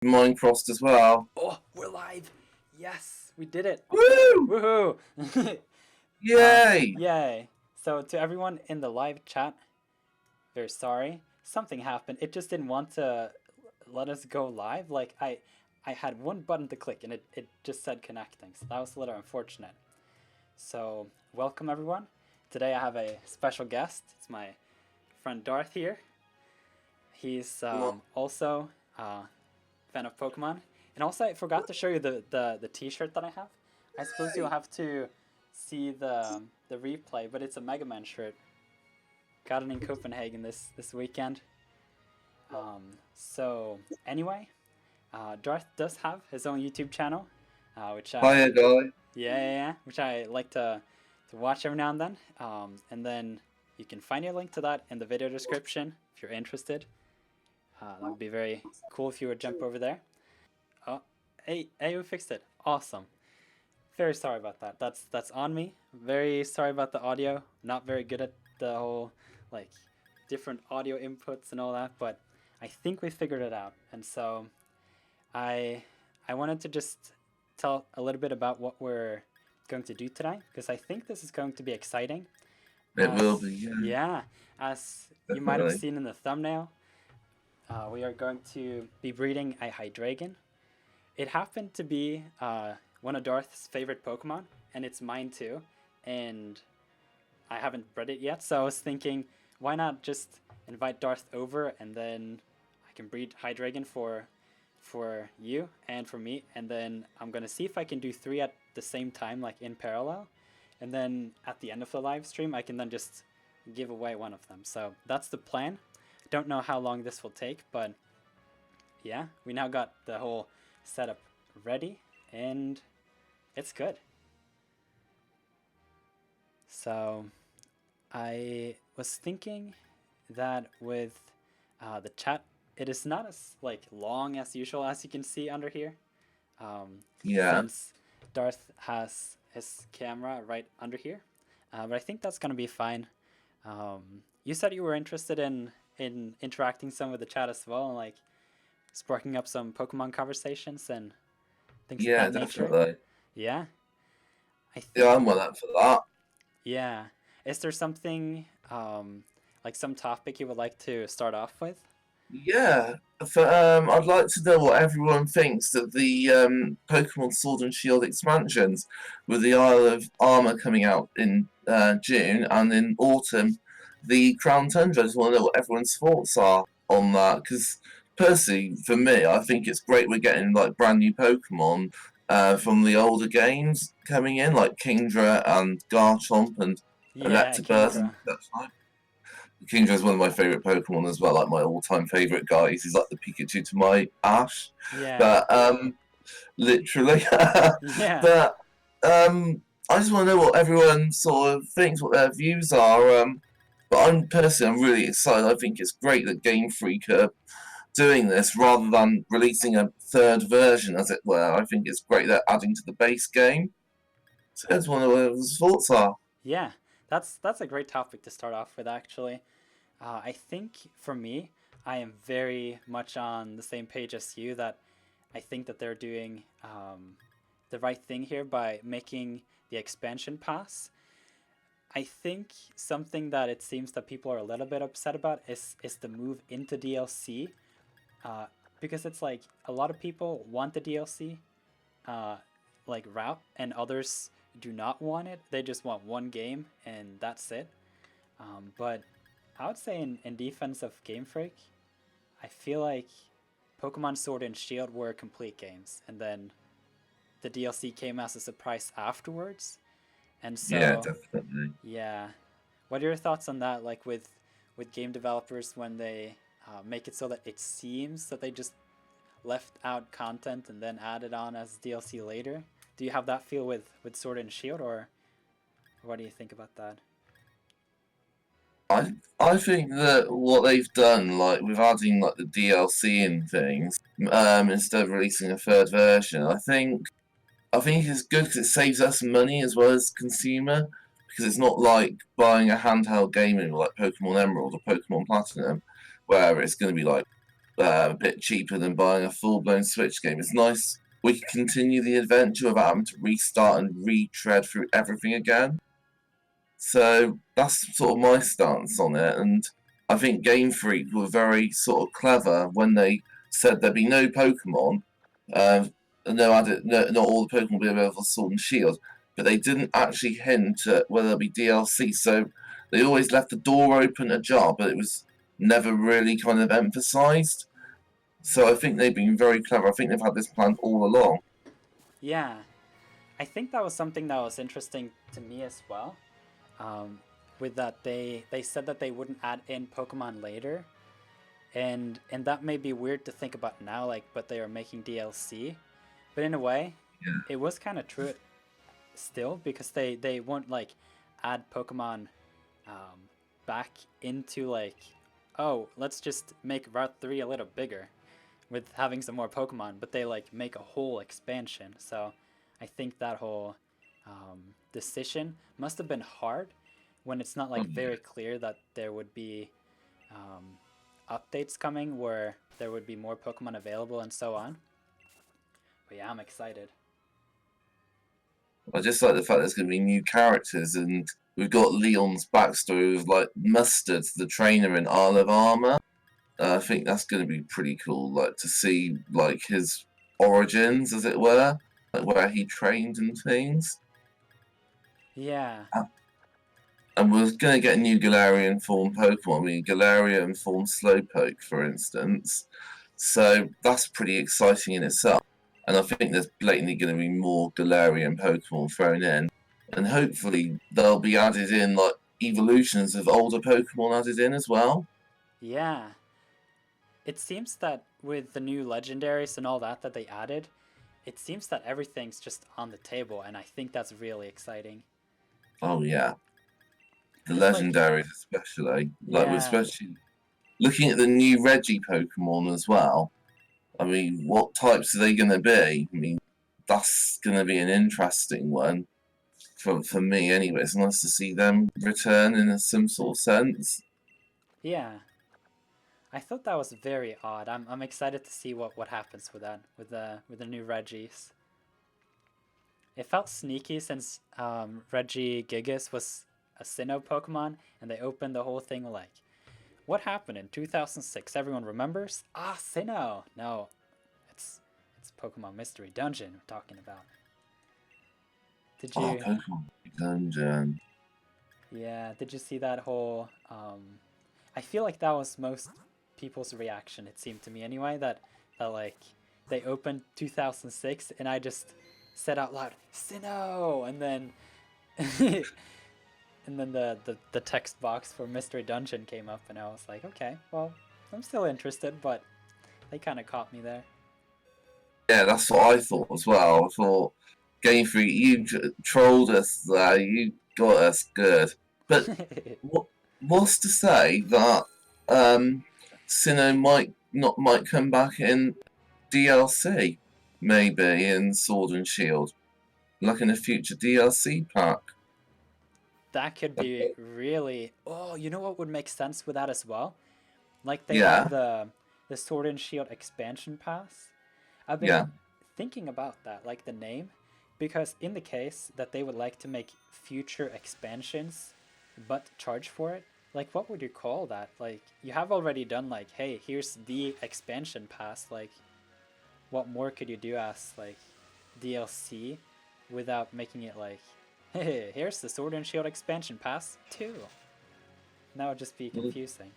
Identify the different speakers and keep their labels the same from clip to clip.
Speaker 1: mine crossed as well.
Speaker 2: Oh, we're live! Yes, we did it!
Speaker 1: Woo!
Speaker 2: Woohoo!
Speaker 1: Yay!
Speaker 2: Yay! So to everyone in the live chat, very sorry. Something happened. It just didn't want to let us go live. Like I had one button to click and it just said connecting. So that was a little unfortunate. So welcome everyone. Today I have a special guest. It's my friend Darth here. He's also a fan of Pokemon. And also I forgot to show you the t-shirt that I have. I suppose you'll have to see the replay, but it's a Mega Man shirt. Got it in Copenhagen this weekend. So anyway, Darth does have his own YouTube channel, which
Speaker 1: Hiya, guy.
Speaker 2: yeah, which I like to watch every now and then. And then you can find a link to that in the video description if you're interested. That would be very cool if you would jump over there. Oh, hey, we fixed it. Awesome. Very sorry about that. That's on me. Very sorry about the audio. Not very good at the whole like different audio inputs and all that, but I think we figured it out. And so I wanted to just tell a little bit about what we're going to do tonight, because I think this is going to be exciting.
Speaker 1: It will be, yeah.
Speaker 2: Yeah, as you might have seen in the thumbnail, we are going to be breeding a Hydreigon. It happened to be one of Darth's favorite Pokemon, and it's mine too, and I haven't bred it yet, so I was thinking, why not just invite Darth over, and then I can breed Hydreigon for you and for me, and then I'm going to see if I can do 3 at the same time, like in parallel, and then at the end of the live stream, I can then just give away one of them. So that's the plan. Don't know how long this will take, but yeah, we now got the whole setup ready and it's good. So I was thinking that with the chat, it is not as like long as usual, as you can see under here.
Speaker 1: Yeah.
Speaker 2: Since Darth has his camera right under here, but I think that's gonna be fine. You said you were interested in interacting some with the chat as well, and like sparking up some Pokemon conversations and things of that nature.
Speaker 1: Definitely.
Speaker 2: Yeah.
Speaker 1: I'm well up for that.
Speaker 2: Yeah. Is there something like some topic you would like to start off with?
Speaker 1: Yeah. I'd like to know what everyone thinks of the Pokemon Sword and Shield expansions, with the Isle of Armor coming out in June, and in autumn the Crown Tundra. I just want to know what everyone's thoughts are on that, because personally, for me, I think it's great we're getting like brand new Pokemon from the older games coming in, like Kingdra and Garchomp and Electabuzz and such like. Kingdra is one of my favourite Pokemon as well, like my all-time favourite guys. He's like the Pikachu to my Ash.
Speaker 2: Yeah.
Speaker 1: But literally.
Speaker 2: Yeah.
Speaker 1: But I just want to know what everyone sort of thinks, what their views are. But I'm really excited. I think it's great that Game Freak are doing this rather than releasing a third version, as it were. I think it's great they're adding to the base game. So I just want to know what everyone's thoughts are.
Speaker 2: Yeah, that's a great topic to start off with, actually. I think for me, I am very much on the same page as you, that I think that they're doing the right thing here by making the expansion pass. I think something that it seems that people are a little bit upset about is the move into DLC, because it's like a lot of people want the DLC like route, and others do not want it. They just want one game and that's it. But I would say in defense of Game Freak, I feel like Pokemon Sword and Shield were complete games, and then the DLC came as a surprise afterwards. And so,
Speaker 1: yeah, definitely.
Speaker 2: Yeah. What are your thoughts on that? Like with game developers, when they make it so that it seems that they just left out content and then added on as DLC later? Do you have that feel with Sword and Shield, or what do you think about that?
Speaker 1: I think that what they've done, like with adding like the DLC and things, instead of releasing a third version, I think it's good because it saves us money as well as consumer, because it's not like buying a handheld game like Pokemon Emerald or Pokemon Platinum, where it's going to be like a bit cheaper than buying a full-blown Switch game. It's nice we can continue the adventure without having to restart and retread through everything again. So that's sort of my stance on it, and I think Game Freak were very sort of clever when they said there'd be no Pokemon, not all the Pokemon will be available for Sword and Shield, but they didn't actually hint at whether there'll be DLC. So they always left the door open ajar, but it was never really kind of emphasized. So I think they've been very clever. I think they've had this planned all along.
Speaker 2: Yeah, I think that was something that was interesting to me as well. With that, they said that they wouldn't add in Pokemon later, and that may be weird to think about now, like, but they are making DLC. But in a way,
Speaker 1: Yeah.
Speaker 2: it was kind of true still, because they won't like add Pokemon back into like, oh, let's just make Route 3 a little bigger with having some more Pokemon, but they like make a whole expansion. So I think that whole decision must have been hard when it's not like very clear that there would be updates coming where there would be more Pokemon available and so on. But yeah, I'm excited.
Speaker 1: I just like the fact there's going to be new characters, and we've got Leon's backstory with like Mustard, the trainer in Isle of Armor. I think that's going to be pretty cool, like to see like his origins, as it were, like where he trained and things.
Speaker 2: Yeah.
Speaker 1: And we're going to get a new Galarian form Pokemon. I mean, Galarian form Slowpoke, for instance. So that's pretty exciting in itself. And I think there's blatantly going to be more Galarian Pokemon thrown in. And hopefully they'll be added in, like, evolutions of older Pokemon added in as well.
Speaker 2: Yeah. It seems that with the new Legendaries and all that they added, it seems that everything's just on the table, and I think that's really exciting.
Speaker 1: Oh, yeah. The
Speaker 2: Like,
Speaker 1: Legendaries especially. Like, we're
Speaker 2: yeah,
Speaker 1: especially looking at the new Reggie Pokemon as well. I mean, what types are they going to be? I mean, that's going to be an interesting one for me anyway. It's nice to see them return in some sort of sense.
Speaker 2: yeah. I thought that was very odd. I'm excited to see what happens with that with the new Reggies. It felt sneaky since Regigigas was a Sinnoh Pokemon, and they opened the whole thing like, what happened in 2006? Everyone remembers? Ah, Sinnoh. No, it's Pokemon Mystery Dungeon we're talking about. Did
Speaker 1: Oh,
Speaker 2: you?
Speaker 1: Pokemon Dungeon.
Speaker 2: Yeah. Did you see that whole? I feel like that was most people's reaction. It seemed to me anyway that like they opened 2006, and I just said out loud Sinnoh, and then and then the text box for Mystery Dungeon came up, and I was like, okay, well, I'm still interested, but they kind of caught me there.
Speaker 1: Yeah, that's what I thought as well. I thought, Game Freak, you trolled us there. You got us good. But what's to say that Sinnoh might come back in DLC, maybe in Sword and Shield, like in a future DLC pack.
Speaker 2: That could be really. Oh, you know what would make sense with that as well? Like they have
Speaker 1: Yeah,
Speaker 2: the Sword and Shield expansion pass. I've
Speaker 1: yeah.
Speaker 2: been thinking about that, like the name, because in the case that they would like to make future expansions, but charge for it, like what would you call that? Like you have already done like, hey, here's the expansion pass. Like, what more could you do as like DLC without making it like, hey, here's the Sword and Shield expansion pass too? That would just be confusing.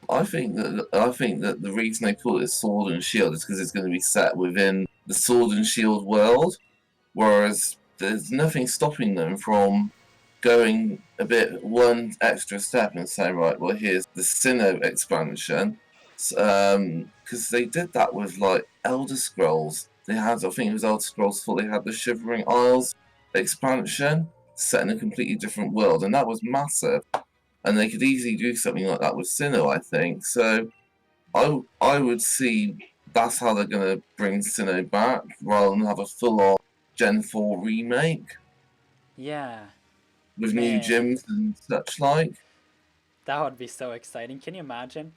Speaker 1: I think that the reason they call it Sword and Shield is because it's going to be set within the Sword and Shield world, whereas there's nothing stopping them from going a bit one extra step and saying, right, well, here's the Sinnoh expansion, because they did that with like Elder Scrolls. They had, I think it was Elder Scrolls 4. They had the Shivering Isles expansion set in a completely different world, and that was massive. And they could easily do something like that with Sinnoh, I think. So I would see that's how they're going to bring Sinnoh back, rather than have a full-on Gen 4 remake
Speaker 2: Yeah,
Speaker 1: with new
Speaker 2: man,
Speaker 1: gyms and such like.
Speaker 2: that would be so exciting. Can you imagine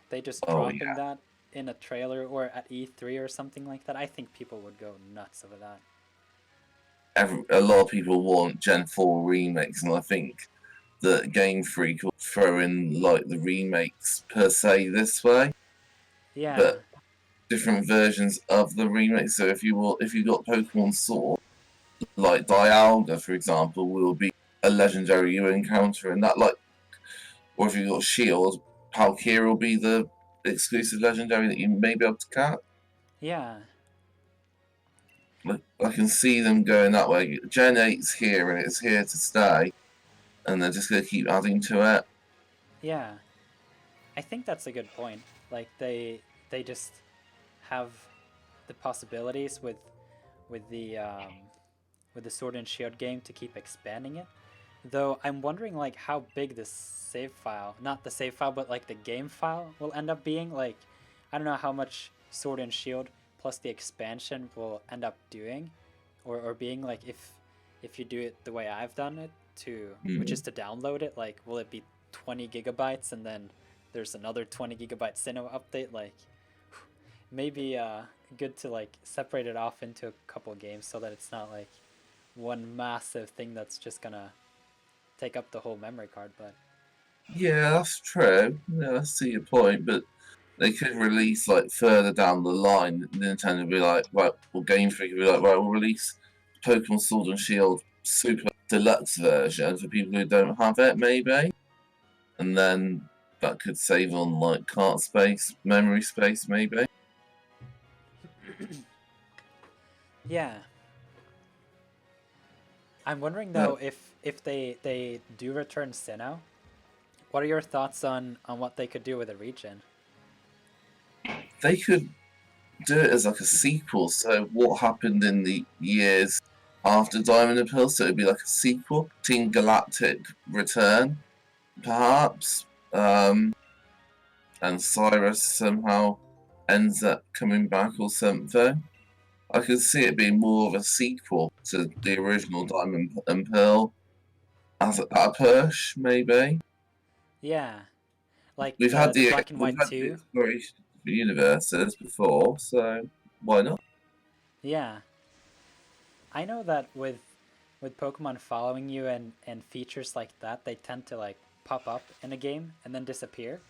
Speaker 2: they just
Speaker 1: Oh
Speaker 2: dropping
Speaker 1: yeah,
Speaker 2: that in a trailer or at E3 or something like that, I think people would go nuts over that.
Speaker 1: A lot of people want Gen 4 remakes, and I think that Game Freak will throw in like the remakes per se this way,
Speaker 2: Yeah,
Speaker 1: but different versions of the remake. So if you got Pokemon Sword, like Dialga, for example, will be a legendary you encounter, and that like, or if you got Shield, Palkia will be the exclusive legendary that you may be able to catch.
Speaker 2: yeah,
Speaker 1: Like, I can see them going that way. Gen 8's here and it's here to stay, and they're just going to keep adding to it.
Speaker 2: yeah. I think that's a good point. Like they just have the possibilities with with the Sword and Shield game to keep expanding it. Though I'm wondering like how big this save file, not the save file, but like the game file will end up being. Like I don't know how much Sword and Shield plus the expansion will end up doing, or being like if you do it the way I've done it to, which is to download it. Like will it be 20 gigabytes and then there's another 20 gigabyte Sinnoh update? Like maybe good to like separate it off into a couple games so that it's not like one massive thing that's just gonna take up the whole memory card. But
Speaker 1: Yeah, that's true. Yeah, I see your point, but they could release like further down the line. Nintendo would be like, right, well, Game Freak would be like, right, we'll release Pokemon Sword and Shield Super Deluxe version for people who don't have it, maybe, and then that could save on like cart space, memory space, maybe.
Speaker 2: yeah, I'm wondering
Speaker 1: But
Speaker 2: though if they do return Sinnoh, what are your thoughts on what they could do with a region?
Speaker 1: they could do it as like a sequel. So what happened in the years after Diamond and Pearl? So it'd be like a sequel, Team Galactic Return, perhaps. And Cyrus somehow ends up coming back or something. I could see it being more of a sequel to the original Diamond and Pearl as a push, maybe.
Speaker 2: Yeah, like
Speaker 1: We've had
Speaker 2: the
Speaker 1: the
Speaker 2: Black and
Speaker 1: we've
Speaker 2: White
Speaker 1: had the
Speaker 2: 2.
Speaker 1: exploration of the universes before, so why not?
Speaker 2: Yeah, I know that with Pokemon following you and features like that, they tend to like pop up in a game and then disappear.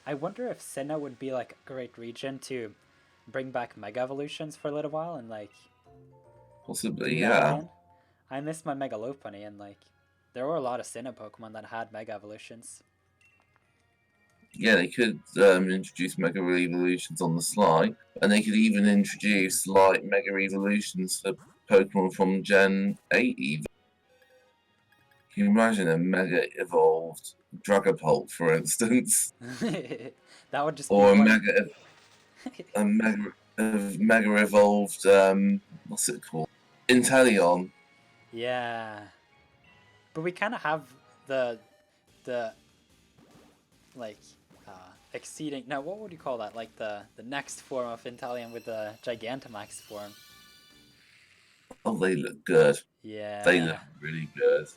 Speaker 2: I wonder if Sinnoh would be like a great region to bring back Mega Evolutions for a little while and like
Speaker 1: Possibly,
Speaker 2: do that
Speaker 1: yeah.
Speaker 2: again. I miss my Mega Lopunny, and like there were a lot of Sinnoh Pokemon that had Mega Evolutions.
Speaker 1: Yeah, they could introduce Mega Evolutions on the sly, and they could even introduce like Mega Evolutions for Pokemon from Gen 8 even. Can you imagine a Mega Evolved Dragapult, for instance?
Speaker 2: That would just be
Speaker 1: Or
Speaker 2: one.
Speaker 1: Mega Evolved, what's it called? Inteleon.
Speaker 2: Yeah, but we kind of have the like uh, exceeding. No, what would you call that? Like the next form of Inteleon with the Gigantamax form.
Speaker 1: Oh, they look good. They
Speaker 2: Yeah.
Speaker 1: look really good.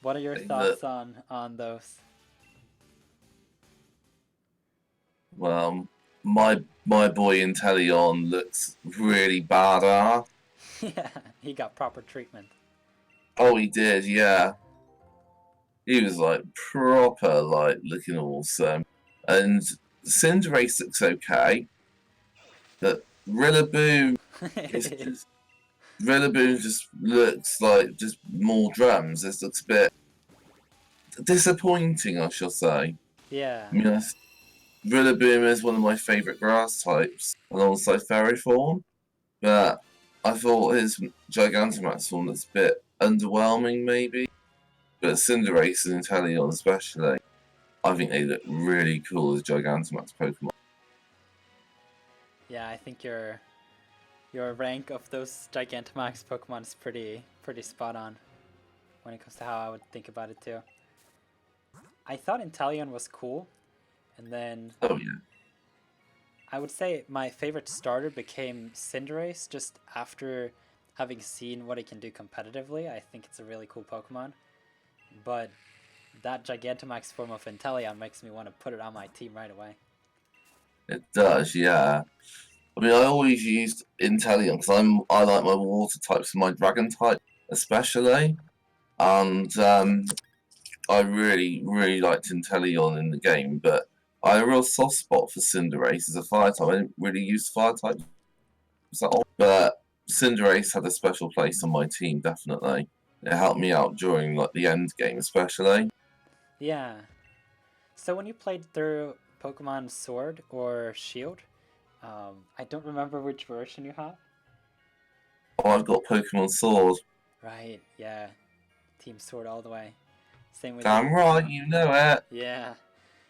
Speaker 2: What are your
Speaker 1: They look,
Speaker 2: thoughts on those?
Speaker 1: well, my boy Inteleon looks really badass.
Speaker 2: Yeah, he got proper treatment.
Speaker 1: Oh, he did, yeah. He was like proper, like looking awesome. And Cinderace looks okay, but Rillaboom is just Rillaboom just looks like just more drums. This looks a bit disappointing, I shall say.
Speaker 2: Yeah.
Speaker 1: I mean, Rillaboom is one of my favourite grass types alongside Fairy Form, but I thought his Gigantamax form looks a bit underwhelming, maybe. But Cinderace and Inteleon especially, I think they look really cool as Gigantamax Pokemon.
Speaker 2: Yeah, I think your rank of those Gigantamax Pokemon is pretty spot on when it comes to how I would think about it too. I thought Inteleon was cool, and then
Speaker 1: Oh yeah.
Speaker 2: I would say my favorite starter became Cinderace just after having seen what it can do competitively. I think it's a really cool Pokemon, but that Gigantamax form of Inteleon makes me want to put it on my team right away.
Speaker 1: It does, yeah. I mean, I always used Inteleon because I like my water types and my dragon type especially, and I really liked Inteleon in the game, but I had a real soft spot for Cinderace as a fire type. I didn't really use fire types at all, but Cinderace had a special place on my team, definitely. It helped me out during like the end game, especially.
Speaker 2: Yeah. So when you played through Pokemon Sword or Shield, I don't remember which version you have.
Speaker 1: Oh, I've got Pokemon Sword.
Speaker 2: Right, yeah. Team Sword all the way. Same with
Speaker 1: Damn
Speaker 2: you.
Speaker 1: right, you know it.
Speaker 2: Yeah.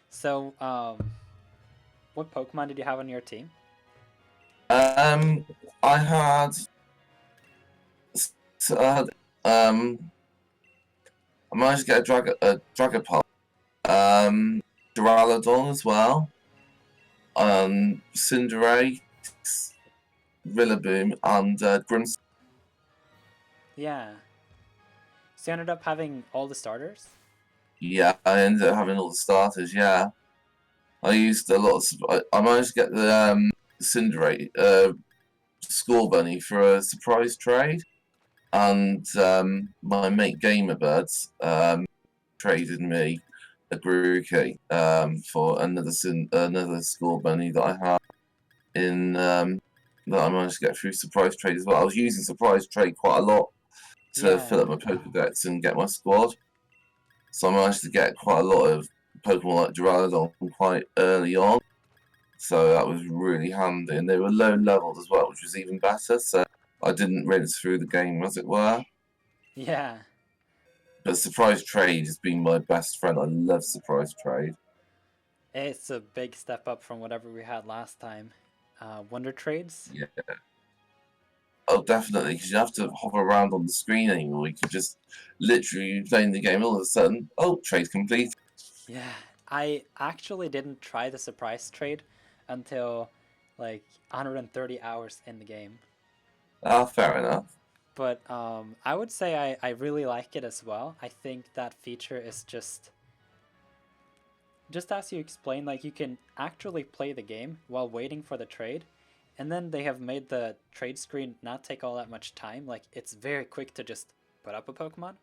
Speaker 2: So, what Pokemon did you have on your team?
Speaker 1: Um, I had, I I managed to get a Dragapult, Duraludon as well, Cinderace, Rillaboom, and Grims.
Speaker 2: Yeah. So you ended up having all the starters?
Speaker 1: Yeah, I ended up having all the starters. Yeah, I used a lot. I managed to get the Cinderace Score Bunny for a surprise trade, and my mate Gamerbirds traded me a Grookey for another Score Bunny that I had in that I managed to get through surprise trade as well. I was using surprise trade quite a lot to
Speaker 2: Yeah.
Speaker 1: fill up my Pokedex and get my squad. So I managed to get quite a lot of Pokemon like Duraludon quite early on. So that was really handy. And they were low leveled as well, which was even better. So I didn't rinse through the game, as it were.
Speaker 2: Yeah.
Speaker 1: But Surprise Trade has been my best friend. I love Surprise Trade.
Speaker 2: It's a big step up from whatever we had last time. Wonder Trades?
Speaker 1: Yeah. Oh, definitely, because you have to hover around on the screen anymore. You could just literally be playing the game all of a sudden. Oh, trade complete.
Speaker 2: Yeah. I actually didn't try the surprise trade until like 130 hours in the game.
Speaker 1: Ah, fair enough.
Speaker 2: But I would say I really like it as well. I think that feature is just as you explained, like you can actually play the game while waiting for the trade. And then they have made the trade screen not take all that much time. Like it's very quick to just put up a Pokemon,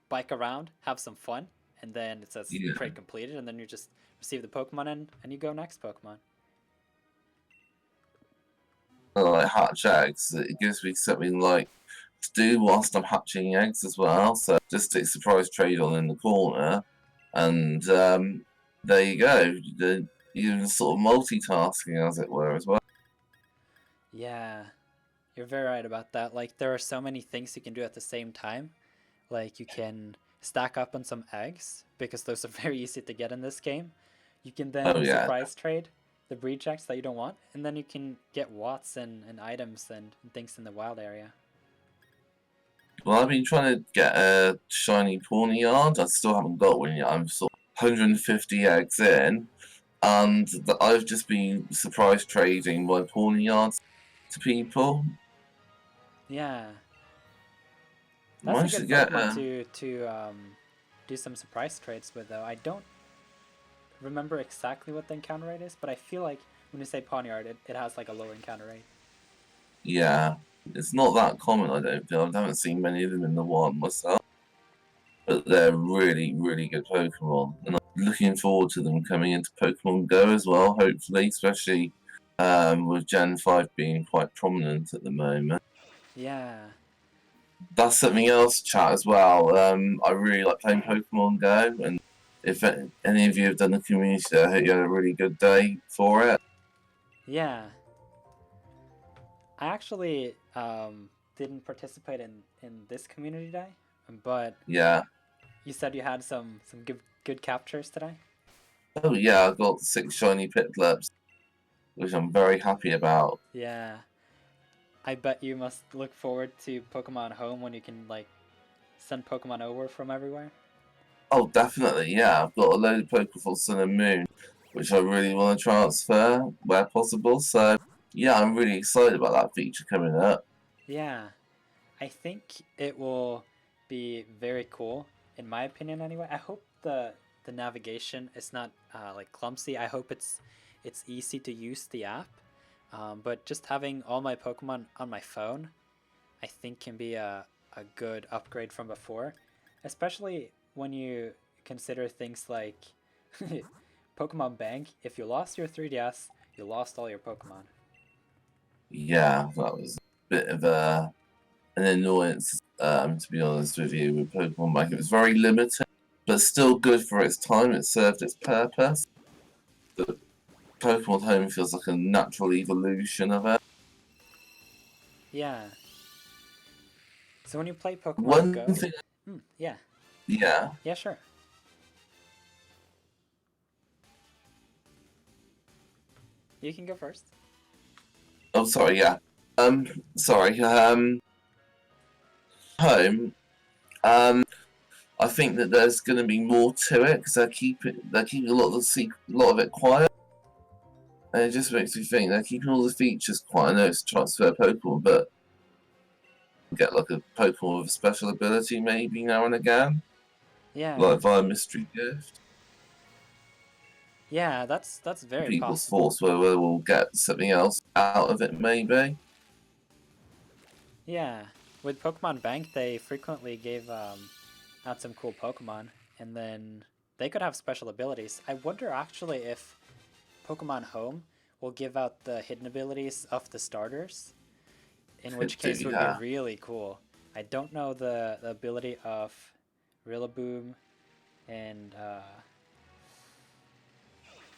Speaker 2: bike around, have some fun, and then it says
Speaker 1: Yeah.
Speaker 2: trade completed, and then you just receive the Pokemon and you go next Pokemon.
Speaker 1: Like hatch eggs. It gives me something like to do whilst I'm hatching eggs as well. So just stick surprise trade on in the corner, and there you go. You're sort of multitasking, as it were, as well.
Speaker 2: Yeah, you're very right about that. Like there are so many things you can do at the same time. Like you can stack up on some eggs because those are very easy to get in this game. You can
Speaker 1: Oh
Speaker 2: then
Speaker 1: yeah.
Speaker 2: surprise trade the breed checks that you don't want, and then you can get watts and items and things in the wild area.
Speaker 1: Well, I've been trying to get a shiny Pawniard. I still haven't got one yet. I'm sort of 150 eggs in, and I've just been surprise trading my Pawniards to people.
Speaker 2: Yeah, that's a
Speaker 1: Managed
Speaker 2: good
Speaker 1: to get
Speaker 2: Pokemon to do some surprise trades with though. I don't remember exactly what the encounter rate is, but I feel like when you say Pawniard, it has like a low encounter rate.
Speaker 1: yeah. It's not that common, I don't feel. I haven't seen many of them in the wild myself, but they're really good Pokemon, and I'm looking forward to them coming into Pokemon Go as well. Hopefully, especially with Gen 5 being quite prominent at the moment.
Speaker 2: Yeah.
Speaker 1: That's something else, chat, as well. I really like playing Pokemon Go, and if any of you have done the community, I hope you had a really good day for it.
Speaker 2: Yeah. I actually didn't participate in this community day, but
Speaker 1: Yeah.
Speaker 2: you said you had some good captures today.
Speaker 1: Oh yeah, I got 6 shiny Piplups, which I'm very happy about.
Speaker 2: Yeah, I bet you must look forward to Pokemon Home when you can like send Pokemon over from everywhere.
Speaker 1: Oh, definitely, yeah. I've got a load of Pokemon Sun and Moon, which I really want to transfer where possible. So yeah, I'm really excited about that feature coming up.
Speaker 2: Yeah, I think it will be very cool, in my opinion. Anyway, I hope the navigation is not like clumsy. I hope it's easy to use the app, but just having all my Pokemon on my phone, I think can be a good upgrade from before, especially when you consider things like Pokemon Bank. If you lost your 3DS, you lost all your Pokemon.
Speaker 1: Yeah, that was a bit of an annoyance, to be honest with you, with Pokemon Bank. It was very limited, but still good for its time. It served its purpose. But Pokemon Home feels like a natural evolution of it.
Speaker 2: Yeah. So when you play Pokemon
Speaker 1: One
Speaker 2: Go,
Speaker 1: thing,
Speaker 2: yeah,
Speaker 1: yeah.
Speaker 2: yeah, sure. You can go first.
Speaker 1: Oh, sorry, yeah. Sorry. Home. I think that there's going to be more to it because they're keeping a lot of it quiet, and it just makes me think they're keeping all the features quiet. I know it's transfer Pokemon, but get like a Pokemon with a special ability maybe now and again,
Speaker 2: Yeah,
Speaker 1: like via mystery gift.
Speaker 2: yeah, that's very
Speaker 1: People's
Speaker 2: possible.
Speaker 1: thoughts where we'll get something else out of it maybe.
Speaker 2: Yeah, with Pokemon Bank, they frequently gave out some cool Pokemon, and then they could have special abilities. I wonder actually if Pokemon Home will give out the hidden abilities of the starters, in which
Speaker 1: Could do,
Speaker 2: case would be
Speaker 1: yeah.
Speaker 2: really cool. I don't know the ability of Rillaboom and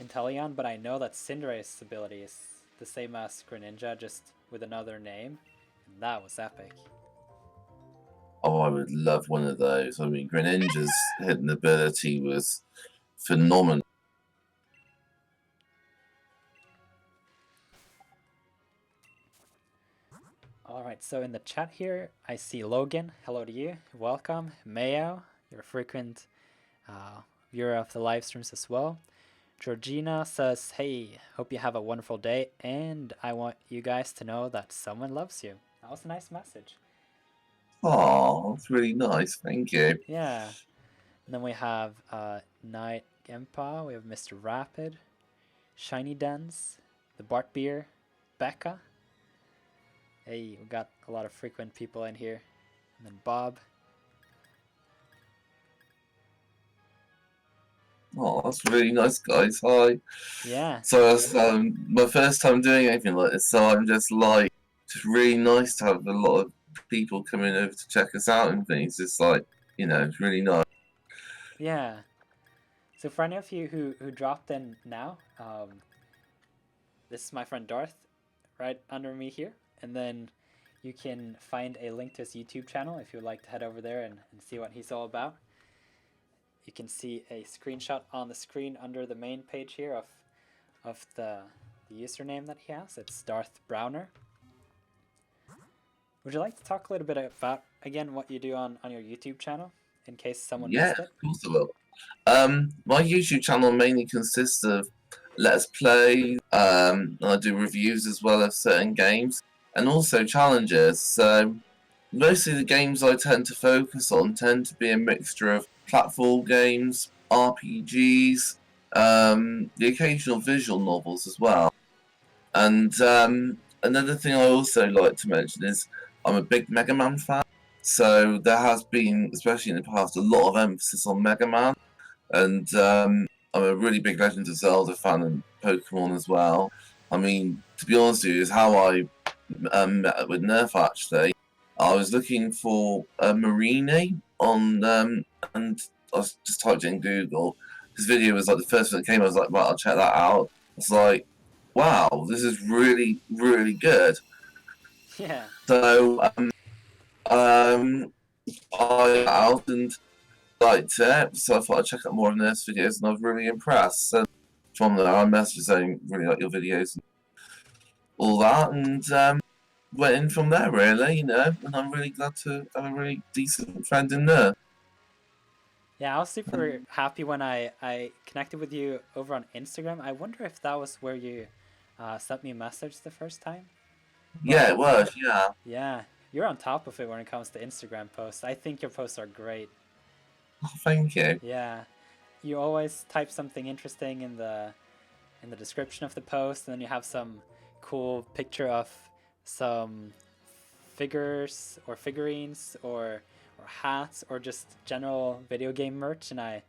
Speaker 2: Inteleon, but I know that Cinderace's ability is the same as Greninja, just with another name, and that was epic.
Speaker 1: Oh, I would love one of those. I mean, Greninja's hidden ability was phenomenal.
Speaker 2: Alright, so in the chat here, I see Logan. Hello to you. Welcome. Mayo, you're a frequent viewer of the live streams as well. Georgina says, hey, hope you have a wonderful day, and I want you guys to know that someone loves you. That was a nice message.
Speaker 1: Oh, that's really nice. Thank you.
Speaker 2: Yeah. And then we have Night Gempa, we have Mr. Rapid, Shiny Dens, the Bart Beer, Becca. Hey, we got a lot of frequent people in here. And then Bob.
Speaker 1: Oh, that's really nice, guys. Hi.
Speaker 2: Yeah.
Speaker 1: So it's my first time doing anything like this, so I'm just like, just really nice to have a lot of people coming over to check us out and things. It's like, it's really nice.
Speaker 2: Yeah. So for any of you who dropped in now, this is my friend Darth right under me here. And then you can find a link to his YouTube channel if you would like to head over there and see what he's all about. You can see a screenshot on the screen under the main page here of the username that he has. It's Darth Browner. Would you like to talk a little bit about, again, what you do on your YouTube channel, in case someone
Speaker 1: Yeah,
Speaker 2: missed it?
Speaker 1: of course I will. My YouTube channel mainly consists of Let's Play, I do reviews as well of certain games, and also challenges. So mostly the games I tend to focus on tend to be a mixture of platform games, RPGs, the occasional visual novels as well. And another thing I also like to mention is I'm a big Mega Man fan. So there has been, especially in the past, a lot of emphasis on Mega Man. And I'm a really big Legend of Zelda fan and Pokemon as well. I mean, to be honest with you, is how I met up with Nirth actually. I was looking for a Marini on, and I was just typed in Google. His video was like the first one that came. I was like, right, I'll check that out. It's like, wow, this is really, really good.
Speaker 2: Yeah.
Speaker 1: So I out and liked it, so I thought I'd check out more of Nurse videos, and I was really impressed. And from there, I messaged saying, really like your videos and all that, and went in from there, really, and I'm really glad to have a really decent friend in there.
Speaker 2: Yeah, I was super happy when I connected with you over on Instagram. I wonder if that was where you sent me a message the first time.
Speaker 1: Yeah,
Speaker 2: But
Speaker 1: it was, yeah.
Speaker 2: yeah, you're on top of it when it comes to Instagram posts. I think your posts are great.
Speaker 1: Oh, thank you.
Speaker 2: Yeah, you always type something interesting in the in the description of the post, and then you have some cool picture of some figures or figurines or hats or just general video game merch, and I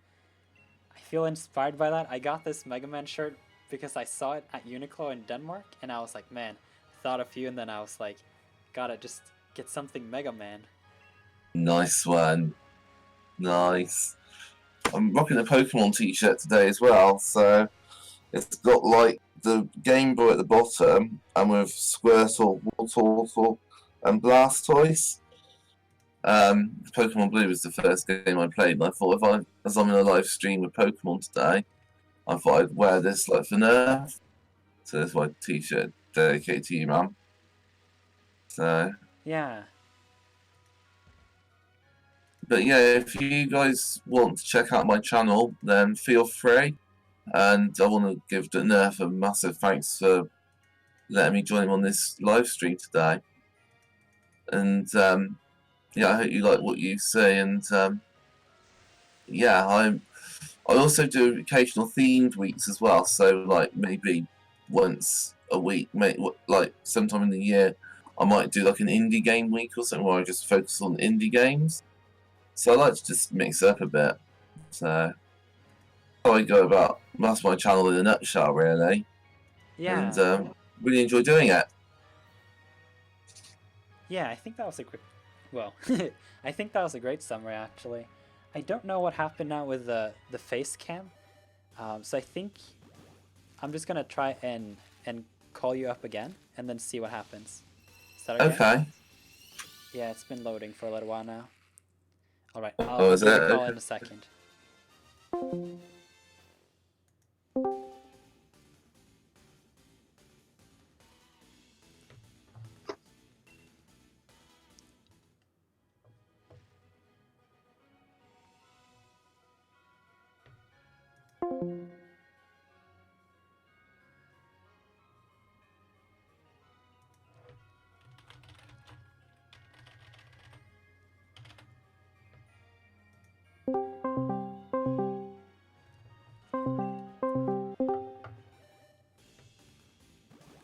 Speaker 2: feel inspired by that. I got this Mega Man shirt because I saw it at Uniqlo in Denmark, and I was like, man, I thought of you, and then I was like, gotta just get something Mega Man.
Speaker 1: Nice one. Nice. I'm rocking a Pokemon t-shirt today as well, so it's got like the Game Boy at the bottom, and with Squirtle, Wartortle, and Blastoise. Pokemon Blue was the first game I played, and I thought as I'm in a live stream with Pokemon today, I thought I'd wear this like for Nirth. So that's my t-shirt dedicated to you, man. So
Speaker 2: Yeah.
Speaker 1: But yeah, if you guys want to check out my channel, then feel free. And I want to give Nirth a massive thanks for letting me join him on this live stream today. And yeah, I hope you like what you see. And yeah, I also do occasional themed weeks as well. So like maybe once a week, like sometime in the year, I might do like an indie game week or something where I just focus on indie games. So I like to just mix it up a bit. So how I go about, that's my channel in a nutshell, really.
Speaker 2: Yeah.
Speaker 1: And really enjoy doing it.
Speaker 2: Yeah, I think that was a great. Well, I think that was a great summary, actually. I don't know what happened now with the face cam, so I think I'm just gonna try and call you up again, and then see what happens. Is that okay?
Speaker 1: Okay.
Speaker 2: Yeah, it's been loading for a little while now. All right,
Speaker 1: Oh,
Speaker 2: I'll
Speaker 1: is
Speaker 2: give you
Speaker 1: it?
Speaker 2: a call
Speaker 1: Okay.
Speaker 2: in a second.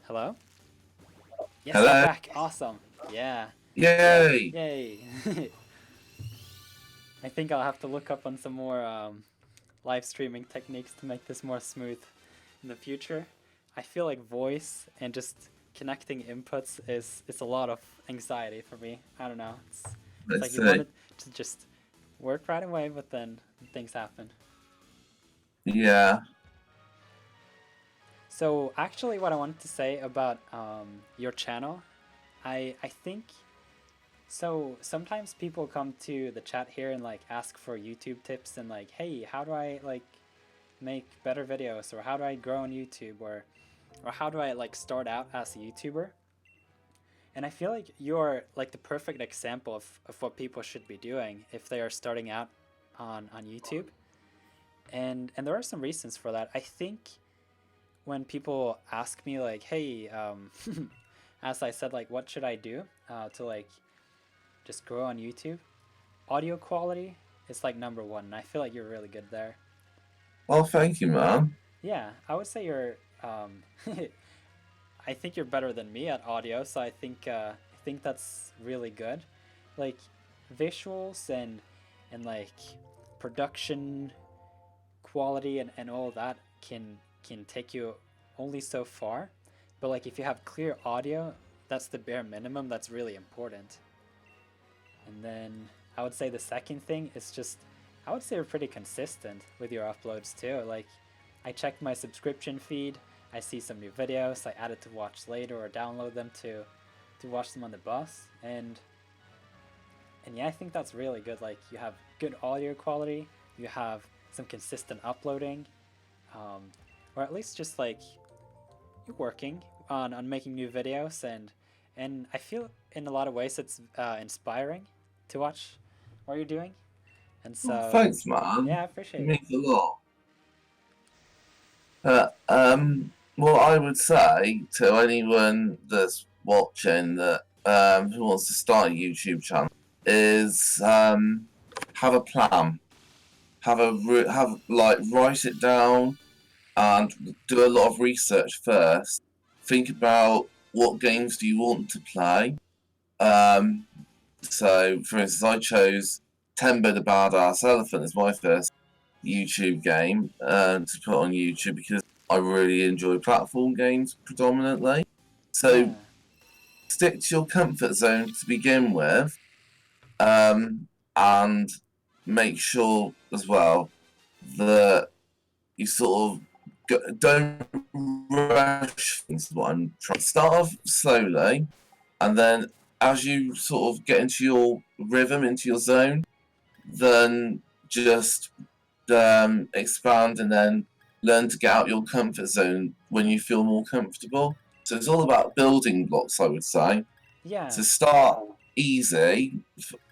Speaker 2: Hello? Yes, I'm
Speaker 1: Hello.
Speaker 2: back. Awesome. Yeah.
Speaker 1: Yay.
Speaker 2: Yay. I think I'll have to look up on some more live streaming techniques to make this more smooth in the future. I feel like voice and just connecting inputs is a lot of anxiety for me. I don't know. It's like
Speaker 1: Let's
Speaker 2: you
Speaker 1: see.
Speaker 2: want it to just work right away, but then things happen.
Speaker 1: Yeah.
Speaker 2: So actually what I wanted to say about your channel, I think, so sometimes people come to the chat here and like ask for YouTube tips and like, hey, how do I like make better videos, or how do I grow on YouTube, or how do I like start out as a YouTuber? And I feel like you're like the perfect example of what people should be doing if they are starting out on YouTube. And there are some reasons for that. I think when people ask me like, hey, as I said, like, what should I do to like just grow on YouTube? Audio quality is like number one, and I feel like you're really good there.
Speaker 1: Well, thank you, man.
Speaker 2: Yeah, I would say you're. I think you're better than me at audio, so I think that's really good. Like visuals and like production quality and all that can take you only so far, but like if you have clear audio, that's the bare minimum. That's really important. And then I would say the second thing is just, I would say you're pretty consistent with your uploads too. Like I check my subscription feed, I see some new videos, I add it to watch later or download them to watch them on the bus, and yeah, I think that's really good. Like you have good audio quality, you have some consistent uploading, or at least just like you're working on making new videos, and I feel in a lot of ways it's inspiring to watch what you're doing. And so
Speaker 1: Well, thanks, man.
Speaker 2: yeah, I appreciate
Speaker 1: It
Speaker 2: it.
Speaker 1: means a lot. What I would say to anyone that's watching that who wants to start a YouTube channel is have a plan. Have like write it down and do a lot of research first. Think about what games do you want to play. So, for instance, I chose Tembo the Badass Elephant as my first YouTube game to put on YouTube because I really enjoy platform games predominantly. So,
Speaker 2: Yeah.
Speaker 1: stick to your comfort zone to begin with, and make sure as well that you sort of don't rush things. What I'm trying to start off slowly, and then as you sort of get into your rhythm, into your zone, then just expand and then learn to get out your comfort zone when you feel more comfortable. So it's all about building blocks, I would say.
Speaker 2: Yeah.
Speaker 1: So start easy,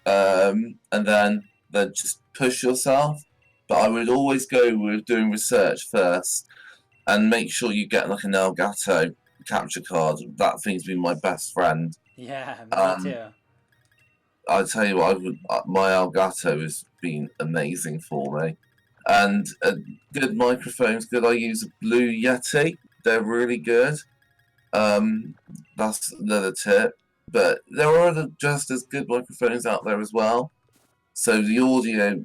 Speaker 1: and then just push yourself. But I would always go with doing research first, and make sure you get like an Elgato capture card. That thing's been my best friend.
Speaker 2: Yeah, me
Speaker 1: Um,
Speaker 2: too.
Speaker 1: I tell you what, my Elgato has been amazing for me, and good microphones. Good. I use a Blue Yeti. They're really good. Um, that's another tip. But there are other just as good microphones out there as well. So the audio,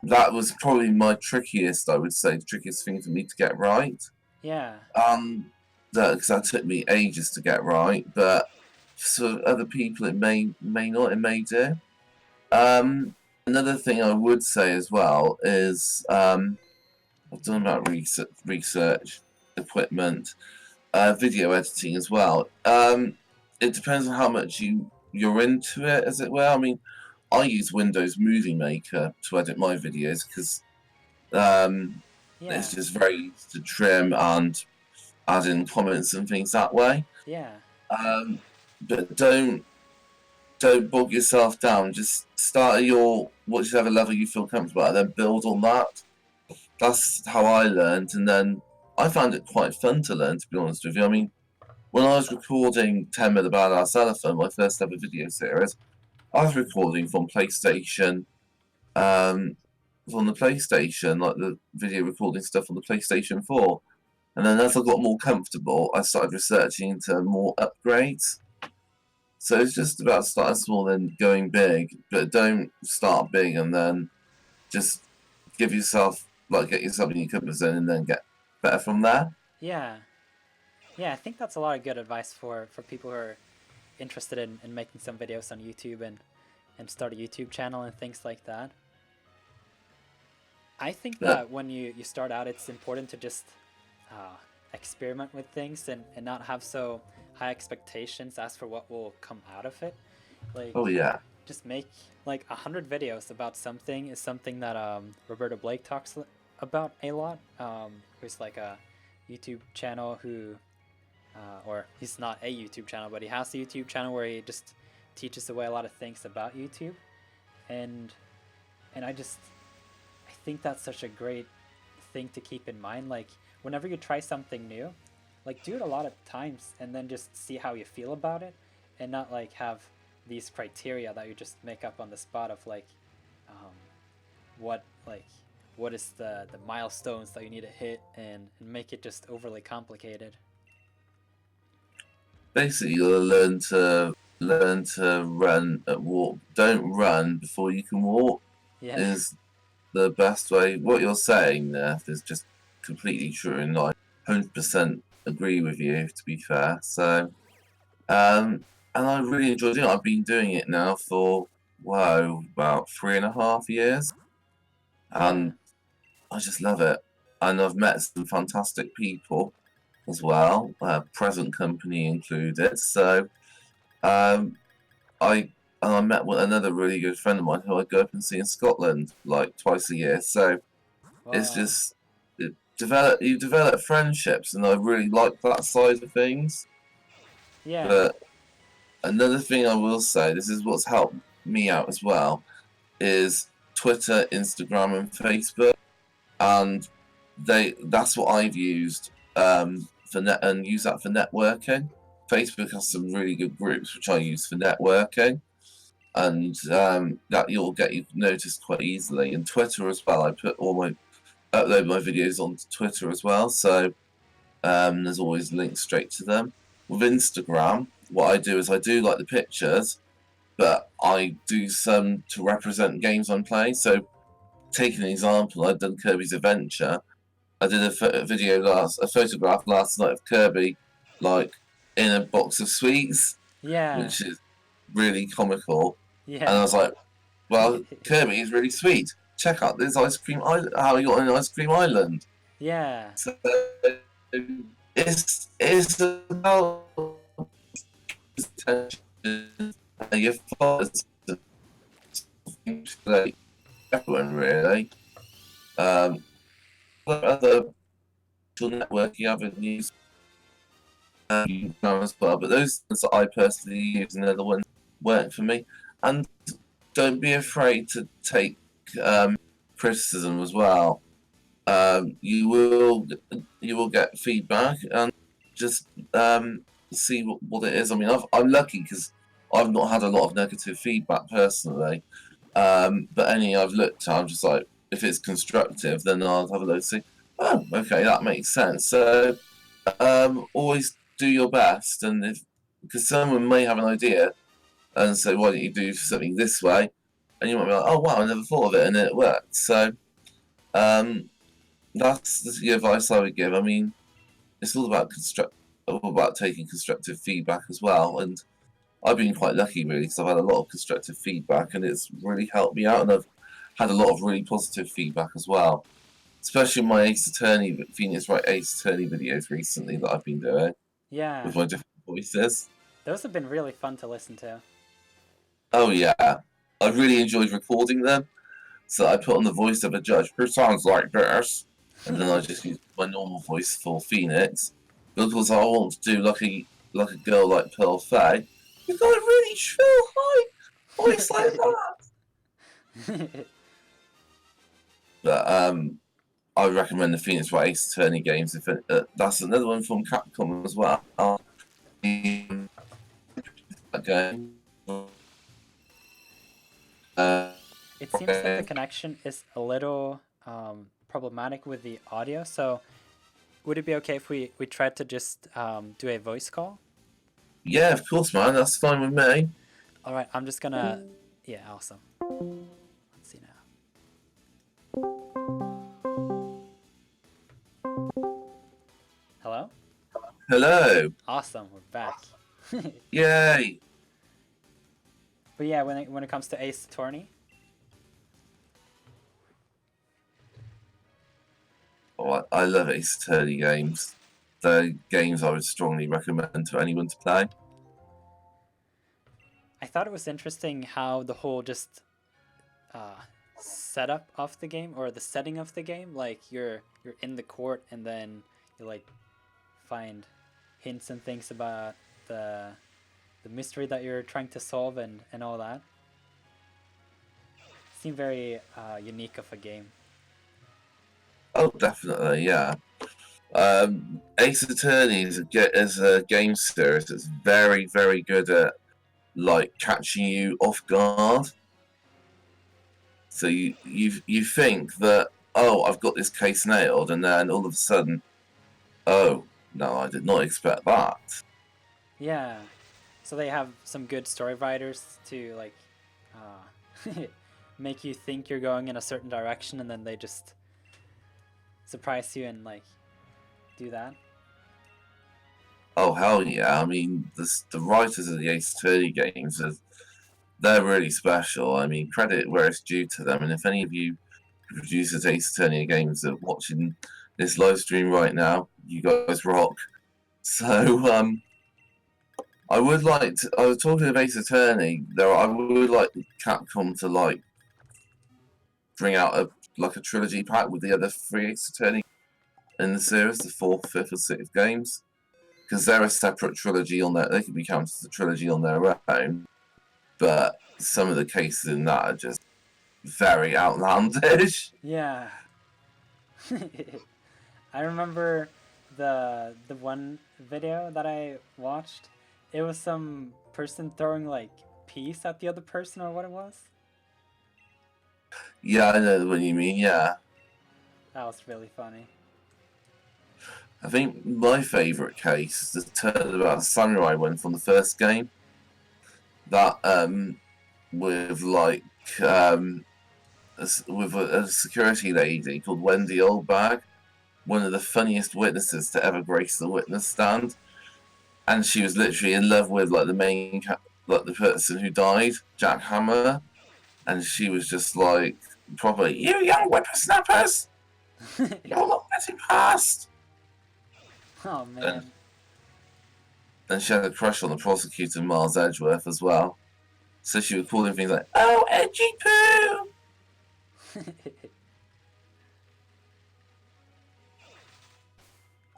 Speaker 1: that was probably my trickiest, I would say, the trickiest thing for me to get right.
Speaker 2: Yeah.
Speaker 1: Because that took me ages to get right. But for other people, it may not, it may do. Another thing I would say as well is I've done about research equipment, video editing as well. It depends on how much you're into it, as it were. I mean, I use Windows Movie Maker to edit my videos because
Speaker 2: Yeah.
Speaker 1: it's just very easy to trim and add in comments and things that way.
Speaker 2: Yeah.
Speaker 1: But don't bog yourself down. Just start at your whichever level you feel comfortable at, and then build on that. That's how I learned, and then I found it quite fun to learn. To be honest with you, I mean, when I was recording Tembo the Badass Elephant, my first ever video series, I was recording from PlayStation, from the PlayStation, like the video recording stuff on the PlayStation 4. And then as I got more comfortable, I started researching into more upgrades. So it's just about starting small and going big, but don't start big and then just get yourself in your comfort zone and then get better from there.
Speaker 2: Yeah. Yeah, I think that's a lot of good advice for people who are interested in making some videos on YouTube and start a YouTube channel and things like that. I think that when you start out, it's important to just experiment with things and not have so high expectations as for what will come out of it. Like,
Speaker 1: Oh yeah,
Speaker 2: just make like 100 videos about something is something that Roberto Blake talks about a lot. Who's like a YouTube channel who, or he's not a YouTube channel, but he has a YouTube channel where he just teaches away a lot of things about YouTube, and I think that's such a great thing to keep in mind. Like, whenever you try something new, like, do it a lot of times and then just see how you feel about it, and not like have these criteria that you just make up on the spot of like what is the milestones that you need to hit, and make it just overly complicated.
Speaker 1: basically you gotta learn to run at walk. Don't run before you can walk.
Speaker 2: Yeah.
Speaker 1: Is the best way. What you're saying there is just completely true, and I 100% agree with you. To be fair, so and I really enjoyed it. I've been doing it now for about 3.5 years,
Speaker 2: Yeah.
Speaker 1: and I just love it. And I've met some fantastic people as well, present company included. So um, I met with another really good friend of mine who I go up and see in Scotland like twice a year. So it's
Speaker 2: Wow.
Speaker 1: just you develop friendships, and I really like that side of things.
Speaker 2: Yeah.
Speaker 1: But another thing I will say, this is what's helped me out as well, is Twitter, Instagram, and Facebook, and that's what I've used and use that for networking. Facebook has some really good groups which I use for networking, and that you'll get you noticed quite easily. And Twitter as well, I put all my upload my videos onto Twitter as well, so there's always links straight to them. With Instagram, what I do is I do like the pictures, but I do some to represent games I'm playing. So, taking an example, I've done Kirby's Adventure. I did a photograph last night of Kirby, like in a box of sweets,
Speaker 2: Yeah.
Speaker 1: which is really comical. And I
Speaker 2: Yeah.
Speaker 1: was like, well, Kirby is really sweet. Check out this ice cream island. How he got on an ice cream island.
Speaker 2: Yeah.
Speaker 1: So it's about attention and your thoughts to everyone really. What other social networking avenues you know as well, but those ones that I personally use and they're the ones that work for me. And don't be afraid to take criticism as well. You will get feedback and just see what it is. I mean, I'm lucky because I've not had a lot of negative feedback personally. But any I've looked at, I'm just like, if it's constructive, then I'll have a look and see. Oh, okay, that makes sense. So always do your best, and if because someone may have an idea and say, why don't you do something this way? And you might be like, oh wow, I never thought of it, and then it worked. So that's the advice I would give. I mean, it's all about taking constructive feedback as well, and I've been quite lucky really because I've had a lot of constructive feedback, and it's really helped me out, and I've had a lot of really positive feedback as well, especially my Ace Attorney, Phoenix Wright Ace Attorney videos recently that I've been doing
Speaker 2: Yeah.
Speaker 1: with my different voices.
Speaker 2: Those have been really fun to listen to.
Speaker 1: Oh yeah, I really enjoyed recording them. So I put on the voice of a judge who sounds like this, and then I just use my normal voice for Phoenix because I want to do like a girl like Pearl Fay. You got a really shrill high voice like that. But I recommend the Phoenix Wright Ace Attorney games. If that's another one from Capcom as well. Okay.
Speaker 2: It seems like the connection is a little problematic with the audio, so would it be okay if we tried to just do a voice call?
Speaker 1: Yeah, of course, man. That's fine with me.
Speaker 2: All right, I'm just gonna... Yeah, awesome. Let's see now. Hello?
Speaker 1: Hello.
Speaker 2: Awesome, we're back.
Speaker 1: Yay.
Speaker 2: But yeah, when it comes to Ace Attorney,
Speaker 1: Oh, I love Ace Attorney games. They're games I would strongly recommend to anyone to play.
Speaker 2: I thought it was interesting how the whole just setup of the game, or the setting of the game, like you're in the court and then you like find hints and things about the mystery that you're trying to solve and all that. Seemed very unique of a game.
Speaker 1: Oh, definitely, yeah. Ace Attorney is a game series that's very, very good at like catching you off guard. So you think that, oh, I've got this case nailed, and then all of a sudden, oh no, I did not expect that.
Speaker 2: Yeah, so they have some good story writers to like make you think you're going in a certain direction, and then they just surprise you and like do that.
Speaker 1: Oh hell yeah! I mean, the writers of the Ace Attorney games they're really special. I mean, credit where it's due to them. And if any of you producers Ace Attorney games are watching this live stream right now, you guys rock. So I would like to. I was talking of Ace Attorney. I would like Capcom to like bring out a trilogy pack with the other 3 Ace Attorney in the series, the 4th, 5th, or 6th games, because they're a separate trilogy on their. They can be counted as a trilogy on their own, but some of the cases in that are just very outlandish.
Speaker 2: Yeah. I remember the one video that I watched. It was some person throwing like peace at the other person, or what it was.
Speaker 1: Yeah, I know what you mean. Yeah,
Speaker 2: That was really funny.
Speaker 1: I think my favourite case is the turnabout samurai one from the first game. That with like with a security lady called Wendy Oldbag, one of the funniest witnesses to ever grace the witness stand, and she was literally in love with like the main like the person who died, Jack Hammer, and she was just like probably, "You young whippersnappers, you're not getting past."
Speaker 2: Oh
Speaker 1: And
Speaker 2: man.
Speaker 1: and she had a crush on the prosecutor Miles Edgeworth as well. So she would call him things like, "Oh, edgy poo."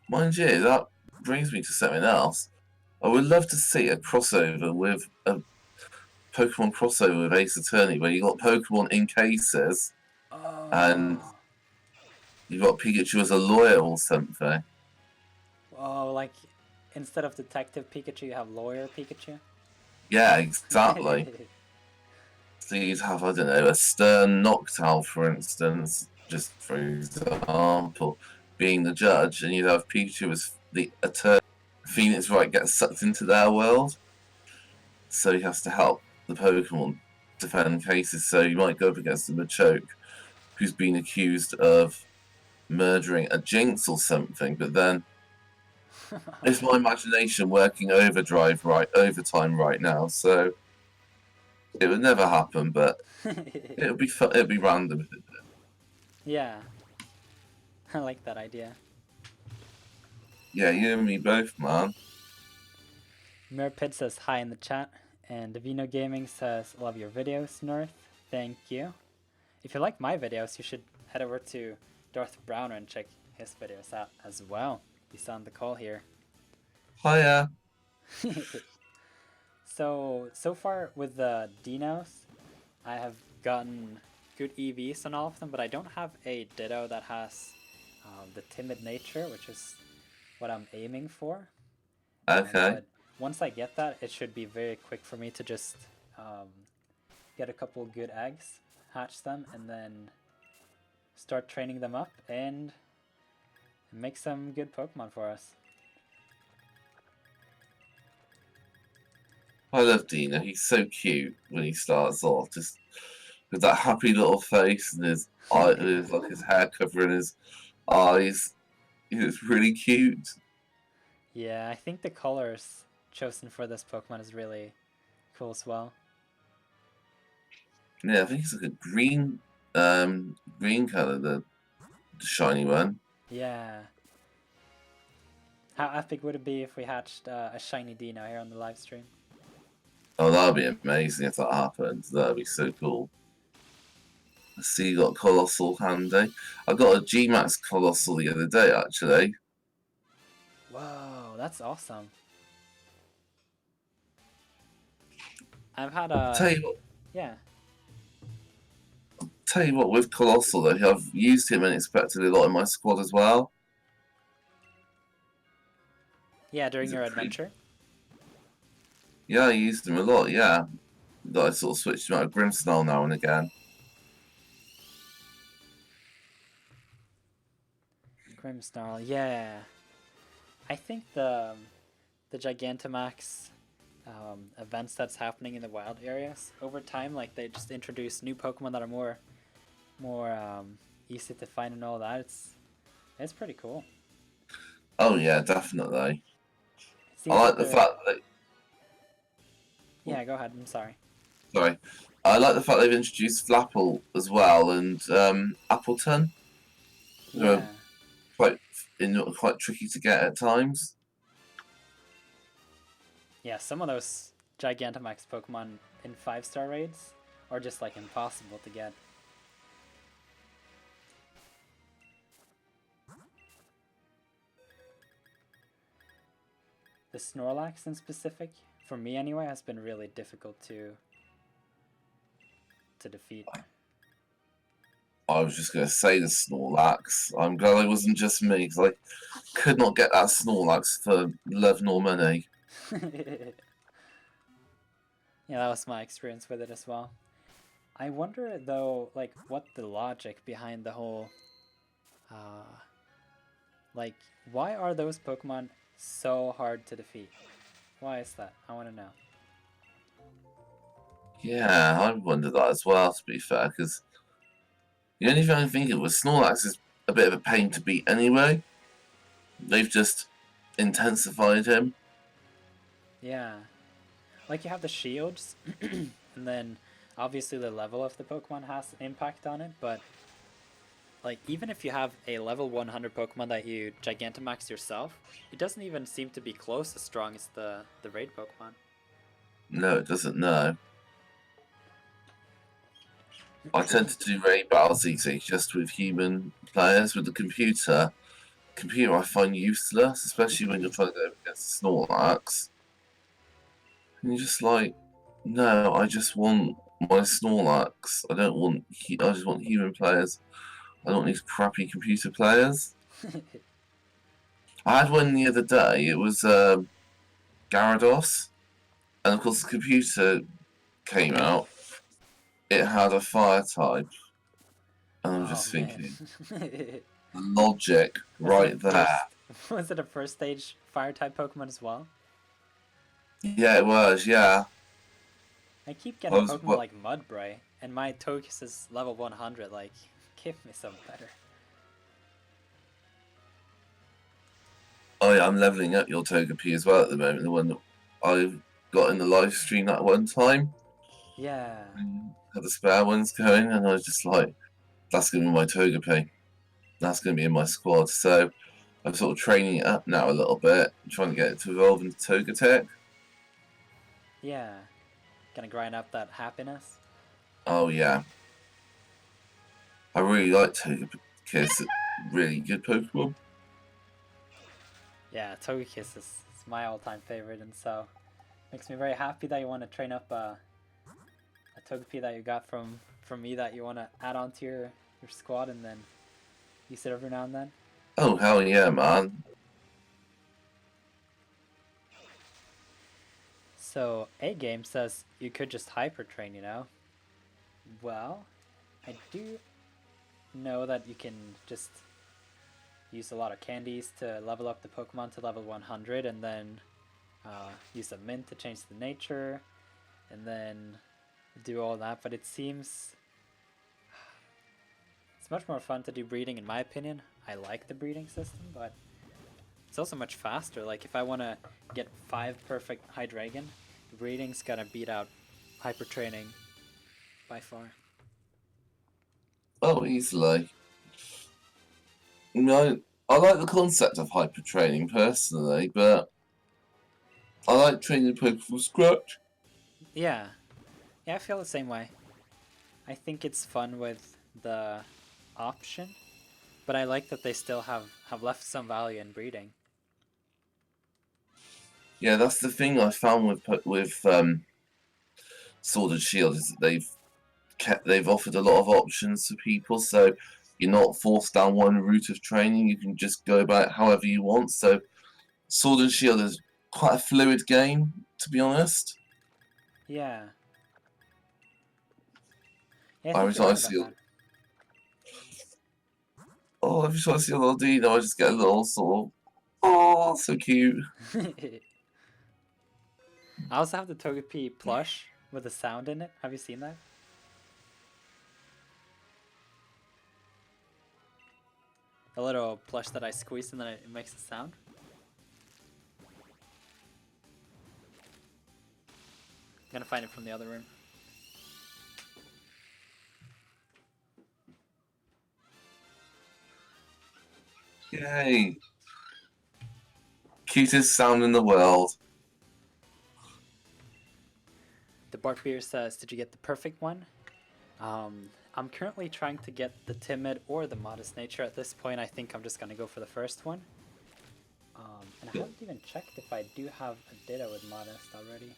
Speaker 1: Mind you, that brings me to something else. I would love to see a crossover with a Pokemon crossover with Ace Attorney, where you got Pokemon in cases and
Speaker 2: Oh.
Speaker 1: you got Pikachu as a lawyer or something.
Speaker 2: Oh, like instead of Detective Pikachu, you have Lawyer Pikachu?
Speaker 1: Yeah, exactly. So you'd have, I don't know, a stern Noctowl, for instance, just for example, being the judge, and you'd have Pikachu as the attorney. Phoenix Wright gets sucked into their world, so he has to help the Pokemon defend cases. So you might go up against a Machoke who's been accused of murdering a Jinx or something, but then it's my imagination working overtime right now, so it would never happen, but it would be fun, it would be random.
Speaker 2: Yeah, I like that idea.
Speaker 1: Yeah, you and me both, man.
Speaker 2: Mirpid says hi in the chat, and Davino Gaming says love your videos, North. Thank you. If you like my videos, you should head over to Darth Browner and check his videos out as well. He's on the call here.
Speaker 1: Hiya.
Speaker 2: So far with the Dinos, I have gotten good EVs on all of them, but I don't have a Ditto that has the timid nature, which is what I'm aiming for.
Speaker 1: Okay.
Speaker 2: But once I get that, it should be very quick for me to just get a couple good eggs, hatch them, and then start training them up and make some good Pokemon for us.
Speaker 1: I love Dino. He's so cute when he starts off, just with that happy little face and his like his hair covering his eyes. It's really cute.
Speaker 2: Yeah, I think the colors chosen for this Pokemon is really cool as well.
Speaker 1: Yeah, I think it's like a green color, the shiny one.
Speaker 2: Yeah. How epic would it be if we hatched a shiny Dino here on the live stream?
Speaker 1: Oh, that'd be amazing if that happened. That'd be so cool. I see you got Colossal handy. I got a G-Max Colossal the other day, actually.
Speaker 2: Whoa, that's awesome. I've had a... Yeah.
Speaker 1: Tell you what, with Colossal though, I've used him unexpectedly a lot in my squad as well.
Speaker 2: Yeah, during your adventure?
Speaker 1: Yeah, I used him a lot, yeah. I sort of switched him out of Grimmsnarl now and again.
Speaker 2: Grimmsnarl, yeah. I think the Gigantamax events that's happening in the wild areas over time, like they just introduce new Pokemon that are more easy to find and all that. It's pretty cool.
Speaker 1: Oh yeah, definitely. I like
Speaker 2: Like
Speaker 1: the fact that...
Speaker 2: Yeah, go ahead. I'm sorry.
Speaker 1: Sorry. I like the fact they've introduced Flapple as well and Appleton.
Speaker 2: Yeah.
Speaker 1: Quite tricky to get at times.
Speaker 2: Yeah, some of those Gigantamax Pokemon in 5-star raids are just like impossible to get. The Snorlax in specific, for me anyway, has been really difficult to defeat.
Speaker 1: I was just going to say the Snorlax. I'm glad it wasn't just me, because I could not get that Snorlax for love nor money.
Speaker 2: Yeah, that was my experience with it as well. I wonder, though, like, what the logic behind the whole Uh, like, why are those Pokemon so hard to defeat? Why is that? I want to know.
Speaker 1: Yeah, I wonder that as well, to be fair, because the only thing I think of was Snorlax is a bit of a pain to beat anyway. They've just intensified him.
Speaker 2: Yeah. Like, you have the shields, and then obviously the level of the Pokemon has impact on it, but like, even if you have a level 100 Pokemon that you Gigantamax yourself, it doesn't even seem to be close as strong as the raid Pokemon.
Speaker 1: No, it doesn't know. I tend to do raid battles easy, just with human players. With the computer I find useless, especially when you're trying to go against Snorlax. And you're just like, no, I just want my Snorlax. I don't want. I just want human players. I don't want these crappy computer players. I had one the other day. It was Gyarados, and of course the computer came out. It had a fire type, and I'm
Speaker 2: Oh
Speaker 1: just
Speaker 2: man.
Speaker 1: thinking, logic
Speaker 2: Was it a
Speaker 1: right there.
Speaker 2: was it a first stage fire type Pokemon as well?
Speaker 1: Yeah, it was. Yeah,
Speaker 2: I keep
Speaker 1: I
Speaker 2: getting
Speaker 1: was.
Speaker 2: Pokemon like Mudbray, and my Togekiss is level 100. Like, give me some better.
Speaker 1: Oh yeah, I'm leveling up your Togepi as well at the moment. The one that I've got in the live stream that one time.
Speaker 2: Yeah.
Speaker 1: Had the spare ones going, and I was just like, that's going to be my Togepi. That's going to be in my squad. So I'm sort of training it up now a little bit, trying to get it to evolve into Togetic.
Speaker 2: Yeah. Gonna grind up that happiness.
Speaker 1: Oh yeah, I really like Togekiss. Really good Pokemon.
Speaker 2: Yeah, Togekiss is my all-time favorite, and so makes me very happy that you want to train up a Togepi that you got from me that you want to add on to your squad and then use it every now and then.
Speaker 1: Oh hell yeah, man.
Speaker 2: So A game says you could just hyper train, you know. Well, I do know that you can just use a lot of candies to level up the Pokemon to level 100, and then use a mint to change the nature, and then do all that. But it seems it's much more fun to do breeding, in my opinion. I like the breeding system, but it's also much faster. Like, if I want to get 5 perfect Hydreigon, breeding's gonna beat out hyper training by far.
Speaker 1: Oh, easily. No, I like the concept of hyper training personally, but I like training Pokemon from scratch.
Speaker 2: Yeah, yeah, I feel the same way. I think it's fun with the option, but I like that they still have left some value in breeding.
Speaker 1: Yeah, that's the thing I found with Sword and Shield is that they've offered a lot of options to people, so you're not forced down one route of training. You can just go about it however you want. So Sword and Shield is quite a fluid game, to be honest.
Speaker 2: Yeah, yeah, I
Speaker 1: Every
Speaker 2: think you're
Speaker 1: time I
Speaker 2: right about
Speaker 1: see, every time I see a little Dino, I just get a little sort of, oh, so cute.
Speaker 2: that. I also have the Togepi plush with a sound in it. Have you seen that? The little plush that I squeeze and then it makes a sound. I'm gonna find it from the other room.
Speaker 1: Yay! Cutest sound in the world.
Speaker 2: The Bark Beer says, "Did you get the perfect one?" I'm currently trying to get the timid or the modest nature. At this point, I think I'm just gonna go for the first one. And I haven't even checked if I do have a Ditto with modest already.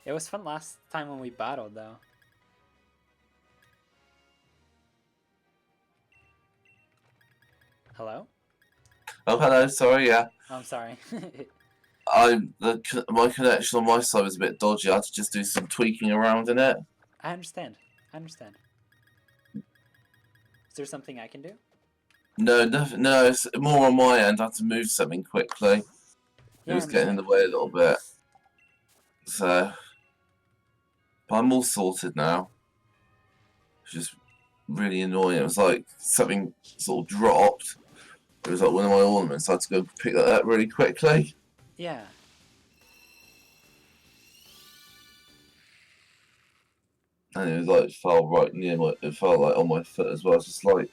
Speaker 2: It was fun last time when we battled, though. Hello?
Speaker 1: Oh, hello. Sorry, yeah.
Speaker 2: Oh, I'm sorry.
Speaker 1: My connection on my side was a bit dodgy. I had to just do some tweaking around in it.
Speaker 2: I understand. I understand. Is there something I can do?
Speaker 1: No, no, it's more on my end. I had to move something quickly.
Speaker 2: Yeah,
Speaker 1: It
Speaker 2: I
Speaker 1: was getting in the
Speaker 2: understand.
Speaker 1: way a little bit. So, but I'm all sorted now. It's just really annoying. It was like something sort of dropped. It was like one of my ornaments. I had to go pick that up really quickly.
Speaker 2: Yeah.
Speaker 1: And it was like fell right near my. It fell like on my foot as well. It's just like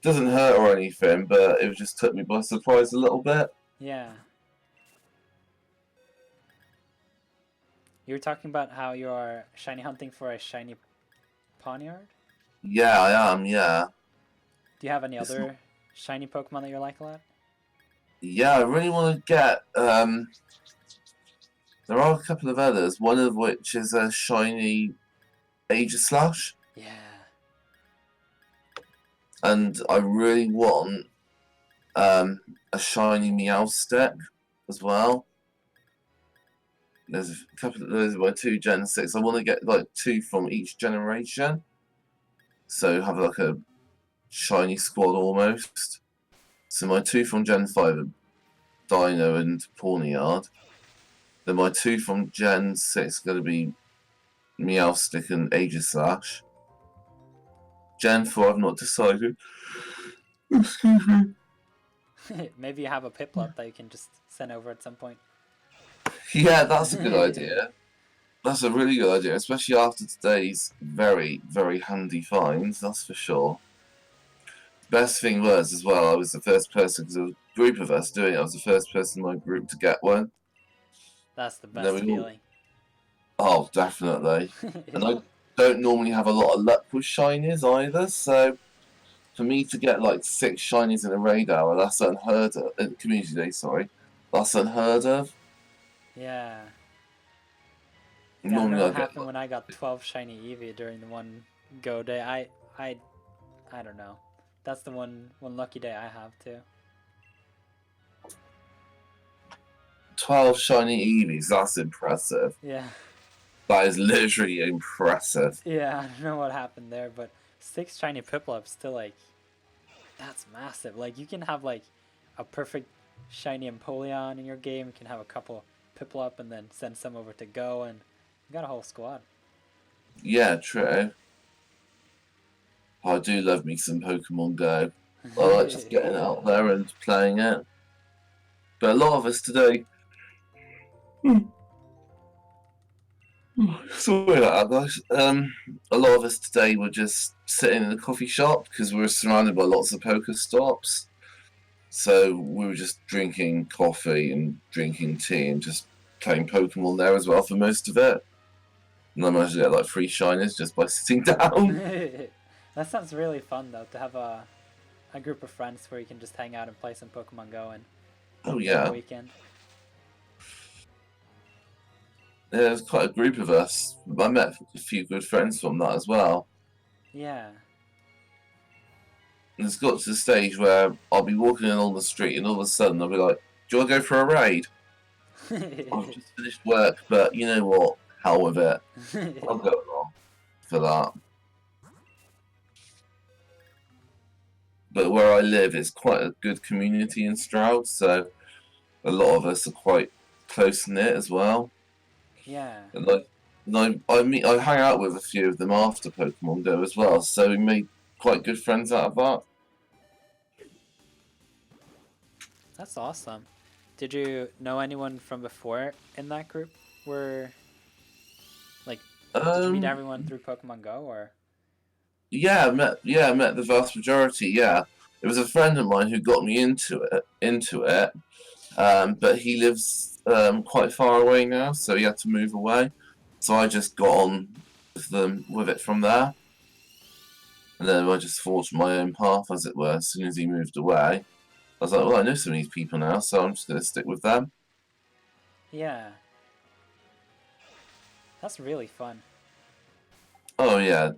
Speaker 1: doesn't hurt or anything, but it just took me by surprise a little bit.
Speaker 2: Yeah. You were talking about how you are shiny hunting for a shiny Pawniard?
Speaker 1: Yeah, I am. Yeah.
Speaker 2: Do you have any
Speaker 1: It's
Speaker 2: other shiny Pokemon that you like a lot?
Speaker 1: Yeah, I really want to get. There are a couple of others. One of which is a shiny Aegislash,
Speaker 2: Yeah.
Speaker 1: and I really want a shiny Meowstic as well. There's a couple of those are my two Gen 6. I want to get like two from each generation. So have like a shiny squad almost. So my two from Gen 5 are Dino and Pawniard. Then my two from Gen 6 are going to be Meowstic and Aegislash. Gen 4 I've not decided. Excuse me.
Speaker 2: Maybe you have a Piplup that you can just send over at some point.
Speaker 1: Yeah, that's a good idea. That's a really good idea, especially after today's very, very handy finds, that's for sure. Best thing was, as well, I was the first person, because there was a group of us doing it, I was the first person in my group to get one.
Speaker 2: That's the
Speaker 1: And then
Speaker 2: best
Speaker 1: we all,
Speaker 2: feeling.
Speaker 1: oh, definitely. And I don't normally have a lot of luck with shinies either, so for me to get like 6 shinies in a raid hour, that's unheard of. Community day, sorry. That's unheard of.
Speaker 2: Yeah. Yeah, I don't know
Speaker 1: Normally I
Speaker 2: what
Speaker 1: get
Speaker 2: happened when I got 12 shiny Eevee during the one go day. I don't know. That's the one lucky day I have too.
Speaker 1: 12 shiny Eevees, that's impressive.
Speaker 2: Yeah.
Speaker 1: That is literally impressive.
Speaker 2: Yeah, I don't know what happened there, but 6 shiny Piplups still like that's massive. Like you can have like a perfect shiny Empoleon in your game, you can have a couple Piplup and then send some over to Go and you got a whole squad.
Speaker 1: Yeah, true. I do love me some Pokemon Go. I like just getting out there and playing it. But a lot of us today. Sorry about that, guys. A lot of us today were just sitting in a coffee shop because we were surrounded by lots of poker stops. So we were just drinking coffee and drinking tea and just playing Pokemon there as well for most of it. And I managed to get like 3 shinies just by sitting down.
Speaker 2: That sounds really fun though, to have a group of friends where you can just hang out and play some Pokemon Go and
Speaker 1: Oh
Speaker 2: get a
Speaker 1: yeah.
Speaker 2: weekend.
Speaker 1: Yeah, there's quite a group of us. I met a few good friends from that as well.
Speaker 2: Yeah.
Speaker 1: And it's got to the stage where I'll be walking along the street and all of a sudden I'll be like, do you want to go for a raid? I've just finished work, but you know what? Hell with it. I'll go along for that. But where I live is quite a good community in Stroud, so a lot of us are quite close knit as well.
Speaker 2: Yeah.
Speaker 1: And I hang out with a few of them after Pokemon Go as well, so we made quite good friends out of that.
Speaker 2: That's awesome. Did you know anyone from before in that group? Were like, did you meet everyone through Pokemon Go or?
Speaker 1: Yeah, I met the vast majority. Yeah, it was a friend of mine who got me into it. But he lives quite far away now, so he had to move away. So I just got on with it from there, and then I just forged my own path, as it were. As soon as he moved away, I was like, well, I know some of these people now, so I'm just going to stick with them.
Speaker 2: Yeah. That's really fun.
Speaker 1: Oh yeah,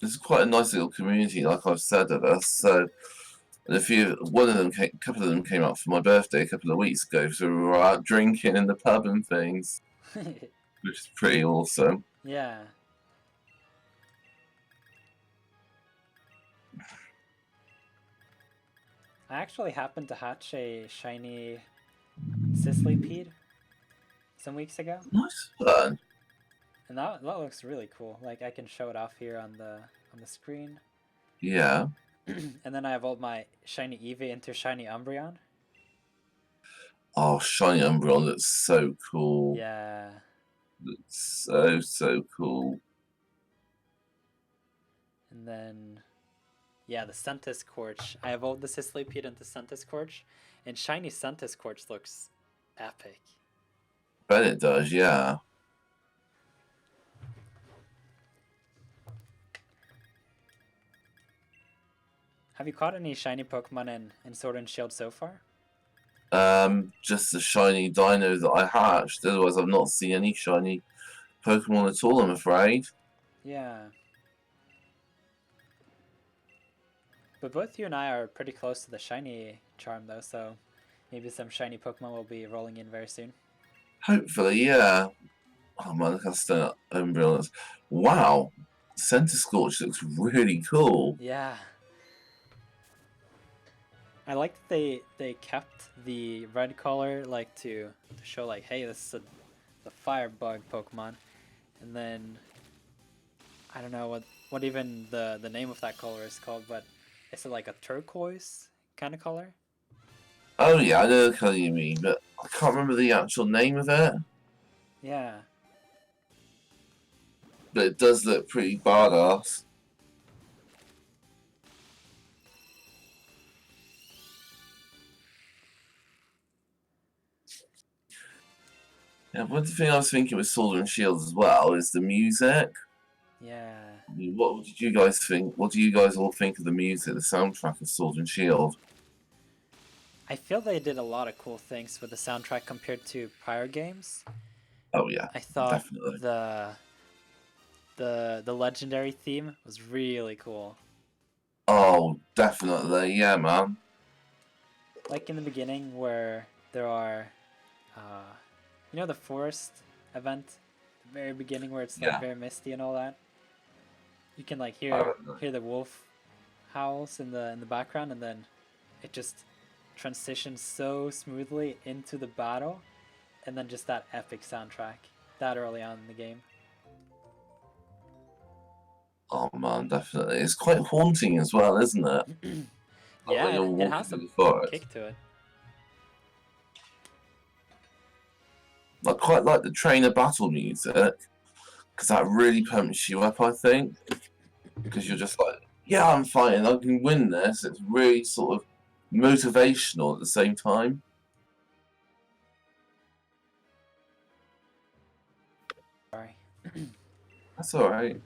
Speaker 1: it's quite a nice little community, like I've said of us. So And a couple of them came up for my birthday a couple of weeks ago, so we were out drinking in the pub and things, which is pretty awesome.
Speaker 2: Yeah. I actually happened to hatch a shiny Sisleypede some weeks ago,
Speaker 1: Nice fun.
Speaker 2: and that looks really cool. Like I can show it off here on the screen.
Speaker 1: Yeah.
Speaker 2: And then I evolved my shiny Eevee into shiny Umbreon.
Speaker 1: Oh, shiny Umbreon looks so cool.
Speaker 2: Yeah.
Speaker 1: Looks so cool.
Speaker 2: And then, yeah, the Centiskorch. I evolved the Sisleypede into Centiskorch, and shiny Centiskorch looks epic.
Speaker 1: Bet it does, yeah.
Speaker 2: Have you caught any shiny Pokemon in Sword and Shield so far?
Speaker 1: Just the shiny dino that I hatched. Otherwise, I've not seen any shiny Pokemon at all, I'm afraid.
Speaker 2: Yeah. But both you and I are pretty close to the shiny charm, though, so maybe some shiny Pokemon will be rolling in very soon.
Speaker 1: Hopefully, yeah. Oh man, look how stunning Umbreon is. Wow, Centiskorch looks really cool.
Speaker 2: Yeah. I like that they kept the red color like to show like, hey, this is the Firebug Pokemon, and then I don't know what even the name of that color is called, but is it like a turquoise kind of color?
Speaker 1: Oh yeah, I know the colour you mean, but I can't remember the actual name of it.
Speaker 2: Yeah.
Speaker 1: But it does look pretty badass. Yeah, one thing I was thinking with Sword and Shield as well is the music.
Speaker 2: Yeah.
Speaker 1: I mean, what did you guys think? What do you guys all think of the music, the soundtrack of Sword and Shield?
Speaker 2: I feel they did a lot of cool things with the soundtrack compared to prior games.
Speaker 1: Oh yeah,
Speaker 2: I thought
Speaker 1: definitely.
Speaker 2: the legendary theme was really cool.
Speaker 1: Oh, definitely, yeah, man.
Speaker 2: Like in the beginning where there are you know the forest event, the very beginning where it's like
Speaker 1: Yeah.
Speaker 2: very misty and all that. You can like
Speaker 1: I
Speaker 2: hear
Speaker 1: don't know.
Speaker 2: the wolf howls in the background, and then it just transitions so smoothly into the battle, and then just that epic soundtrack that early on in the game.
Speaker 1: Oh man, definitely. It's quite haunting as well, isn't it? Like when
Speaker 2: Yeah,
Speaker 1: you're
Speaker 2: it
Speaker 1: walking
Speaker 2: has a
Speaker 1: through the forest.
Speaker 2: kick to it.
Speaker 1: I quite like the trainer battle music because that really pumps you up, I think. Because you're just like, yeah, I'm fighting, I can win this. It's really sort of motivational at the same time.
Speaker 2: Sorry.
Speaker 1: That's alright.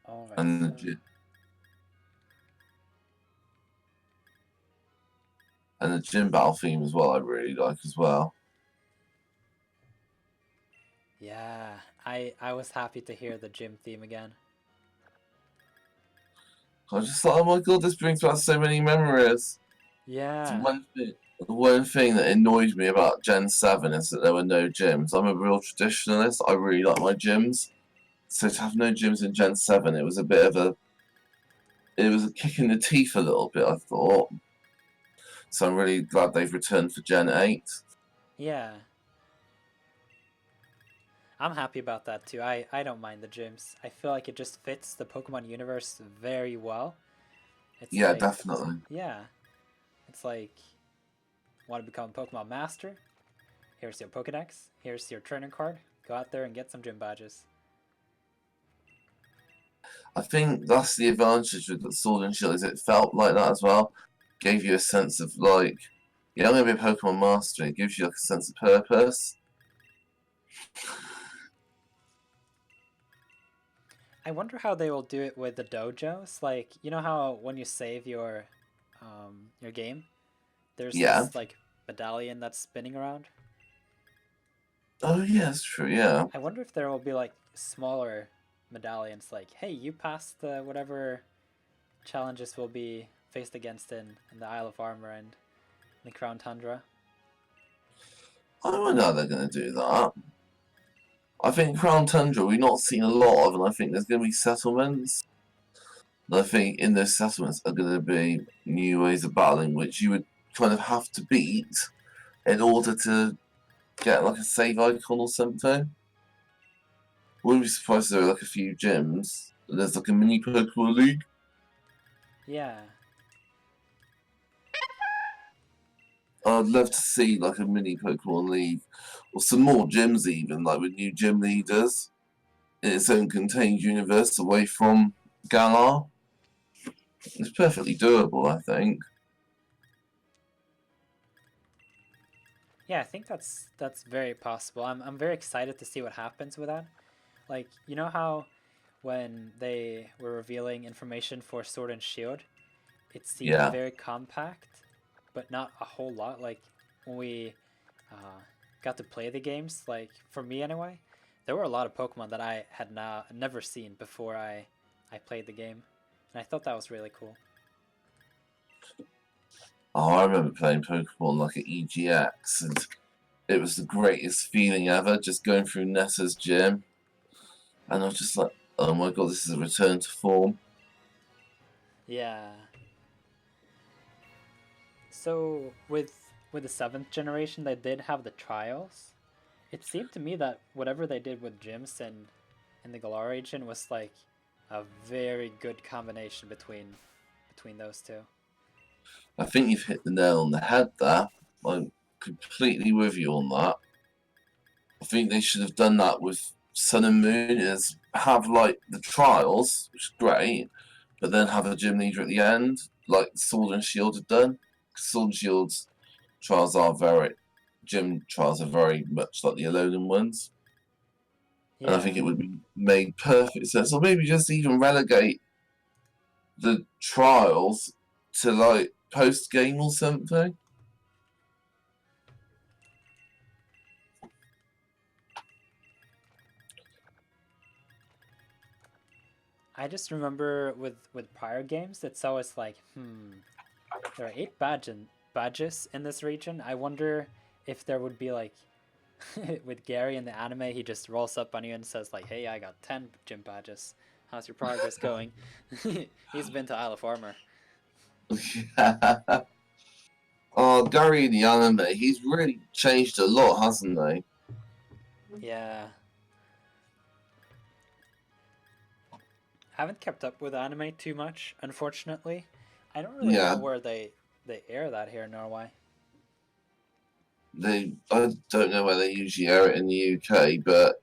Speaker 2: All right.
Speaker 1: And
Speaker 2: So
Speaker 1: the gym battle theme as well, I really like as well.
Speaker 2: yeah, I was happy to hear the gym theme again.
Speaker 1: I was just like, oh my god, this brings back so many memories. It's
Speaker 2: Yeah.
Speaker 1: one thing that annoyed me about Gen 7 is that there were no gyms. I'm a real traditionalist. I really like my gyms. So to have no gyms in Gen 7, it was a bit of it was a kick in the teeth a little bit, I thought. So I'm really glad they've returned for Gen 8.
Speaker 2: Yeah. I'm happy about that too. I don't mind the gyms. I feel like it just fits the Pokemon universe very well. It's
Speaker 1: Yeah,
Speaker 2: like,
Speaker 1: definitely.
Speaker 2: yeah, it's like, want to become a Pokemon Master? Here's your Pokedex. Here's your trainer card. Go out there and get some gym badges.
Speaker 1: I think that's the advantage with the Sword and Shield is it felt like that as well. Gave you a sense of like, yeah, I'm gonna be a Pokemon Master. It gives you like a sense of purpose.
Speaker 2: I wonder how they will do it with the dojos. Like, you know how when you save your game, there's
Speaker 1: Yeah.
Speaker 2: this like medallion that's spinning around.
Speaker 1: Oh yeah, that's true. Yeah.
Speaker 2: I wonder if there will be like smaller medallions like, hey, you passed the whatever challenges will be faced against in the Isle of Armor and the Crown Tundra.
Speaker 1: I don't know how they're going to do that. I think Crown Tundra we've not seen a lot of, and I think there's going to be settlements. And I think in those settlements are going to be new ways of battling, which you would kind of have to beat in order to get like a save icon or something. Wouldn't be surprised if there were like a few gyms. There's like a mini Pokemon League.
Speaker 2: Yeah.
Speaker 1: I'd love to see like a mini Pokemon League or some more gyms even, like with new gym leaders in its own contained universe away from Galar. It's perfectly doable, I think.
Speaker 2: Yeah, I think that's very possible. I'm very excited to see what happens with that. Like, you know how when they were revealing information for Sword and Shield, it seemed
Speaker 1: Yeah.
Speaker 2: very compact, but not a whole lot. Like when we got to play the games, like for me anyway, there were a lot of Pokemon that I had never seen before I played the game, and I thought that was really cool.
Speaker 1: Oh, I remember playing Pokemon like at EGX, and it was the greatest feeling ever, just going through Nessa's gym. And I was just like, oh my god, this is a return to form.
Speaker 2: Yeah. So with the seventh generation, they did have the trials. It seemed to me that whatever they did with gyms and in the Galar region was like a very good combination between those two.
Speaker 1: I think you've hit the nail on the head there. I'm completely with you on that. I think they should have done that with Sun and Moon, is have like the trials, which is great, but then have a gym leader at the end, like Sword and Shield had done. Sword and Shield's trials are very gym trials are very much like the Alolan ones. And I
Speaker 2: Yeah.
Speaker 1: think it would be made perfect sense. Or maybe just even relegate the trials to like post game or something.
Speaker 2: I just remember with prior games, it's always like, there are 8 badges in this region. I wonder if there would be like with Gary in the anime, he just rolls up on you and says like, "Hey, I got 10 gym badges. How's your progress going?" He's been to Isle of Armor.
Speaker 1: Oh, Gary the anime, he's really changed a lot, hasn't he?
Speaker 2: Yeah. Haven't kept up with anime too much, unfortunately. I don't really know
Speaker 1: Yeah,
Speaker 2: where they air that here in Norway.
Speaker 1: I don't know where they usually air it in the UK, but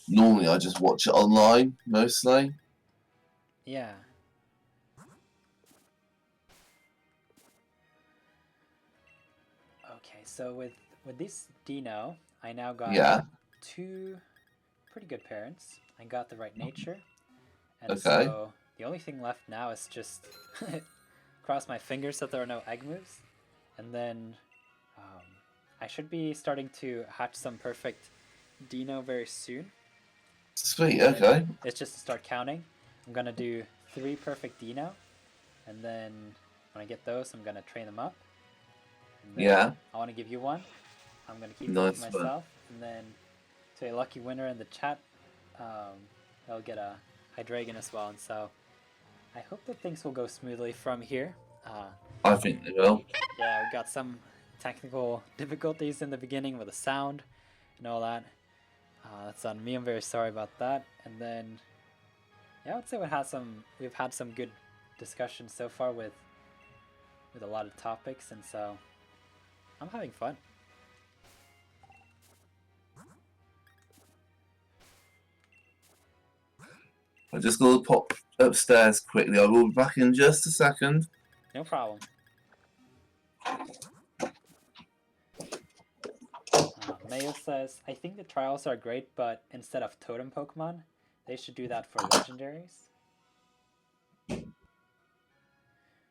Speaker 1: normally I just watch it online mostly.
Speaker 2: Yeah. Okay, so with this Dino, I now got
Speaker 1: Yeah,
Speaker 2: 2 pretty good parents. I got the right nature, and
Speaker 1: okay.
Speaker 2: so the only thing left now is just cross my fingers that there are no egg moves, and then um, I should be starting to hatch some perfect Dino very soon.
Speaker 1: Sweet,
Speaker 2: And then
Speaker 1: okay.
Speaker 2: it's just to start counting. I'm gonna do 3 perfect Dino, and then when I get those, I'm gonna train them up. And then
Speaker 1: Yeah,
Speaker 2: I want to give you one. I'm gonna keep one for
Speaker 1: nice one.
Speaker 2: myself, and then to a lucky winner in the chat, um, they'll get a Hydreigon as well. And so I hope that things will go smoothly from here. Uh,
Speaker 1: I think they will.
Speaker 2: yeah, we got some technical difficulties in the beginning with the sound and all that. That's on me. I'm very sorry about that. And then, yeah, I would say we've had some good discussions so far with a lot of topics, and so I'm having fun.
Speaker 1: I just got to pop upstairs quickly. I will be back in just a second.
Speaker 2: No problem. Mayo says, I think the trials are great, but instead of totem Pokemon, they should do that for legendaries.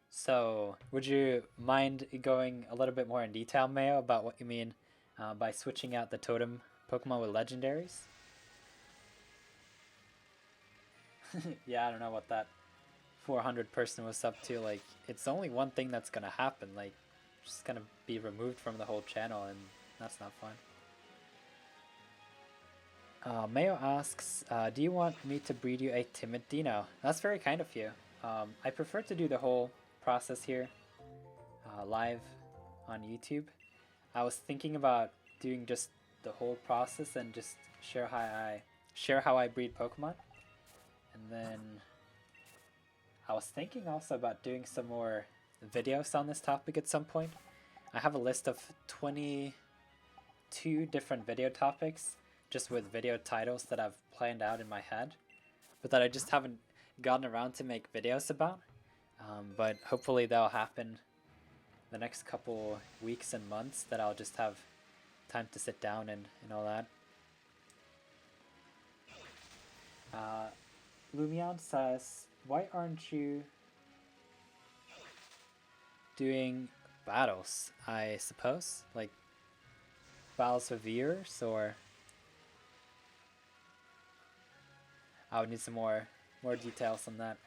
Speaker 2: So, would you mind going a little bit more in detail, Mayo, about what you mean by switching out the totem Pokemon with legendaries? Yeah, I don't know what that 400 person was up to. Like, it's only one thing that's gonna happen. Like, just gonna be removed from the whole channel, and that's not fun. Mayo asks, do you want me to breed you a timid dino? That's very kind of you. I prefer to do the whole process here live on YouTube. I was thinking about doing just the whole process and just share how I breed Pokemon. And then I was thinking also about doing some more videos on this topic at some point. I have a list of 22 different video topics just with video titles that I've planned out in my head, but that I just haven't gotten around to make videos about. But hopefully that'll happen the next couple weeks and months, that I'll just have time to sit down and all that. Lumion says, why aren't you doing battles, I suppose? Like, battles with viewers, or... I would need some more details on that.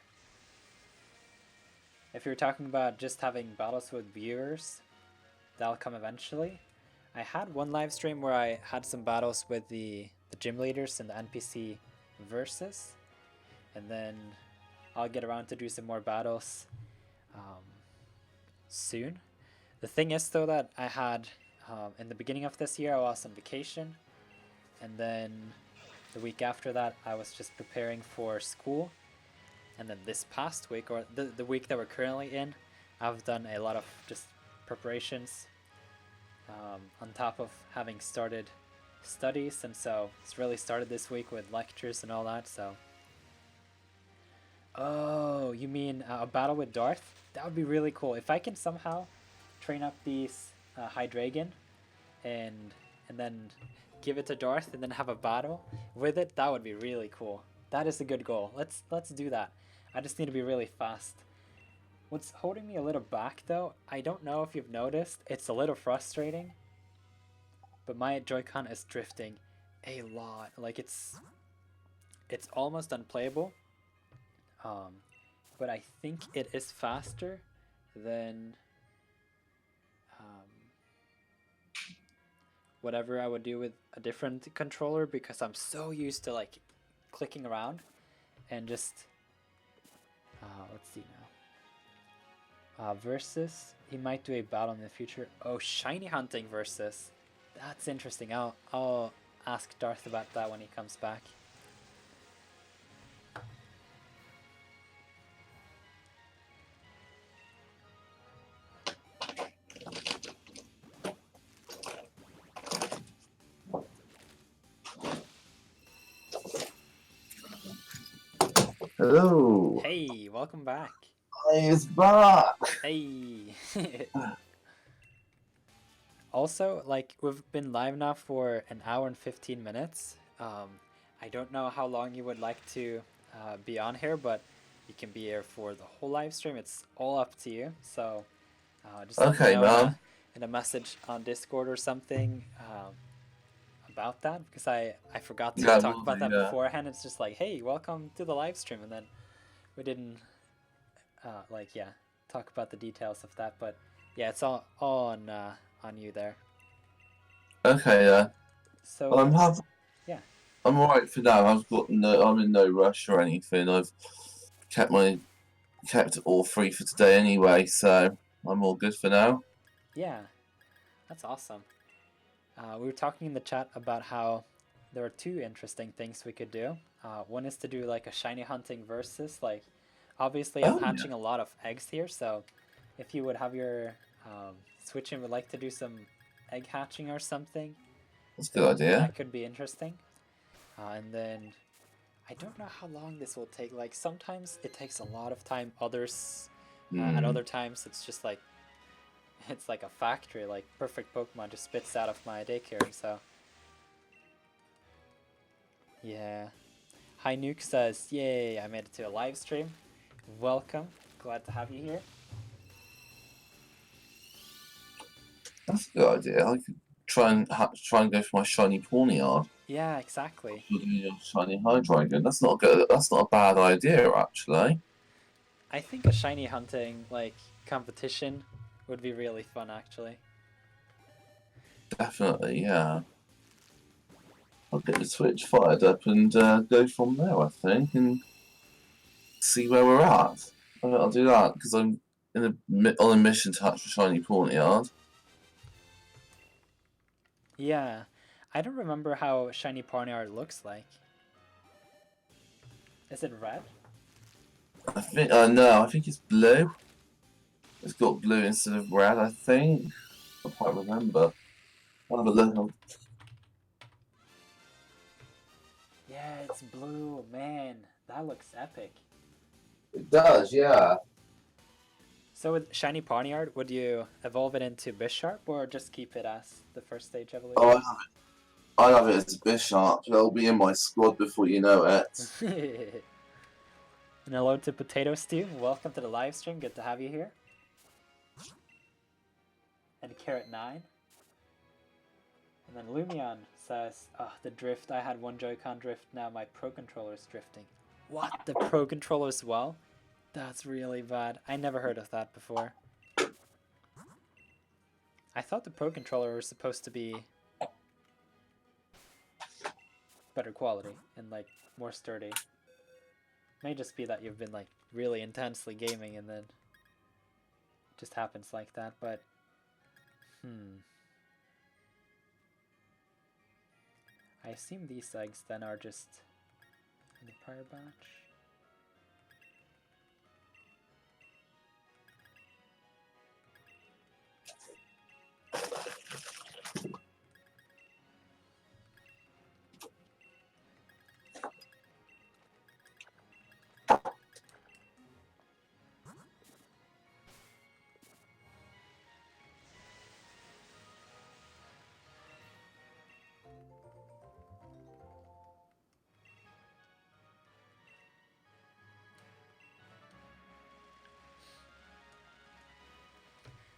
Speaker 2: If you're talking about just having battles with viewers, that'll come eventually. I had one live stream where I had some battles with the gym leaders and the NPC versus, and then I'll get around to do some more battles soon. The thing is though that I had in the beginning of this year I was on vacation, and then the week after that I was just preparing for school, and then this past week, or the week that we're currently in, I've done a lot of just preparations on top of having started studies, and so it's really started this week with lectures and all that. So oh, you mean a battle with Darth? That would be really cool if I can somehow train up these Hydreigon and then give it to Darth and then have a battle with it. That would be really cool. That is a good goal. Let's do that. I just need to be really fast. What's holding me a little back though, I don't know if you've noticed, it's a little frustrating, but my Joy-Con is drifting a lot. Like, it's almost unplayable. But I think it is faster than whatever I would do with a different controller, because I'm so used to like clicking around and just let's see now. Versus, he might do a battle in the future. Oh, shiny hunting versus. That's interesting. I'll ask Darth about that when he comes back.
Speaker 1: Hello.
Speaker 2: Hey, welcome back.
Speaker 1: He's back.
Speaker 2: Hey. Also, like, we've been live now for an hour and 15 minutes. I don't know how long you would like to be on here, but you can be here for the whole live stream. It's all up to you. So just let me
Speaker 1: Okay,
Speaker 2: know
Speaker 1: man.
Speaker 2: in a message on Discord or something about that, because I forgot to
Speaker 1: Yeah,
Speaker 2: talk
Speaker 1: we'll
Speaker 2: about
Speaker 1: do
Speaker 2: that
Speaker 1: that.
Speaker 2: beforehand. It's just like, hey, welcome to the live stream, and then we didn't talk about the details of that. But yeah, it's all on you there.
Speaker 1: Okay, yeah.
Speaker 2: So yeah.
Speaker 1: I'm alright for now. I'm in no rush or anything. I've kept all three for today anyway, so I'm all good for now.
Speaker 2: Yeah, that's awesome. We were talking in the chat about how there are two interesting things we could do. One is to do like a shiny hunting versus, like, obviously I'm hatching a lot of eggs here, so if you would have your Switch and would like to do some egg hatching or something,
Speaker 1: That's a good idea.
Speaker 2: that could be interesting. And then I don't know how long this will take. Like, sometimes it takes a lot of time. Others, at other times, it's just like, it's like a factory. Like, perfect Pokemon just spits out of my daycare. So yeah. Hi Nuke says, yay, I made it to a live stream. Welcome. Glad to have you here.
Speaker 1: That's a good idea. I could try and go for my shiny Pawniard.
Speaker 2: Yeah, exactly.
Speaker 1: Shiny Hydreigon. That's not good. That's not a bad idea, actually.
Speaker 2: I think a shiny hunting like competition would be really fun, actually.
Speaker 1: Definitely, yeah. I'll get the Switch fired up and go from there, I think, and see where we're at. I'll do that because I'm on a mission to hatch a shiny Pawniard.
Speaker 2: Yeah, I don't remember how shiny Pawniard looks like. Is it red?
Speaker 1: I think no, I think it's blue. It's got blue instead of red, I think. I can't remember. I'll have a look.
Speaker 2: Yeah, it's blue. Man, that looks epic.
Speaker 1: It does, yeah.
Speaker 2: So with shiny Pawniard, would you evolve it into Bisharp or just keep it as the first stage
Speaker 1: Oh,
Speaker 2: evolution?
Speaker 1: I have it as Bishop. It'll be in my squad before you know it.
Speaker 2: And hello to Potato Stew. Welcome to the live stream. Good to have you here. And Carrot9. And then Lumion says, oh, the drift. I had one Joy-Con drift. Now my Pro Controller is drifting. What? The Pro Controller as well? That's really bad. I never heard of that before. I thought the Pro Controller was supposed to be better quality and like more sturdy. May just be that you've been like really intensely gaming and then it just happens like that, but I assume these eggs then are just in the prior batch.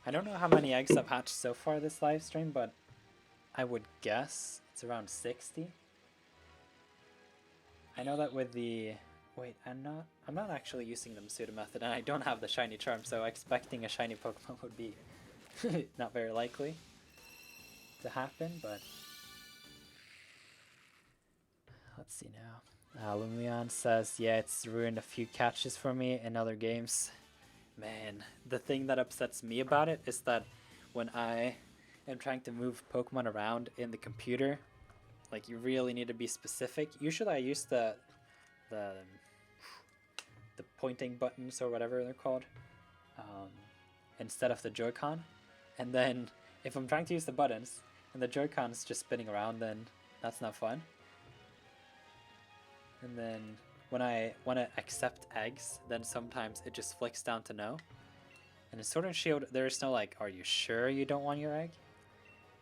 Speaker 2: I don't know how many eggs I've hatched so far this live stream, but I would guess it's around 60. I know that with the... Wait, I'm not actually using the Masuda Method, and I don't have the shiny charm, so expecting a shiny Pokemon would be not very likely to happen, but... Let's see now. Lumion says, yeah, it's ruined a few catches for me in other games. Man, the thing that upsets me about it is that when I am trying to move Pokemon around in the computer, like you really need to be specific. Usually I use the pointing buttons or whatever they're called instead of the Joy-Con. And then if I'm trying to use the buttons and the Joy-Con is just spinning around, then that's not fun. And then when I want to accept eggs, then sometimes it just flicks down to no. And in Sword and Shield, there's no like, are you sure you don't want your egg?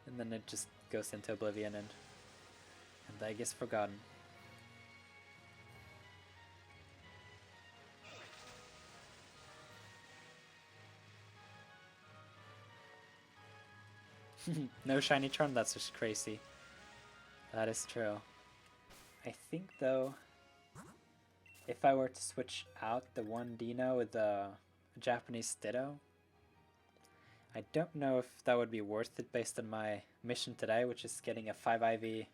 Speaker 2: And then it just goes into oblivion and the egg is forgotten. No shiny charm? That's just crazy. That is true. I think though, if I were to switch out the one Dino with the Japanese Ditto, I don't know if that would be worth it based on my mission today, which is getting a 5 IV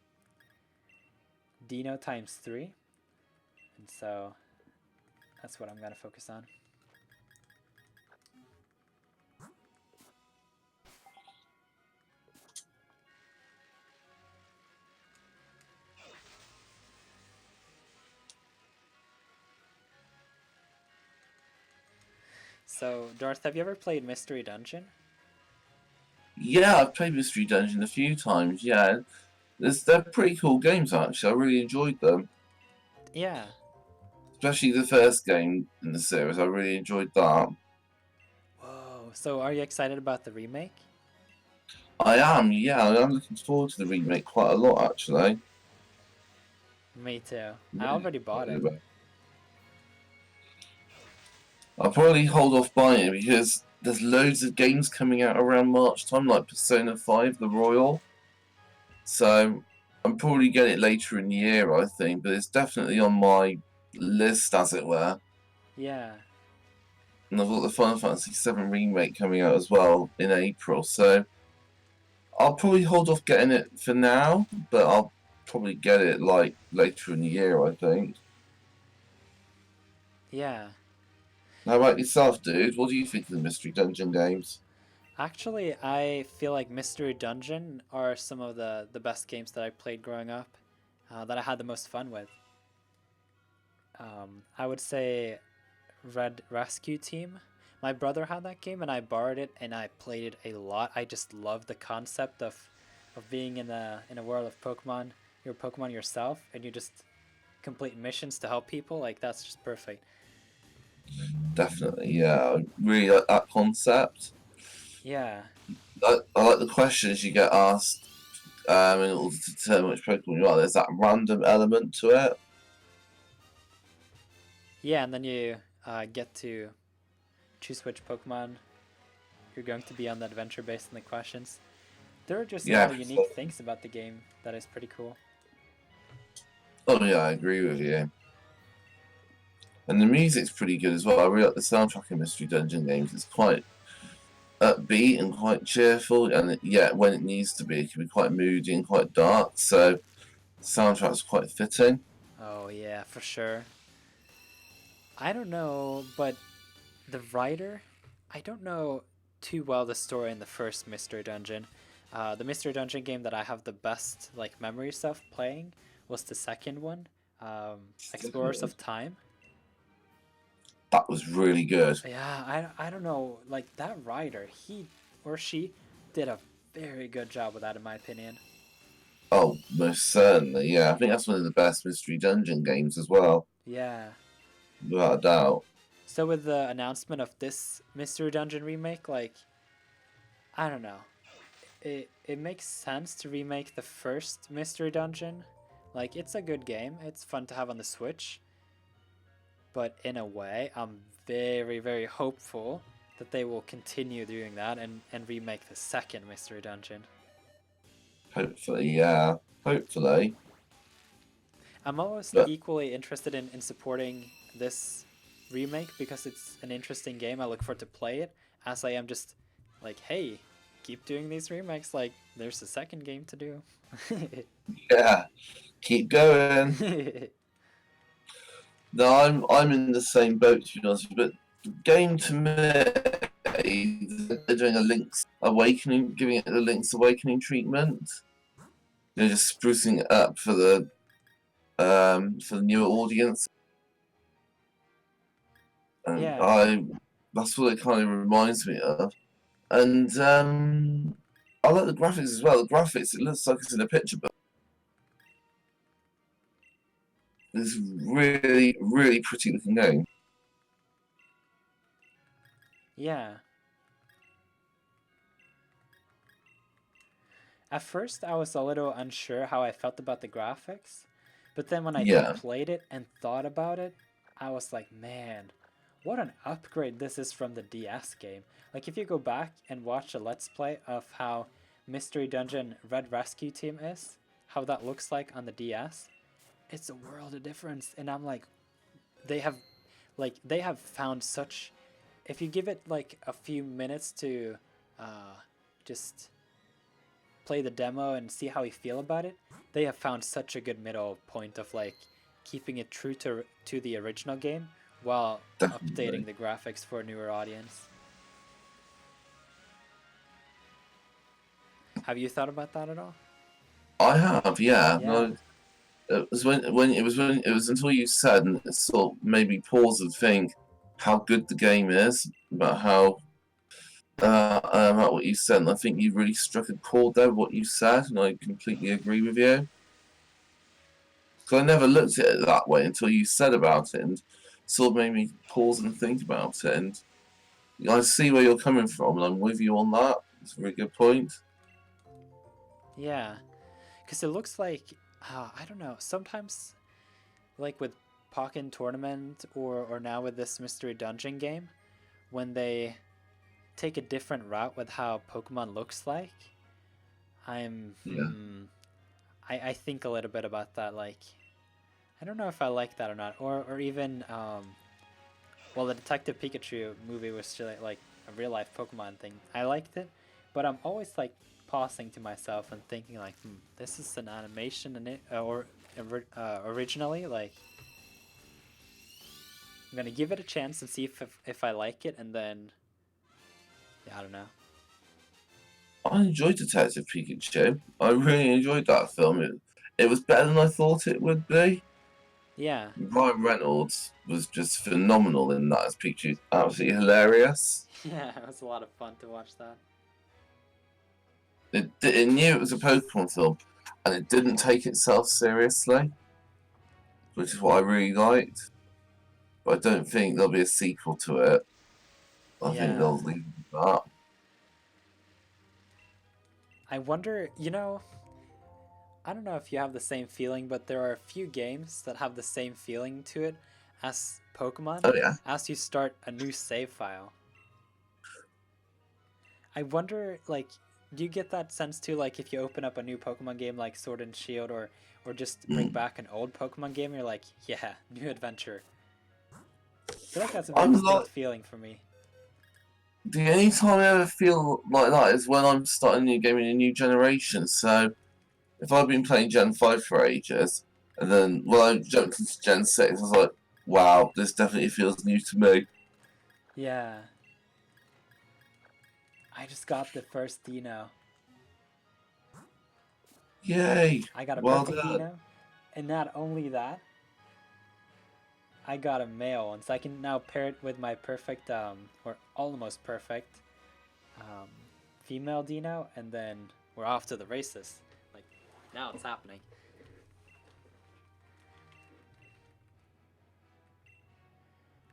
Speaker 2: Dino times 3. And so that's what I'm going to focus on. So, Darth, have you ever played Mystery Dungeon?
Speaker 1: Yeah, I've played Mystery Dungeon a few times, yeah. They're pretty cool games, actually. I really enjoyed them.
Speaker 2: Yeah.
Speaker 1: Especially the first game in the series. I really enjoyed that.
Speaker 2: Whoa. So, are you excited about the remake?
Speaker 1: I am, yeah. I'm looking forward to the remake quite a lot, actually.
Speaker 2: Me too. I already bought it.
Speaker 1: I'll probably hold off buying it because there's loads of games coming out around March time, like Persona 5, The Royal. So I'm probably getting it later in the year, I think, but it's definitely on my list, as it were.
Speaker 2: Yeah.
Speaker 1: And I've got the Final Fantasy VII remake coming out as well in April, so I'll probably hold off getting it for now, but I'll probably get it like later in the year, I think.
Speaker 2: Yeah.
Speaker 1: How about yourself, dude? What do you think of the Mystery Dungeon games?
Speaker 2: Actually, I feel like Mystery Dungeon are some of the best games that I played growing up, that I had the most fun with. I would say Red Rescue Team. My brother had that game and I borrowed it and I played it a lot. I just love the concept of being in a world of Pokemon. You're Pokemon yourself and you just complete missions to help people. Like that's just perfect.
Speaker 1: Definitely, yeah. I really like that concept.
Speaker 2: Yeah.
Speaker 1: I like the questions you get asked in order to determine which Pokemon you are. There's that random element to it.
Speaker 2: Yeah, and then you get to choose which Pokemon you're going to be on the adventure based on the questions. There are just a lot
Speaker 1: Yeah.
Speaker 2: of unique things about the game that is pretty cool.
Speaker 1: Oh yeah, I agree with you. And the music's pretty good as well. I really like the soundtrack in Mystery Dungeon games. It's quite upbeat and quite cheerful, and yeah, when it needs to be, it can be quite moody and quite dark. So the soundtrack's quite fitting.
Speaker 2: Oh yeah, for sure. I don't know, but the writer, I don't know too well the story in the first Mystery Dungeon. The Mystery Dungeon game that I have the best like memories of playing was the second one, Explorers of Time.
Speaker 1: That was really good.
Speaker 2: Yeah, I don't know, like that writer, he or she did a very good job with that in my opinion.
Speaker 1: Oh, most certainly. Yeah, I think that's one of the best Mystery Dungeon games as well,
Speaker 2: Yeah.
Speaker 1: without a doubt.
Speaker 2: So with the announcement of this Mystery Dungeon remake, like I don't know. It makes sense to remake the first Mystery Dungeon. Like it's a good game. It's fun to have on the Switch. But in a way, I'm very, very hopeful that they will continue doing that and remake the second Mystery Dungeon.
Speaker 1: Hopefully, yeah. Hopefully.
Speaker 2: I'm almost
Speaker 1: But
Speaker 2: equally interested in supporting this remake because it's an interesting game. I look forward to play it as I am just like, hey, keep doing these remakes. Like, there's a second game to do.
Speaker 1: yeah, keep going. No, I'm in the same boat to be honest. But the game to me, they're doing a Link's Awakening, giving it the Link's Awakening treatment. They're just sprucing it up for the newer audience, and
Speaker 2: Yeah,
Speaker 1: that's what it kind of reminds me of. And I like the graphics as well. The graphics, it looks like it's in a picture book. It's really, really pretty looking game.
Speaker 2: yeah. At first, I was a little unsure how I felt about the graphics, but then when I
Speaker 1: Yeah,
Speaker 2: played it and thought about it, I was like, man, what an upgrade this is from the DS game. Like, if you go back and watch a Let's Play of how Mystery Dungeon Red Rescue Team is, how that looks like on the DS, it's a world of difference. And I'm they have, they have found such. If you give it like a few minutes to just play the demo and see how you feel about it, they have found such a good middle point of like keeping it true to the original game while
Speaker 1: definitely.
Speaker 2: updating the graphics for a newer audience. Have you thought about that at all?
Speaker 1: I have, yeah.
Speaker 2: Yeah.
Speaker 1: No, it was when it was until you said, and it sort of made me pause and think how good the game is, about how about what you said. And I think you really struck a chord there, what you said, and I completely agree with you. Because I never looked at it that way until you said about it, and sort of made me pause and think about it. And I see where you're coming from, and I'm with you on that. It's a really good point.
Speaker 2: Yeah. Because it looks like, I don't know, sometimes like with Pokken Tournament or now with this Mystery Dungeon game, when they take a different route with how Pokemon looks like, I'm
Speaker 1: Yeah.
Speaker 2: I think a little bit about that. Like, I don't know if I like that or not. Or even, well, the Detective Pikachu movie was still like a real life Pokemon thing. I liked it, but I'm always like pausing to myself and thinking like, this is an animation in it, or originally. Like, I'm gonna give it a chance and see if I like it, and then, yeah, I don't know.
Speaker 1: I enjoyed Detective Pikachu. I really enjoyed that film. It was better than I thought it would be.
Speaker 2: Yeah,
Speaker 1: Ryan Reynolds was just phenomenal in that as Pikachu. Absolutely hilarious.
Speaker 2: yeah, it was a lot of fun to watch that.
Speaker 1: It knew it was a Pokemon film, and it didn't take itself seriously, which is what I really liked. But I don't think there'll be a sequel to it. I think
Speaker 2: Yeah,
Speaker 1: they'll leave that.
Speaker 2: I wonder. I don't know if you have the same feeling, but there are a few games that have the same feeling to it as Pokemon
Speaker 1: Oh yeah.
Speaker 2: as you start a new save file. I wonder, like, do you get that sense too, like, if you open up a new Pokemon game like Sword and Shield, or just bring
Speaker 1: Mm.
Speaker 2: back an old Pokemon game, you're like, yeah, new adventure. I feel like that's a very
Speaker 1: I'm
Speaker 2: distinct
Speaker 1: like
Speaker 2: feeling for me.
Speaker 1: the only time I ever feel like that is when I'm starting a new game in a new generation. So if I've been playing Gen 5 for ages, and then when I jumped into Gen 6, I was like, wow, this definitely feels new to me.
Speaker 2: Yeah. I just got the first Dino.
Speaker 1: Yay!
Speaker 2: I got a
Speaker 1: Well
Speaker 2: perfect
Speaker 1: done.
Speaker 2: Dino, and not only that, I got a male, and so I can now pair it with my perfect, or almost perfect, um, female Dino, and then we're off to the races. Like, now it's happening.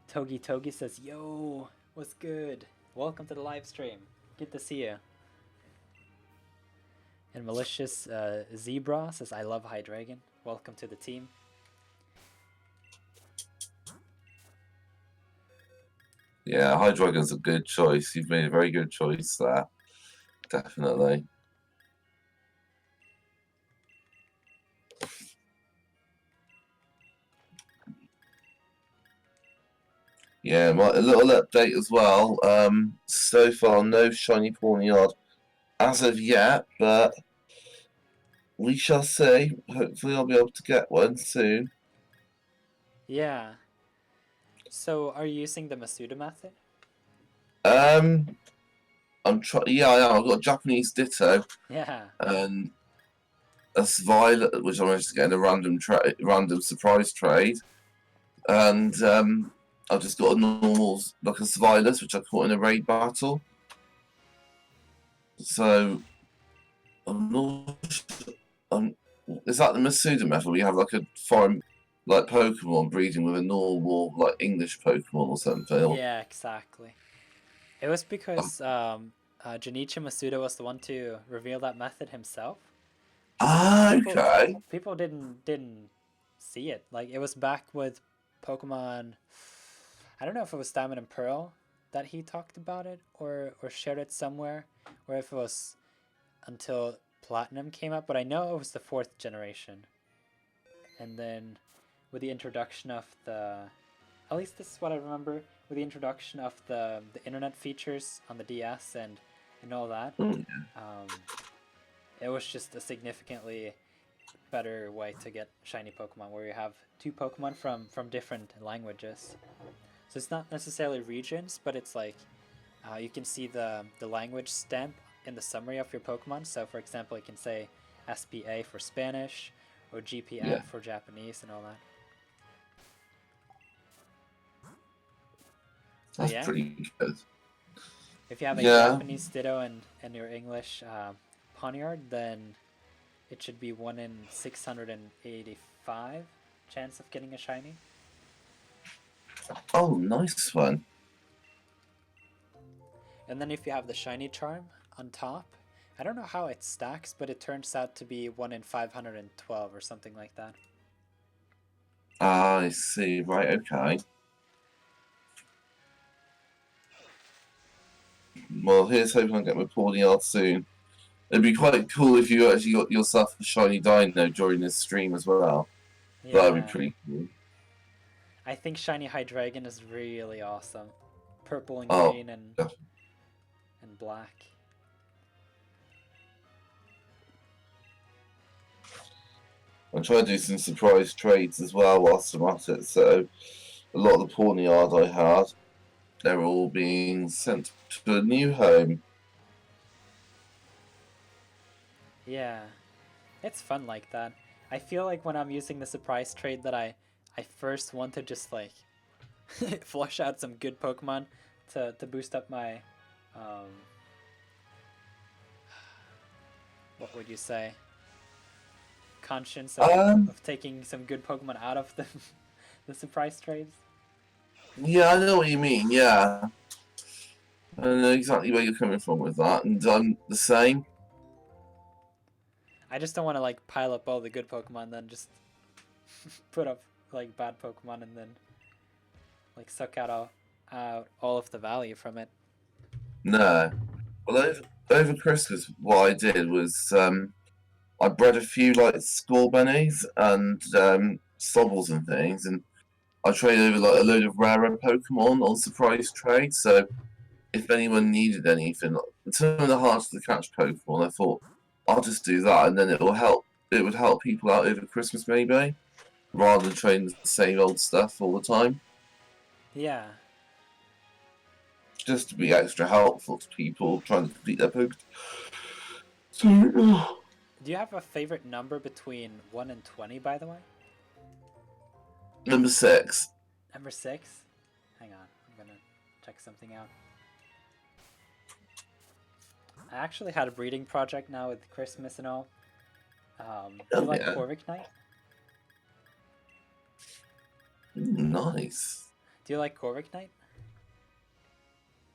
Speaker 2: Togi Togi says, "Yo, what's good? Welcome to the live stream. Good to see you." And malicious Zebra says, "I love Hydreigon. Welcome to the team."
Speaker 1: Yeah, Hydreigon's a good choice. You've made a very good choice there. Definitely. Yeah, a little update as well. So far, no shiny Pawniard as of yet, but we shall see. Hopefully, I'll be able to get one soon.
Speaker 2: Yeah. So, are you using the Masuda method?
Speaker 1: Um, I'm trying. Yeah, I am. I've got a Japanese Ditto
Speaker 2: Yeah.
Speaker 1: and a Violet, which I managed to get in a random surprise trade, and I've just got a normal like a Violet, which I caught in a raid battle. So I'm not sure. Is that the Masuda method where you have like a foreign like Pokemon breeding with a normal like English Pokemon or something?
Speaker 2: Yeah, exactly. It was because Junichi Masuda was the one to reveal that method himself. But people
Speaker 1: Okay.
Speaker 2: people didn't see it. Like, it was back with Pokemon. I don't know if it was Diamond and Pearl that he talked about it, or shared it somewhere, or if it was until Platinum came up, but I know it was the fourth generation. And then with the introduction of at least this is what I remember, with the introduction of the internet features on the DS and all that,
Speaker 1: Mm.
Speaker 2: um, it was just a significantly better way to get shiny Pokemon, where you have two Pokemon from different languages. So it's not necessarily regions, but it's like you can see the language stamp in the summary of your Pokemon. So, for example, you can say SPA for Spanish, or GPN
Speaker 1: Yeah,
Speaker 2: for Japanese, and all that. So
Speaker 1: that's
Speaker 2: yeah,
Speaker 1: pretty good.
Speaker 2: if you have a
Speaker 1: Yeah.
Speaker 2: Japanese Ditto and your English Poniard, then it should be 1 in 685 chance of getting a shiny.
Speaker 1: Oh, nice one.
Speaker 2: And then if you have the shiny charm on top, I don't know how it stacks, but it turns out to be 1 in 512 or something like that.
Speaker 1: Ah, I see. Right. Okay. Well, here's hoping I get my Pawniard soon. It'd be quite cool if you actually got yourself a shiny dino during this stream as well. That'd be
Speaker 2: Yeah.
Speaker 1: pretty cool.
Speaker 2: I think shiny Hydreigon is really awesome. Purple and
Speaker 1: Oh,
Speaker 2: green and
Speaker 1: yeah.
Speaker 2: black.
Speaker 1: I'm trying to do some surprise trades as well whilst I'm at it. So a lot of the Pawniard I had, they're all being sent to a new home.
Speaker 2: Yeah. It's fun like that. I feel like when I'm using the surprise trade that I first want to just like flush out some good Pokemon to boost up my what would you say? Conscience of taking some good Pokemon out of the surprise trades.
Speaker 1: Yeah, I know what you mean. Yeah, I know exactly where you're coming from with that, and I'm the same.
Speaker 2: I just don't want to like pile up all the good Pokemon, then just put up like bad Pokemon, and then like suck out all of the value from it.
Speaker 1: No. Well, over Christmas, what I did was I bred a few like Scorbunnies and Sobbles and things, and I traded over like a load of rarer Pokemon on surprise trade. So if anyone needed anything, like, some of the hardest to catch Pokemon, I thought I'll just do that, and then it will help. It would help people out over Christmas maybe, rather than trading the same old stuff all the time.
Speaker 2: Yeah.
Speaker 1: Just to be extra helpful to people trying to complete their Pokedex. So,
Speaker 2: Do you have a favorite number between 1 and 20, by the way?
Speaker 1: number 6.
Speaker 2: Number 6? Hang on, I'm gonna check something out. I actually had a breeding project now with Christmas and all. Do you like
Speaker 1: Yeah.
Speaker 2: Corviknight?
Speaker 1: Nice.
Speaker 2: Do you like Corviknight?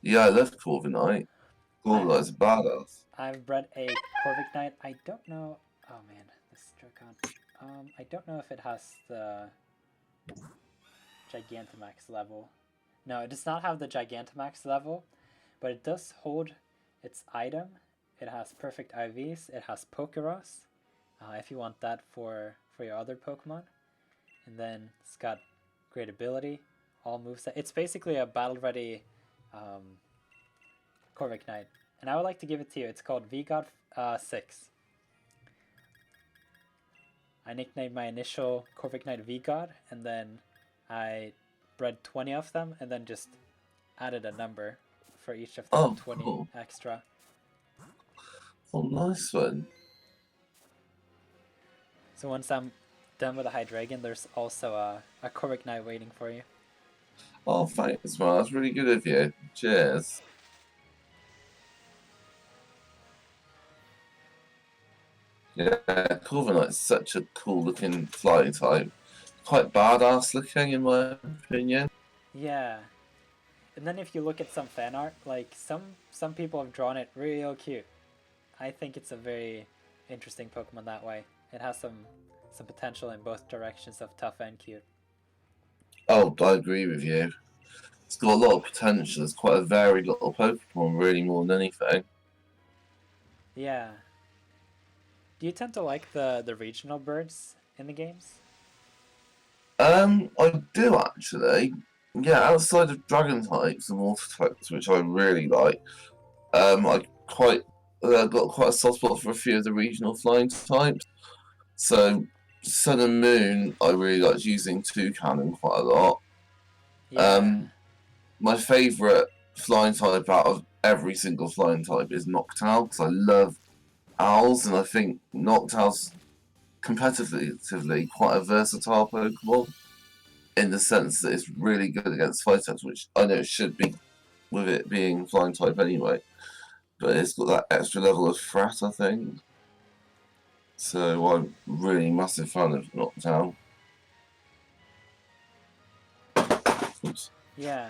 Speaker 1: Yeah, I love Corviknight. Corviknight's a badass.
Speaker 2: I've bred a Corviknight. I don't know. Oh man, this Dracon. I don't know if it has the Gigantamax level. No, it does not have the Gigantamax level, but it does hold its item. It has perfect IVs. It has Pokeros, if you want that for your other Pokemon. And then it's got great ability, all moves. It's basically a battle-ready Corviknight. And I would like to give it to you. It's called VGod 6. I nicknamed my initial Corviknight VGod, and then I bred 20 of them, and then just added a number for each of them, 20
Speaker 1: cool.
Speaker 2: extra.
Speaker 1: Oh, nice one.
Speaker 2: So once I'm done with the Hydreigon, there's also a Corviknight waiting for you.
Speaker 1: Oh, thanks, man. That's really good of you. Cheers. Yeah, Corviknight's such a cool looking flying type. Quite badass looking, in my opinion.
Speaker 2: Yeah. And then if you look at some fan art, like some people have drawn it real cute. I think it's a very interesting Pokemon that way. It has some potential in both directions of tough and cute.
Speaker 1: Oh, I agree with you. It's got a lot of potential. It's quite a varied little Pokemon, really, more than anything.
Speaker 2: Yeah. Do you tend to like the regional birds in the games?
Speaker 1: I do actually. Yeah, outside of dragon types and water types, which I really like, I got quite a soft spot for a few of the regional flying types. So Sun and Moon, I really liked using Toucan quite a lot.
Speaker 2: Yeah.
Speaker 1: My favourite flying type out of every single flying type is Noctowl, because I love owls, and I think Noctowl's competitively quite a versatile Pokemon, in the sense that it's really good against fire types, which I know it should be with it being flying type anyway. But it's got that extra level of threat, I think. So I'm really massive fan of Noctowl. Oops.
Speaker 2: Yeah.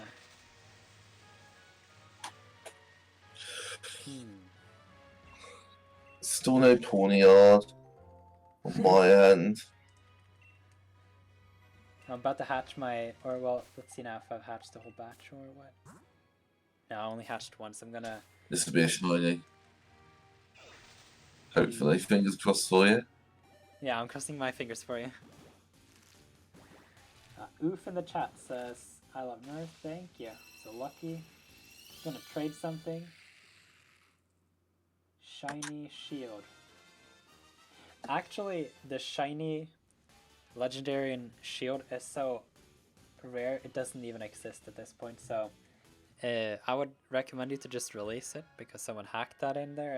Speaker 1: Still no Pawniard on my end.
Speaker 2: I'm about to hatch well, let's see now if I've hatched the whole batch or what. No, I only hatched once. I'm gonna...
Speaker 1: This would be a shiny. Hopefully, fingers crossed for you.
Speaker 2: Yeah, I'm crossing my fingers for you. Oof in the chat says, I love Nirth, thank you. So lucky. Gonna trade something. Shiny shield. Actually, the shiny legendary and shield is so rare, it doesn't even exist at this point, so I would recommend you to just release it because someone hacked that in there,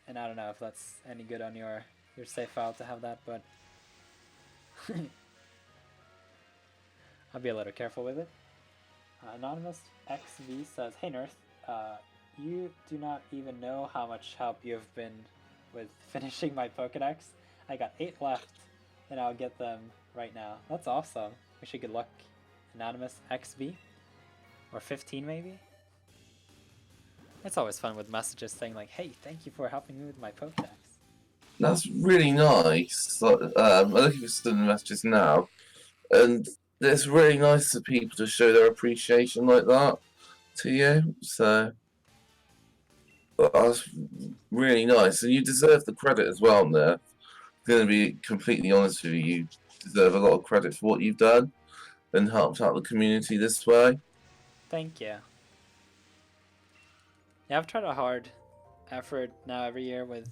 Speaker 2: and I don't know if that's any good on your save file to have that, but I'll be a little careful with it. Anonymous XV says, hey Nirth, you do not even know how much help you have been with finishing my Pokedex. I got 8 left, and I'll get them right now. That's awesome. Wish you good luck, Anonymous XV. Or 15 maybe? It's always fun with messages saying like, hey, thank you for helping me with my Pokedex.
Speaker 1: That's really nice. I'm looking for some messages now, and it's really nice for people to show their appreciation like that to you. So that's really nice, and you deserve the credit as well. There, I'm going to be completely honest with you. You deserve a lot of credit for what you've done and helped out the community this way.
Speaker 2: Thank you. Yeah, I've tried a hard effort now every year with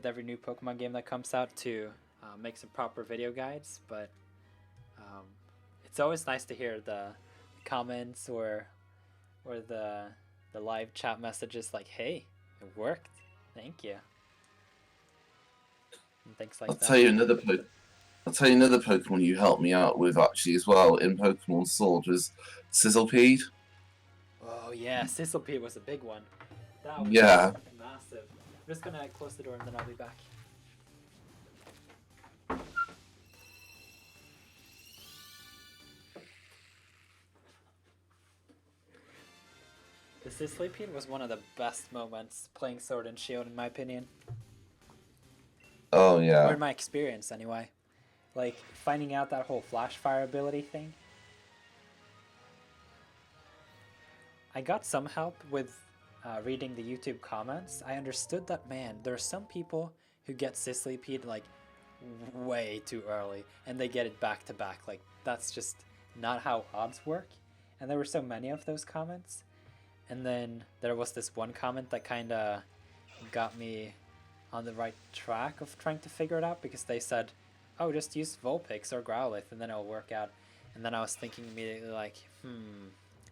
Speaker 2: every new Pokemon game that comes out to make some proper video guides, but it's always nice to hear the comments or the live chat messages like, hey, it worked, thank you, and things like
Speaker 1: I'll
Speaker 2: that.
Speaker 1: tell you another Pokemon you helped me out with actually as well in Pokemon Sword was Sizzlepede.
Speaker 2: Oh yeah, Sizzlepede was a big one. That was
Speaker 1: Yeah.
Speaker 2: massive. I'm just gonna close the door and then I'll be back. The Sizzlepede was one of the best moments playing Sword and Shield in my opinion.
Speaker 1: Oh yeah.
Speaker 2: Or in my experience anyway. Like finding out that whole flash fire ability thing. I got some help with reading the YouTube comments. I understood that, man, there are some people who get Sizzlepede like way too early and they get it back to back. Like that's just not how odds work. And there were so many of those comments. And then there was this one comment that kind of got me on the right track of trying to figure it out because they said, oh, just use Vulpix or Growlithe and then it'll work out. And then I was thinking immediately like,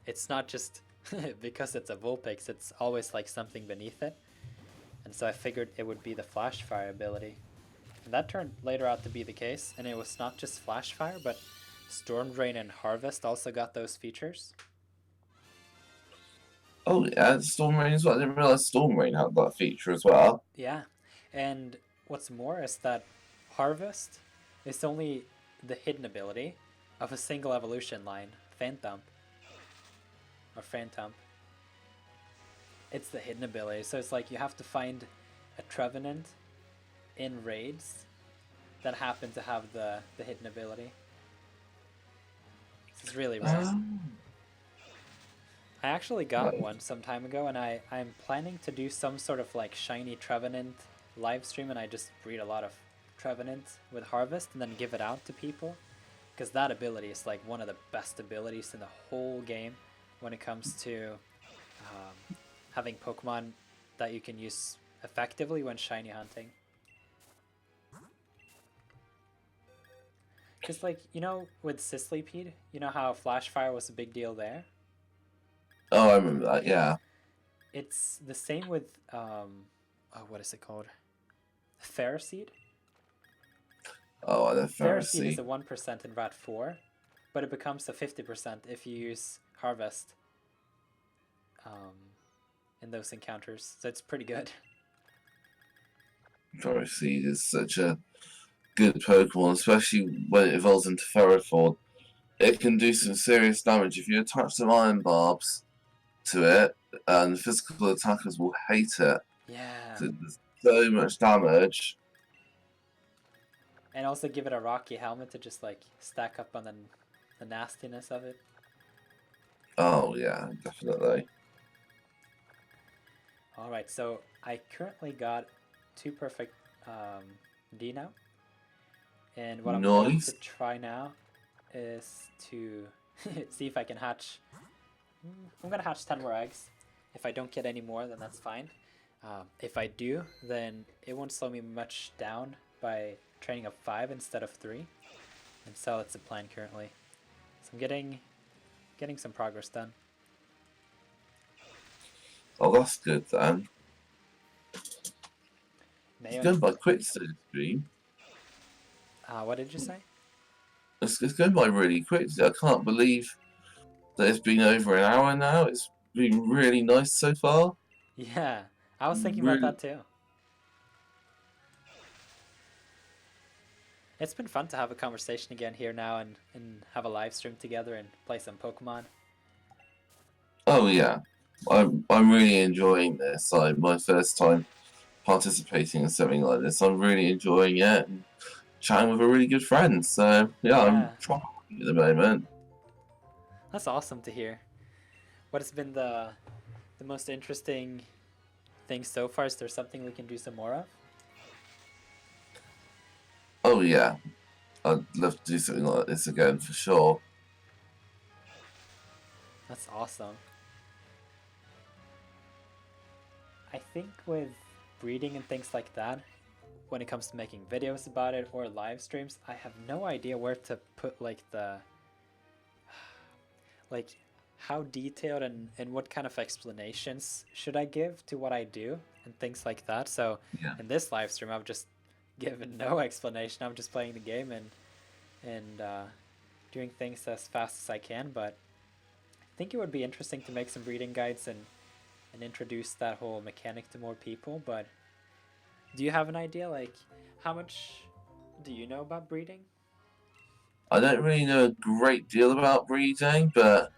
Speaker 2: it's not just because it's a Vulpix, it's always like something beneath it. And so I figured it would be the Flash Fire ability. And that turned later out to be the case, and it was not just Flash Fire, but Storm Drain and Harvest also got those features.
Speaker 1: Oh yeah, Storm Rain as well. I didn't realize Storm Rain had that feature as well.
Speaker 2: Yeah, and what's more is that Harvest is only the hidden ability of a single evolution line, Phantom. Or Phantom. It's the hidden ability, so it's like you have to find a Trevenant in raids that happen to have the hidden ability. This is really rare. I actually got one some time ago, and I'm planning to do some sort of like shiny Trevenant live stream, and I just breed a lot of Trevenant with Harvest and then give it out to people, because that ability is like one of the best abilities in the whole game when it comes to having Pokemon that you can use effectively when shiny hunting. Because like, you know, with Sizzlepede, you know how Flash Fire was a big deal there?
Speaker 1: Oh, I remember that, yeah.
Speaker 2: It's the same with, what is it called? Ferroseed?
Speaker 1: Oh, I love
Speaker 2: Ferroseed is
Speaker 1: Ferroseed.
Speaker 2: a 1% in Rat 4, but it becomes a 50% if you use Harvest in those encounters, so it's pretty good.
Speaker 1: Ferroseed is such a good Pokemon, especially when it evolves into Ferrothorn. It can do some serious damage if you attach some Iron Barbs to it, and physical attackers will hate it.
Speaker 2: Yeah.
Speaker 1: There's so much damage.
Speaker 2: And also give it a rocky helmet to just like stack up on the nastiness of it.
Speaker 1: Oh yeah, definitely.
Speaker 2: Alright, so I currently got 2 perfect D now. And what I'm going to
Speaker 1: Nice.
Speaker 2: try now is to see if I can hatch. I'm gonna hatch 10 more eggs. If I don't get any more, then that's fine. If I do, then it won't slow me much down by training up 5 instead of 3. And so that's the plan currently. So I'm getting some progress done.
Speaker 1: Oh, that's good then. It's
Speaker 2: Mayo,
Speaker 1: going by quick today, stream.
Speaker 2: what did you say?
Speaker 1: It's going by really quick today. I can't believe that it's been over an hour now. It's been really nice so far.
Speaker 2: Yeah, I was thinking about
Speaker 1: Really.
Speaker 2: that too. It's been fun to have a conversation again here now and have a live stream together and play some Pokemon.
Speaker 1: Oh yeah, I'm really enjoying this. Like my first time participating in something like this. I'm really enjoying it and chatting with a really good friend. So yeah, I'm
Speaker 2: Yeah,
Speaker 1: trying at the moment.
Speaker 2: that's awesome to hear. What has been the most interesting thing so far? Is there something we can do some more of?
Speaker 1: Oh yeah, I'd love to do something like this again for sure.
Speaker 2: That's awesome. I think with breeding and things like that, when it comes to making videos about it or live streams, I have no idea where to put like the like how detailed and what kind of explanations should I give to what I do and things like that. So
Speaker 1: Yeah.
Speaker 2: in this live stream, I've just given no explanation. I'm just playing the game and doing things as fast as I can. But I think it would be interesting to make some breeding guides and introduce that whole mechanic to more people. But do you have an idea? Like, how much do you know about breeding?
Speaker 1: I don't really know a great deal about breeding, but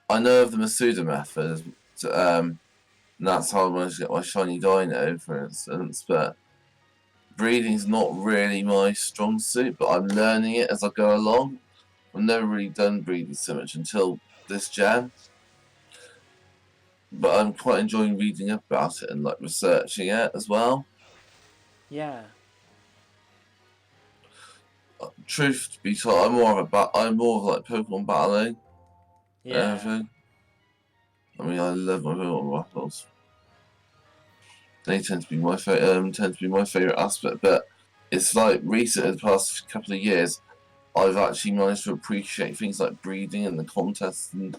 Speaker 1: I know of the Masuda Method. And that's how I managed to get my shiny dino, for instance. But breeding's not really my strong suit, but I'm learning it as I go along. I've never really done breeding so much until this gen. But I'm quite enjoying reading up about it and like researching it as well.
Speaker 2: Yeah,
Speaker 1: Truth to be told, I'm more of like Pokemon battling and
Speaker 2: yeah.
Speaker 1: everything. I mean, I love my Pokemon battles. They tend to be my favorite aspect. But it's like recent, in the past couple of years, I've actually managed to appreciate things like breeding and the contests and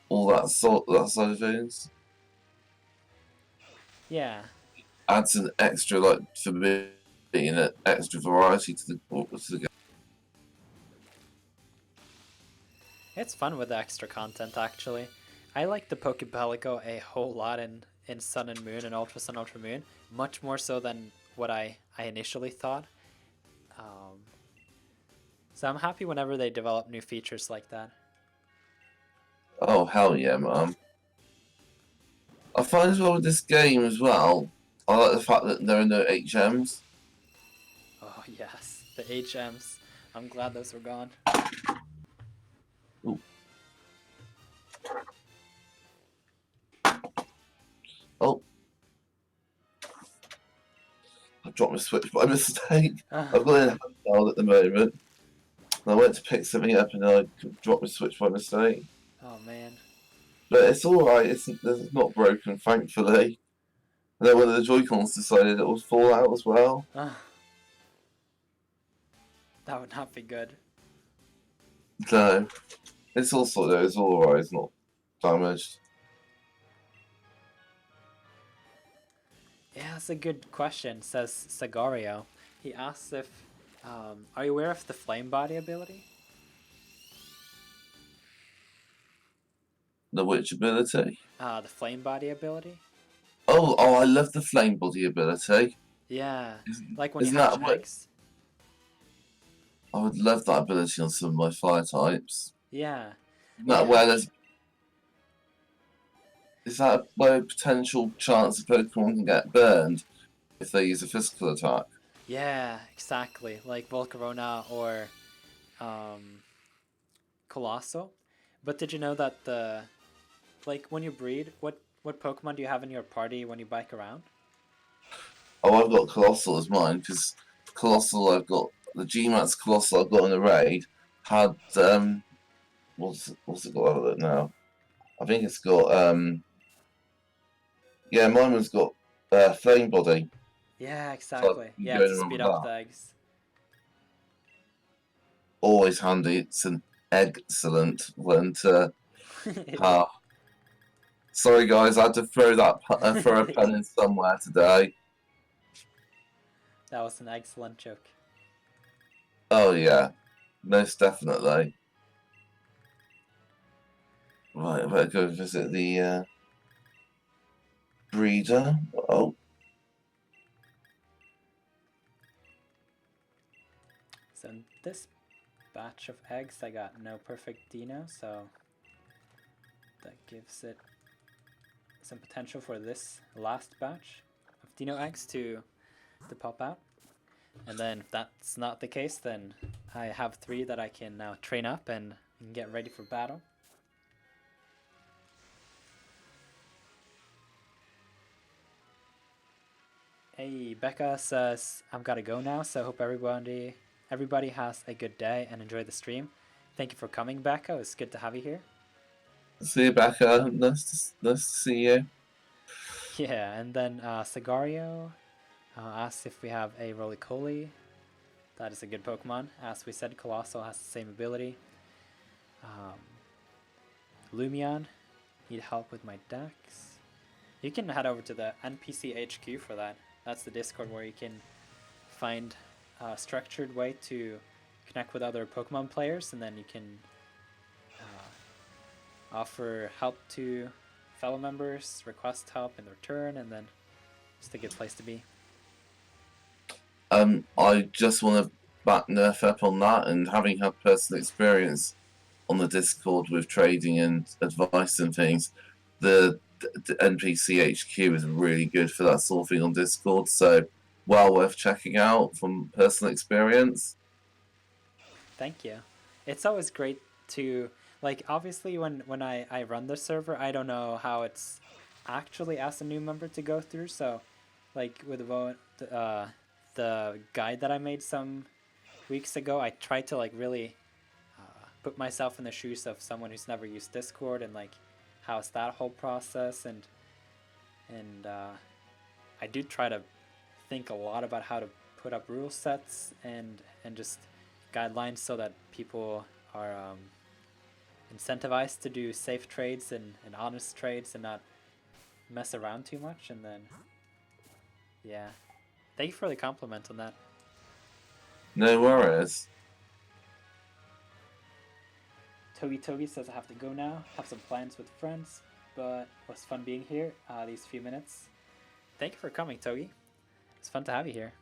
Speaker 1: all that side of things.
Speaker 2: Yeah,
Speaker 1: Adds an extra like for me an extra variety to the game.
Speaker 2: it's fun with the extra content actually. I like the Pokebellico a whole lot in Sun and Moon and Ultra Sun, Ultra Moon, much more so than what I initially thought. Um, so I'm happy whenever they develop new features like that.
Speaker 1: Oh hell yeah, man! I find as well with this game as well. I like the fact that there are no HMs.
Speaker 2: Oh yes, the HMs. I'm glad those were gone.
Speaker 1: Ooh. Oh, I dropped my switch by mistake. I've got it in handheld at the moment. And I went to pick something up and I dropped my switch by mistake.
Speaker 2: Oh man.
Speaker 1: But it's alright, it's not broken, thankfully. And then one of the Joy-Cons decided it would fall out as well.
Speaker 2: That would not be good.
Speaker 1: No. It's alright, it's not damaged.
Speaker 2: Yeah, that's a good question, says Sagario. He asks if, are you aware of the Flame Body ability?
Speaker 1: The witch ability.
Speaker 2: The Flame Body ability?
Speaker 1: Oh, I love the flame body ability.
Speaker 2: Yeah, like when you
Speaker 1: Isn't
Speaker 2: hatch
Speaker 1: that what
Speaker 2: eggs?
Speaker 1: I would love that ability on some of my fire types.
Speaker 2: Yeah,
Speaker 1: Isn't
Speaker 2: when you
Speaker 1: that where
Speaker 2: hatch...
Speaker 1: is that where a potential chance a Pokemon can get burned if they use a physical attack?
Speaker 2: Yeah, exactly. Like Volcarona or um, Colossal. But did you know that the... Like, when you breed, what Pokemon do you have in your party when you bike around?
Speaker 1: Oh, I've got Colossal as mine, because Colossal, I've got the Gmax Colossal I've got in the raid had what's it got out of it now? I think it's got yeah, mine was got Flame Body.
Speaker 2: Yeah,
Speaker 1: So
Speaker 2: exactly.
Speaker 1: you
Speaker 2: Yeah,
Speaker 1: going
Speaker 2: to
Speaker 1: around
Speaker 2: speed
Speaker 1: with
Speaker 2: up
Speaker 1: that.
Speaker 2: the eggs.
Speaker 1: Always handy. It's an excellent one to have. Sorry guys, I had to throw throw a pen in somewhere today.
Speaker 2: That was an excellent joke.
Speaker 1: Oh yeah, most definitely. Right, I better go visit the breeder. Oh,
Speaker 2: So in this batch of eggs, I got no perfect Dino, so that gives it some potential for this last batch of Dino eggs to pop out. And then if that's not the case, then I have 3 that I can now train up and get ready for battle. Hey, Becca says I've got to go now, so I hope everybody has a good day and enjoy the stream. Thank you for coming, Becca. It's good to have you here.
Speaker 1: see you back. Nice to see you.
Speaker 2: Yeah, and then Sagario asks if we have a Roly-Coly. That is a good Pokemon. As we said, Colossal has the same ability. Lumion, need help with my decks. You can head over to the NPC HQ for that. That's the Discord where you can find a structured way to connect with other Pokemon players, and then you can offer help to fellow members, request help in return, and then just a good place to be.
Speaker 1: I just want to back Nerf up on that, and having had personal experience on the Discord with trading and advice and things, the NPC HQ is really good for that sort of thing on Discord. So well worth checking out from personal experience.
Speaker 2: Thank you. It's always great to, like, obviously when I run the server, I don't know how it's actually as a new member to go through. So like with the guide that I made some weeks ago, I tried to like really put myself in the shoes of someone who's never used Discord, and like how's that whole process, and I do try to think a lot about how to put up rule sets and just guidelines so that people are incentivized to do safe trades and honest trades and not mess around too much. And then yeah, thank you for the compliment on that.
Speaker 1: No worries.
Speaker 2: Togi says I have to go now, have some plans with friends, but it was fun being here these few minutes. Thank you for coming, Togi. It's fun to have you here.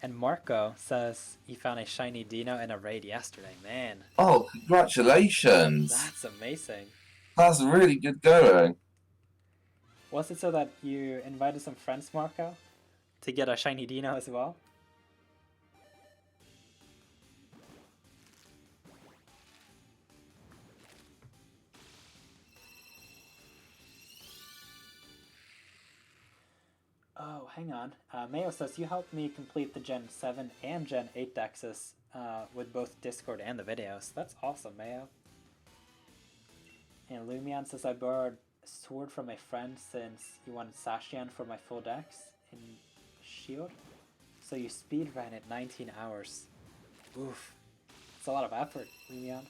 Speaker 2: And Marco says he found a shiny Dino in a raid yesterday. Man.
Speaker 1: Oh, congratulations!
Speaker 2: That's amazing.
Speaker 1: That's really good going.
Speaker 2: Was it so that you invited some friends, Marco, to get a shiny Dino as well? Oh, hang on. Mayo says you helped me complete the Gen 7 and Gen 8 dexes with both Discord and the videos. That's awesome, Mayo. And Lumion says I borrowed a sword from a friend since he wanted Sashian for my full dex in Shield. So you speed ran it 19 hours. Oof. It's a lot of effort, Lumion.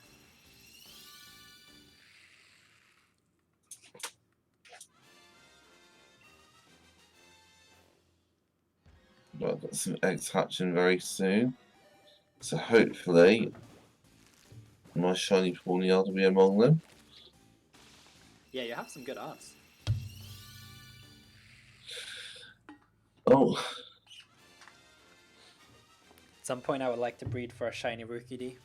Speaker 1: Well, I've got some eggs hatching very soon. So hopefully my shiny Pawniard will be among them.
Speaker 2: Yeah, you have some good odds.
Speaker 1: Oh.
Speaker 2: At some point I would like to breed for a shiny Rookidee.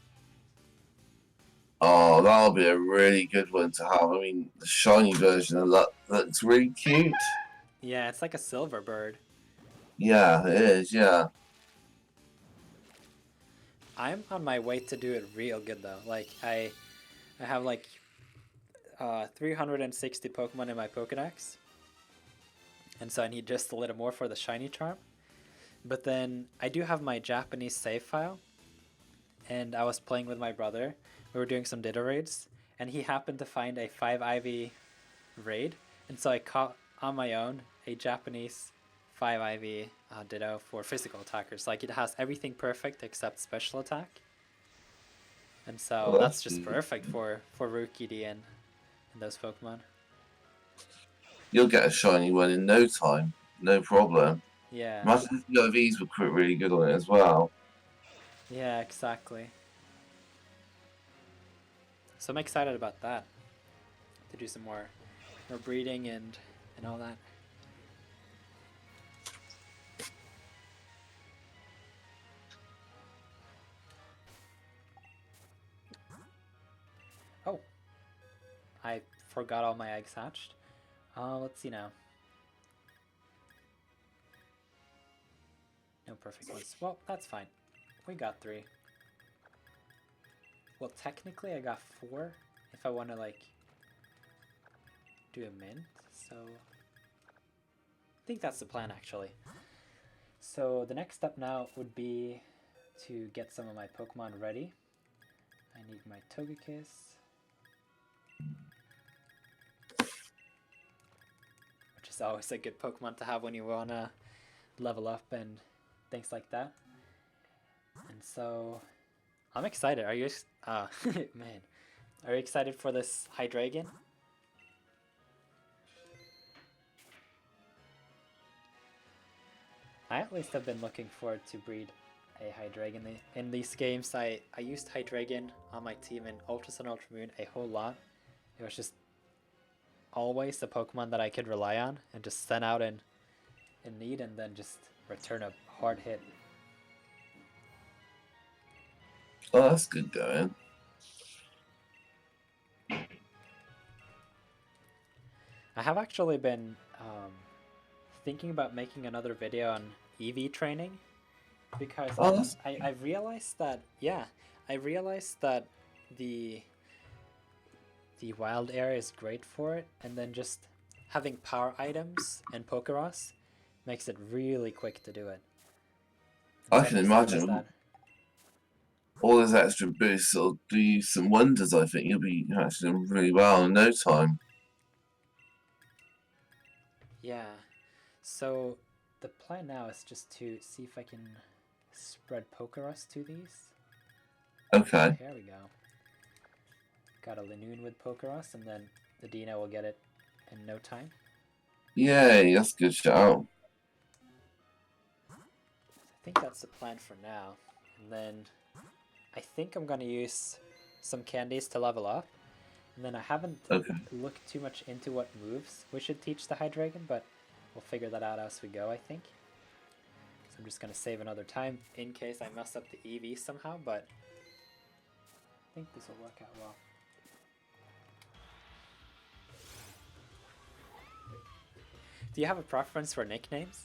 Speaker 1: Oh, that'll be a really good one to have. I mean, the shiny version of that looks really cute.
Speaker 2: Yeah, it's like a silver bird.
Speaker 1: Yeah, it is, yeah.
Speaker 2: I'm on my way to do it real good though. Like I have like 360 Pokemon in my Pokedex, and so I need just a little more for the shiny charm. But then I do have my Japanese save file, and I was playing with my brother. We were doing some Ditto raids, and he happened to find a 5 IV raid, and so I caught on my own a Japanese 5 IV Ditto for physical attackers. Like, it has everything perfect except special attack, and so
Speaker 1: Well,
Speaker 2: that's just perfect for Rookie D and those Pokemon.
Speaker 1: You'll get a shiny one in no time, no problem.
Speaker 2: Yeah.
Speaker 1: Imagine if the OVs were quite really good on it as well.
Speaker 2: Yeah, exactly. So I'm excited about that. To do some more breeding and all that. Oh, I forgot all my eggs hatched. Let's see now. No perfect ones. Well, that's fine. We got 3. Well, technically I got 4 if I want to, like, do a mint. So I think that's the plan, actually. So the next step now would be to get some of my Pokemon ready. I need my Togekiss. Which is always a good Pokemon to have when you want to level up and things like that. And so I'm excited. Are you man, are you excited for this Hydreigon? I at least have been looking forward to breed a Hydreigon in these games. I used Hydreigon on my team in Ultra Sun Ultra Moon a whole lot. It was just always the Pokemon that I could rely on and just send out in need and then just return a hard hit.
Speaker 1: Oh, that's good going.
Speaker 2: I have actually been thinking about making another video on EV training because I realized that, yeah, I realized that the wild area is great for it, and then just having power items and Pokeross makes it really quick to do it.
Speaker 1: I can imagine all those extra boosts will do you some wonders. I think you'll be actually doing really well in no time.
Speaker 2: Yeah, so the plan now is just to see if I can spread Pokeross to these.
Speaker 1: Okay.
Speaker 2: There we go. Got a Linoon with Pokeross, and then the Dino will get it in no time.
Speaker 1: Yay, that's a good shout.
Speaker 2: I think that's the plan for now. And then I think I'm going to use some candies to level up. And then I haven't looked too much into what moves we should teach the Hydreigon, but we'll figure that out as we go, I think. So I'm just going to save another time in case I mess up the EV somehow, but I think this will work out well. Do you have a preference for nicknames?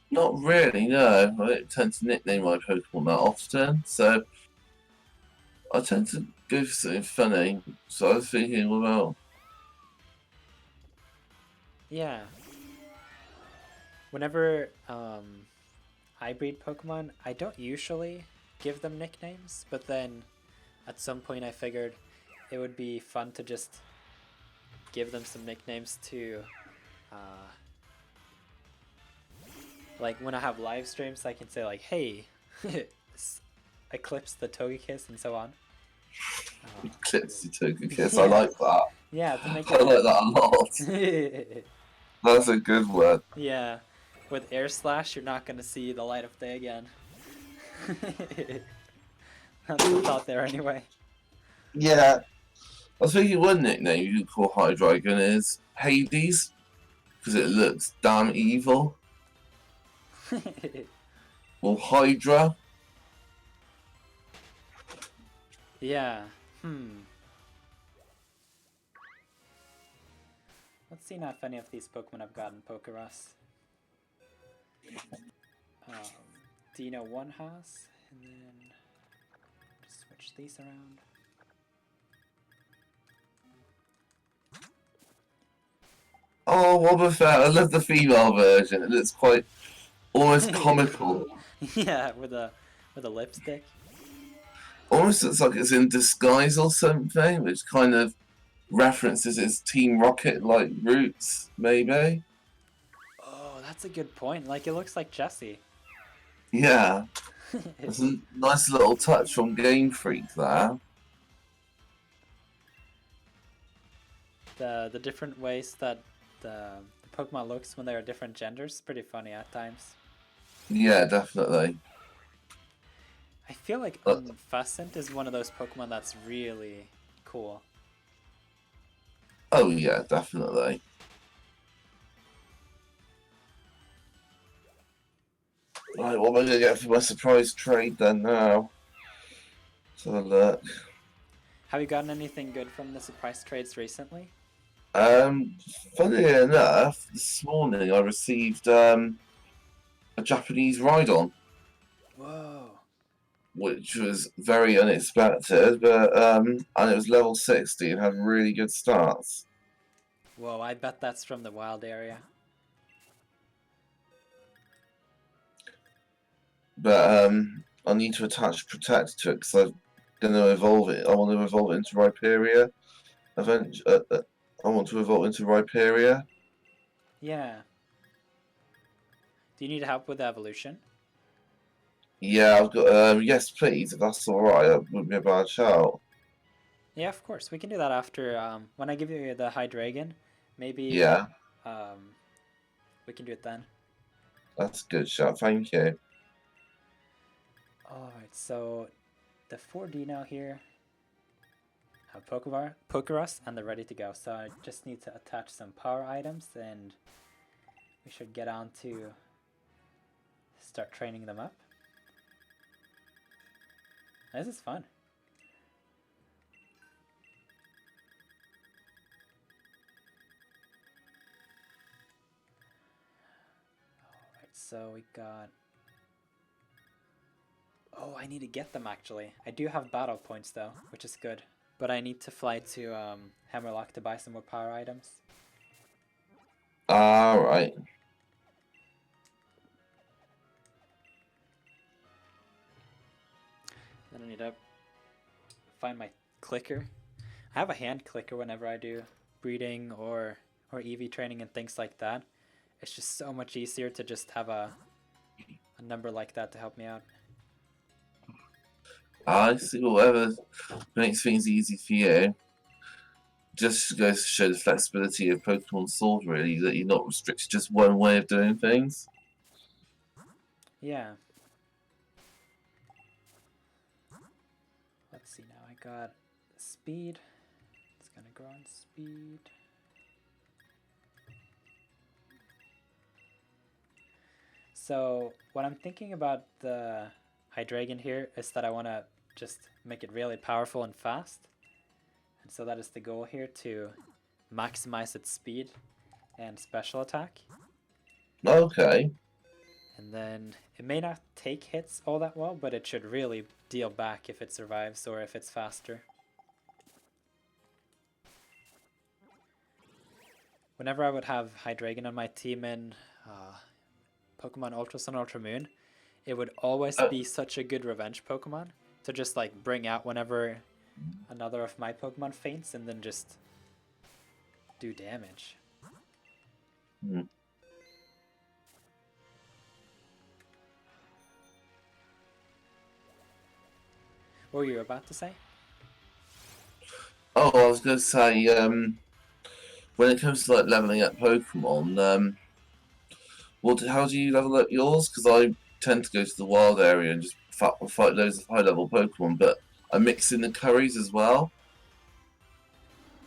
Speaker 1: Not really, no. I don't tend to nickname my Pokemon that often, so I tend to go for something funny. So I was thinking, well,
Speaker 2: Yeah. Whenever I breed Pokemon, I don't usually give them nicknames, but then at some point I figured it would be fun to just give them some nicknames to like when I have live streams I can say like, hey, Eclipse the Togekiss and so on.
Speaker 1: Eclipse the Togekiss, I like that.
Speaker 2: Yeah, to make
Speaker 1: I like that a lot. That's a good word.
Speaker 2: Yeah, with Air Slash you're not going to see the light of day again. That's the thought there anyway.
Speaker 1: Yeah. I was thinking one nickname you could call Hydreigon is Hades, because it looks damn evil. Or Hydra.
Speaker 2: Yeah. Let's see now if any of these Pokemon have gotten Pokeross. Dino 1 has, and then just switch these around.
Speaker 1: Oh, Wobbuffet, I love the female version. It looks quite almost comical.
Speaker 2: Yeah, with a lipstick.
Speaker 1: Almost looks like it's in disguise or something, which kind of references its Team Rocket like roots, maybe.
Speaker 2: Oh, that's a good point. Like it looks like Jessie.
Speaker 1: Yeah, it's a nice little touch from Game Freak there.
Speaker 2: The different ways that the Pokemon looks when they are different genders is pretty funny at times.
Speaker 1: Yeah, definitely.
Speaker 2: I feel like
Speaker 1: Uh,
Speaker 2: Unfascent is one of those Pokemon that's really cool.
Speaker 1: oh yeah, definitely. Right, what am I going to get for my surprise trade then now? Let's have a look.
Speaker 2: Have you gotten anything good from the surprise trades recently?
Speaker 1: Um, Funny enough, this morning I received a Japanese ride-on,
Speaker 2: Whoa.
Speaker 1: which was very unexpected, but and it was level 60 and had really good starts.
Speaker 2: Whoa, I bet that's from the wild area.
Speaker 1: But I need to attach Protect to it because I'm going to evolve it. I want to evolve it into Rhyperia. I want to evolve into Rhyperia.
Speaker 2: Yeah. Do you need help with the evolution?
Speaker 1: Yeah, I've got. Yes, please, if that's all right. That wouldn't be a bad shout.
Speaker 2: Yeah, of course. We can do that after when I give you the Hydreigon. Maybe
Speaker 1: Yeah,
Speaker 2: um, we can do it then.
Speaker 1: that's a good shout. Thank you.
Speaker 2: Alright, so the 4D now here have Pokeros, and they're ready to go. So I just need to attach some power items, and we should get on to start training them up. This is fun. Alright, so we got... Oh, I need to get them actually. I do have battle points though, which is good. But I need to fly to Hammerlock to buy some more power items.
Speaker 1: All right.
Speaker 2: Then I need to find my clicker. I have a hand clicker whenever I do breeding or EV training and things like that. It's just so much easier to just have a number like that to help me out.
Speaker 1: I see. Whatever makes things easy for you. Just goes to show the flexibility of Pokemon Sword, really, that you're not restricted to just one way of doing things.
Speaker 2: Yeah. Let's see now. I got speed. It's gonna grow on speed. So what I'm thinking about the Hydreigon here is that I want to just make it really powerful and fast. And so that is the goal here, to maximize its speed and special attack.
Speaker 1: Okay.
Speaker 2: And then it may not take hits all that well, but it should really deal back if it survives or if it's faster. Whenever I would have Hydreigon on my team in Pokemon Ultra Sun, Ultra Moon, it would always be such a good revenge Pokemon to just like bring out whenever another of my Pokemon faints and then just do damage.
Speaker 1: Hmm.
Speaker 2: What were you about to say?
Speaker 1: Oh, I was going to say, when it comes to like leveling up Pokemon, how do you level up yours? Because I tend to go to the wild area and just fight loads of high level Pokemon, but I mix in the curries as well.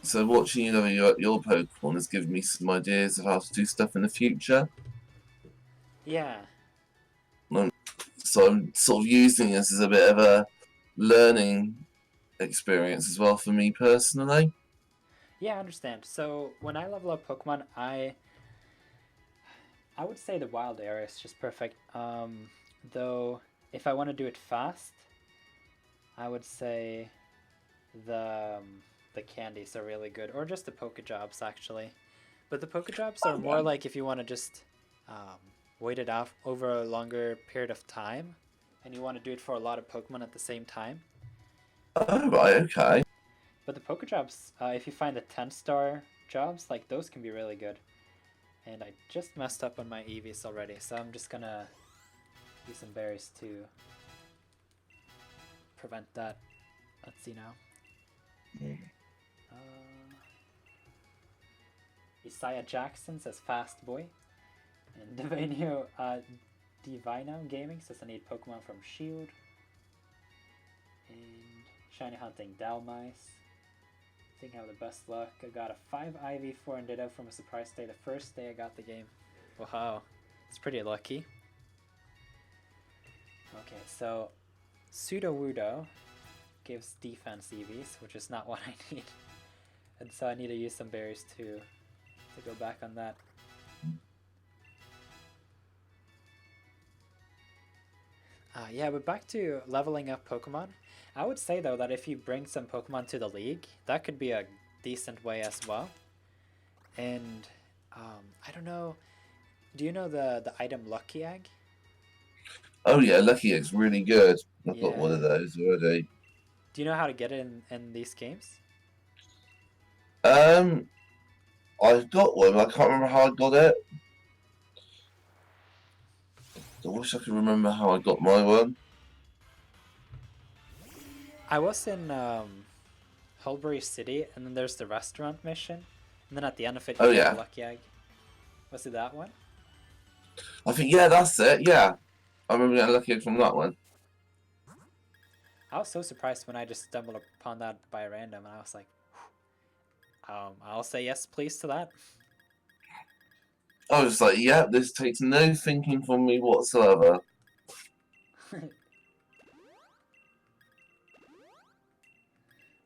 Speaker 1: So watching you level up your Pokemon has given me some ideas of how to do stuff in the future.
Speaker 2: Yeah.
Speaker 1: So I'm sort of using this as a bit of a learning experience as well for me personally.
Speaker 2: Yeah, I understand. So when I level up Pokemon, I would say the wild area is just perfect. Though if I want to do it fast, I would say the candies are really good, or just the Pokejobs actually. But the Pokéjobs are more like if you want to just wait it out over a longer period of time, and you want to do it for a lot of Pokemon at the same time.
Speaker 1: Oh, right, okay.
Speaker 2: But the Pokejobs, if you find the 10-star jobs, like those can be really good. And I just messed up on my EVs already, so I'm just gonna use some berries to prevent that. Let's see now. Isaiah Jackson says Fast Boy. And Divino Gaming says I need Pokemon from Shield. And Shiny Hunting Dalmice. I think I have the best luck. I got a 5 IV, 4 and Ditto from a surprise day the first day I got the game. Wow, it's pretty lucky. Okay, so Sudowoodo gives defense EVs, which is not what I need. And so I need to use some berries to go back on that. Yeah, but back to leveling up Pokemon. I would say though that if you bring some Pokemon to the league, that could be a decent way as well. And I don't know, do you know the item Lucky Egg?
Speaker 1: Oh yeah, Lucky Egg's really good. I've got
Speaker 2: Yeah.
Speaker 1: one of those already.
Speaker 2: Do you know how to get it in these games?
Speaker 1: I've got one, but I can't remember how I got it. I wish I could remember how I got my one.
Speaker 2: I was in Hulbury City, and then there's the restaurant mission, and then at the end of it you get a Lucky Egg. Was it that one?
Speaker 1: I think, yeah, that's it, yeah. I remember getting a Lucky Egg from that one.
Speaker 2: I was so surprised when I just stumbled upon that by random, and I was like, I'll say yes please to that.
Speaker 1: I was like, yeah, this takes no thinking from me whatsoever.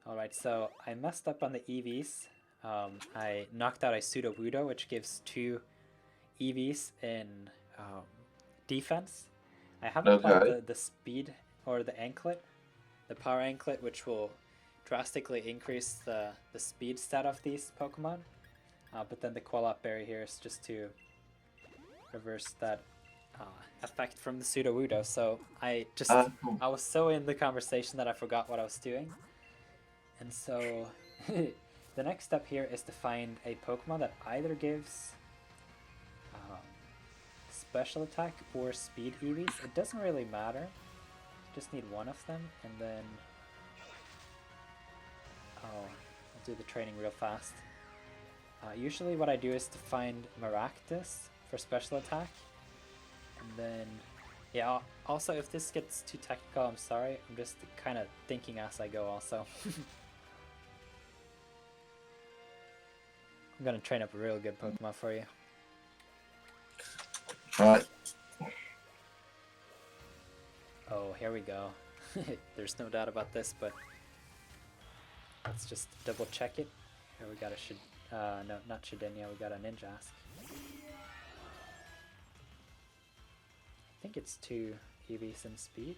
Speaker 2: Alright, so I messed up on the EVs. I knocked out a Sudowoodo, which gives 2 EVs in defense. I haven't applied the speed or the anklet, the power anklet, which will drastically increase the speed stat of these Pokemon. But then the Quillop Berry here is just to reverse that effect from the Sudowoodo. So I was so in the conversation that I forgot what I was doing. And so the next step here is to find a Pokemon that either gives special attack or speed EVs. It doesn't really matter. Just need one of them, and then I'll do the training real fast. Usually what I do is to find Maractus for special attack, and then yeah, also if this gets too technical, I'm sorry, I'm just kind of thinking as I go also. I'm gonna train up a real good Pokemon for you.
Speaker 1: Alright.
Speaker 2: Oh, here we go. There's no doubt about this, but let's just double check it. Here we got a no, not Shedinja, we got a Ninjask. I think it's 2 EVs in speed.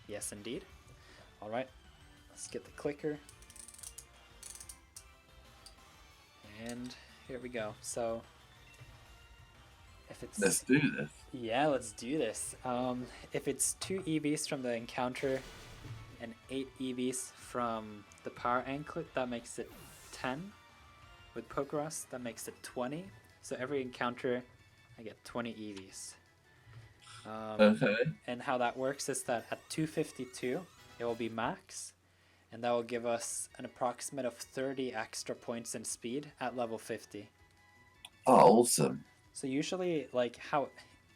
Speaker 2: Yes, indeed. Alright, let's get the clicker. And here we go. So, if it's...
Speaker 1: Let's do this.
Speaker 2: Yeah, let's do this. If it's 2 EVs from the encounter and 8 EVs from the power anklet, that makes it 10. With Pokeross, that makes it 20. So every encounter, I get 20 EVs.
Speaker 1: Okay.
Speaker 2: And how that works is that at 252, it will be max. And that will give us an approximate of 30 extra points in speed at level 50.
Speaker 1: Oh, awesome.
Speaker 2: So usually, like, how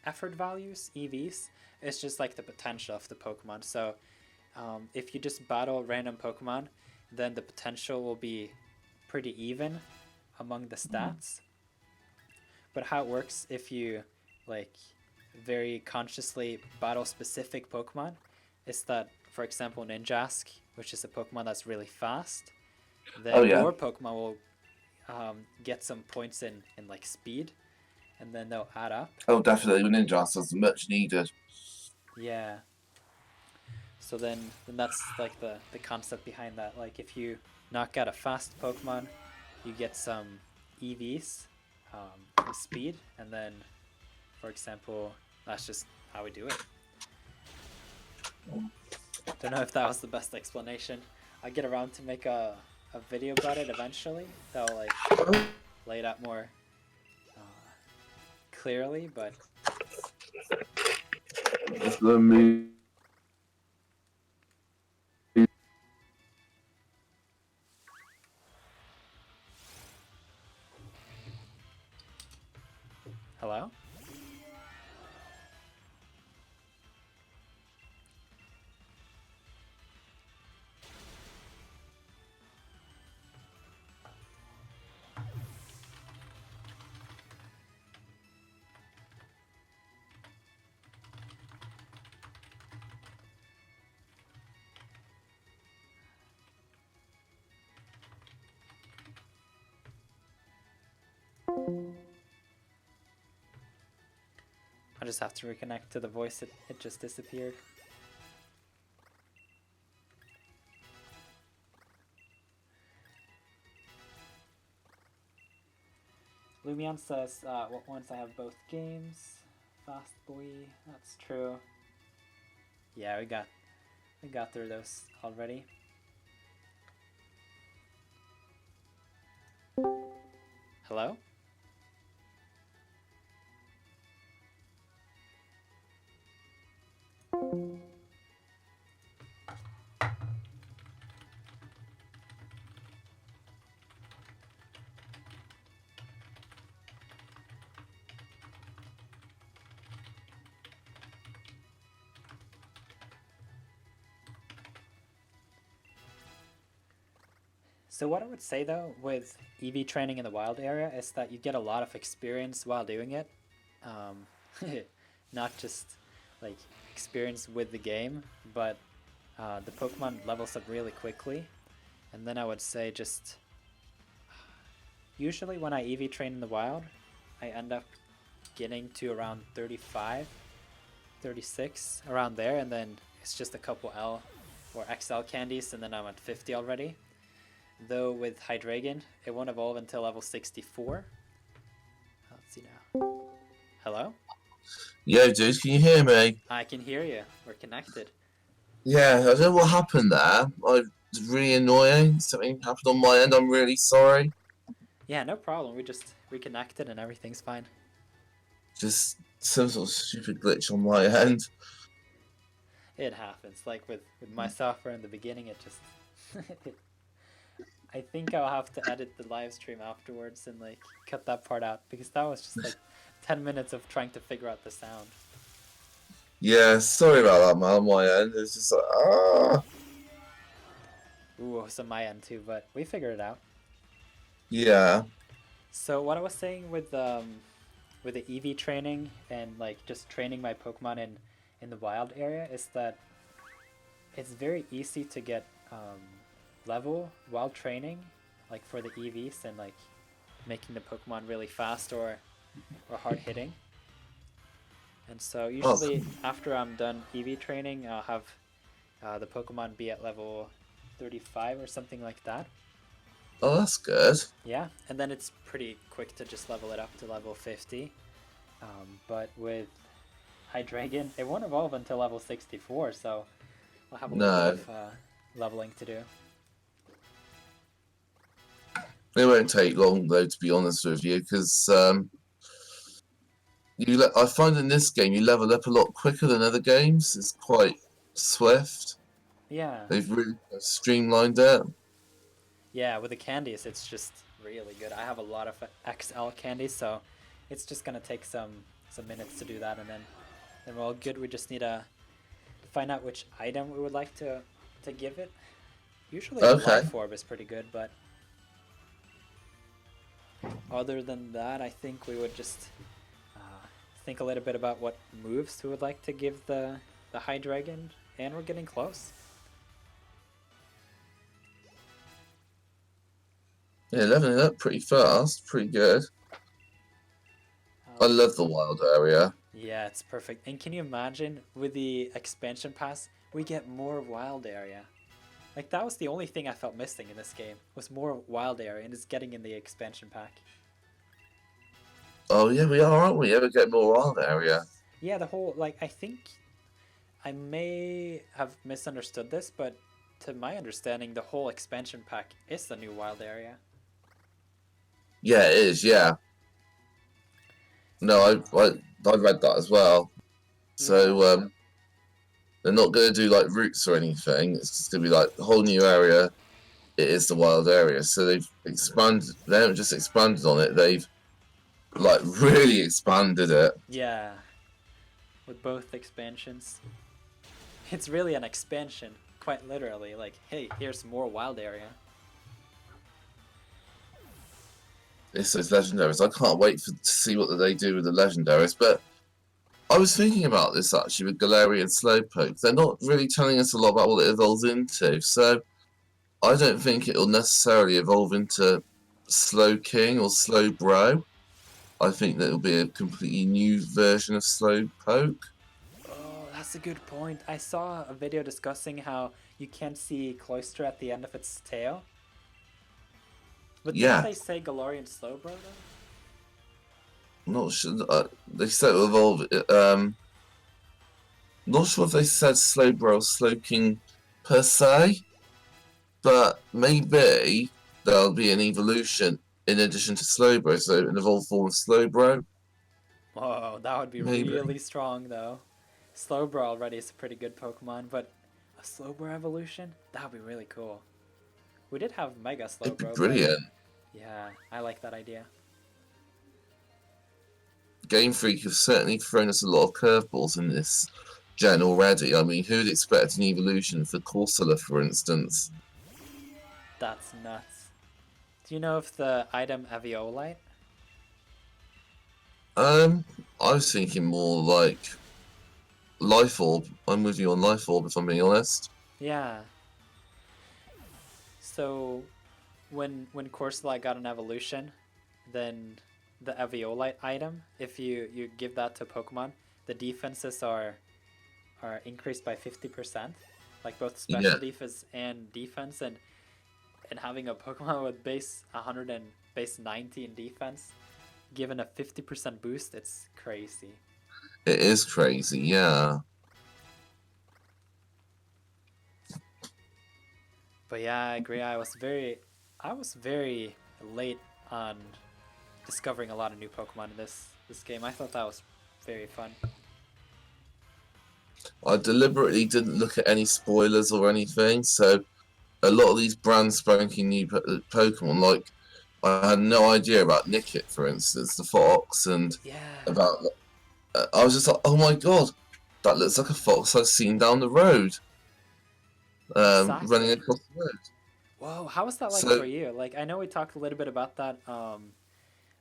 Speaker 2: effort values, EVs, is just like the potential of the Pokemon. So if you just battle random Pokemon, then the potential will be pretty even among the stats. But how it works if you, like, very consciously battle specific Pokemon is that, for example, Ninjask, which is a Pokemon that's really fast, then your Pokemon will get some points in like speed, and then they'll add up.
Speaker 1: Oh, definitely. Ninjask is much needed.
Speaker 2: Yeah. So then that's like the concept behind that. Like if you knock out a fast Pokemon, you get some EVs with speed, and then, for example, that's just how we do it. Don't know if that was the best explanation. I'll get around to make a video about it eventually. That'll like lay it out more clearly, but
Speaker 1: The move.
Speaker 2: hello? I just have to reconnect to the voice, it just disappeared. Lumion says, once I have both games, Fast Boy, that's true. Yeah, we got through those already. Hello? So what I would say though with EV training in the wild area is that you get a lot of experience while doing it. Not just like experience with the game, but the Pokemon levels up really quickly. And then I would say just usually when I EV train in the wild, I end up getting to around 35, 36, around there, and then it's just a couple L or XL candies, and then I'm at 50 already. Though with Hydreigon, it won't evolve until level 64. Let's see now. Hello?
Speaker 1: Yo, dude, can you hear me?
Speaker 2: I can hear you. We're connected.
Speaker 1: Yeah, I don't know what happened there. It's really annoying. Something happened on my end. I'm really sorry.
Speaker 2: Yeah, no problem. We just reconnected and everything's fine.
Speaker 1: Just some sort of stupid glitch on my end.
Speaker 2: It happens. Like with my software in the beginning, it just... I think I'll have to edit the live stream afterwards and like cut that part out because that was just like 10 minutes of trying to figure out the sound.
Speaker 1: Yeah, sorry about that, man. On my end, it's just like, ah.
Speaker 2: Ooh, it was on my end too, but we figured it out.
Speaker 1: Yeah.
Speaker 2: So what I was saying with the EV training and like just training my Pokemon in the wild area is that it's very easy to get level while training, like for the EVs and like making the Pokemon really fast or hard hitting. And so usually after I'm done EV training, I'll have the Pokemon be at level 35 or something like that.
Speaker 1: Oh, that's good.
Speaker 2: Yeah, and then it's pretty quick to just level it up to level 50. But with Hydreigon, it won't evolve until level 64, so I'll have a little bit of leveling to do.
Speaker 1: It won't take long, though, to be honest with you, because I find in this game you level up a lot quicker than other games. It's quite swift.
Speaker 2: Yeah.
Speaker 1: They've really streamlined it.
Speaker 2: Yeah, with the candies, it's just really good. I have a lot of XL candies, so it's just gonna take some minutes to do that, and then we're all good. We just need to find out which item we would like to give it. Usually the Life Orb is pretty good, but other than that, I think we would just think a little bit about what moves we would like to give the Hydreigon, and we're getting close.
Speaker 1: Yeah, leveling up pretty fast, pretty good. I love the wild area.
Speaker 2: Yeah, it's perfect. And can you imagine with the expansion pass, we get more wild area. Like that was the only thing I felt missing in this game, was more wild area, and it's getting in the expansion pack.
Speaker 1: Oh yeah, we are, aren't we? Ever get more wild area?
Speaker 2: Yeah, the whole like I think I may have misunderstood this, but to my understanding, the whole expansion pack is the new wild area.
Speaker 1: Yeah, it is. Yeah. No, I read that as well.
Speaker 2: Yeah,
Speaker 1: So they're not going to do like routes or anything. It's just going to be like the whole new area. It is the wild area. So they've expanded. They haven't just expanded on it. They've like really expanded it.
Speaker 2: yeah, with both expansions. It's really an expansion, quite literally. Like, hey, here's more wild area.
Speaker 1: It's those legendaries. I can't wait to see what they do with the legendaries. But I was thinking about this actually with Galarian and Slowpoke. They're not really telling us a lot about what it evolves into. So I don't think it'll necessarily evolve into Slow King or Slow Bro. I think that it'll be a completely new version of Slowpoke.
Speaker 2: Oh, that's a good point. I saw a video discussing how you can't see Cloyster at the end of its tail. But didn't
Speaker 1: Yeah,
Speaker 2: they say Galarian Slowbro though?
Speaker 1: I'm not sure. They said it'll evolve. Not sure if they said Slowbro or Slowking per se, but maybe there'll be an evolution in addition to Slowbro, so an evolved form of Slowbro.
Speaker 2: Whoa, that would be
Speaker 1: Maybe.
Speaker 2: really strong though. Slowbro already is a pretty good Pokemon, but a Slowbro evolution? That would be really cool. We did have Mega
Speaker 1: It'd be
Speaker 2: Slowbro, but
Speaker 1: brilliant.
Speaker 2: yeah, I like that idea.
Speaker 1: Game Freak have certainly thrown us a lot of curveballs in this gen already. I mean, who'd expect an evolution for Corsola, for instance?
Speaker 2: That's nuts. Do you know if the item Aviolite?
Speaker 1: I was thinking more like Life Orb. I'm with you on Life Orb, if I'm being honest.
Speaker 2: Yeah. So when Corsola got an evolution, then the Aviolite item, if you give that to Pokemon, the defenses are increased by 50%, like both
Speaker 1: Yeah,
Speaker 2: special defense and defense, and having a Pokemon with base 100 and base 90 in defense, given a 50% boost, it's crazy.
Speaker 1: it is crazy. Yeah.
Speaker 2: But yeah, I agree. I was very late on discovering a lot of new Pokemon in this game. I thought that was very fun.
Speaker 1: I deliberately didn't look at any spoilers or anything, so a lot of these brand spanking new Pokemon, like I had no idea about Nickit, for instance, the fox, and
Speaker 2: Yeah,
Speaker 1: about I was just like, oh my god, that looks like a fox I've seen down the road, running
Speaker 2: exactly.
Speaker 1: across the road.
Speaker 2: Whoa, how was that like
Speaker 1: So
Speaker 2: for you? Like, I know we talked a little bit about that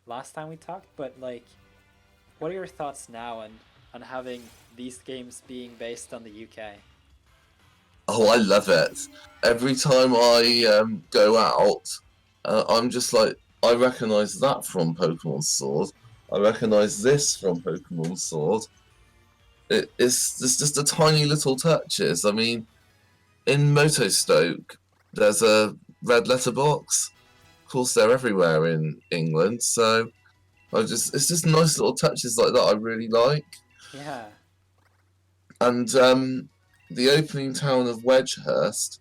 Speaker 2: last time we talked, but like, what are your thoughts now on having these games being based on the UK?
Speaker 1: oh, I love it. Every time I go out, I'm just like, I recognise that from Pokemon Sword. I recognise this from Pokemon Sword. It's just the tiny little touches. I mean, in Motostoke, there's a red letterbox. Of course, they're everywhere in England, so it's just nice little touches like that I really like.
Speaker 2: Yeah,
Speaker 1: And the opening town of Wedgehurst,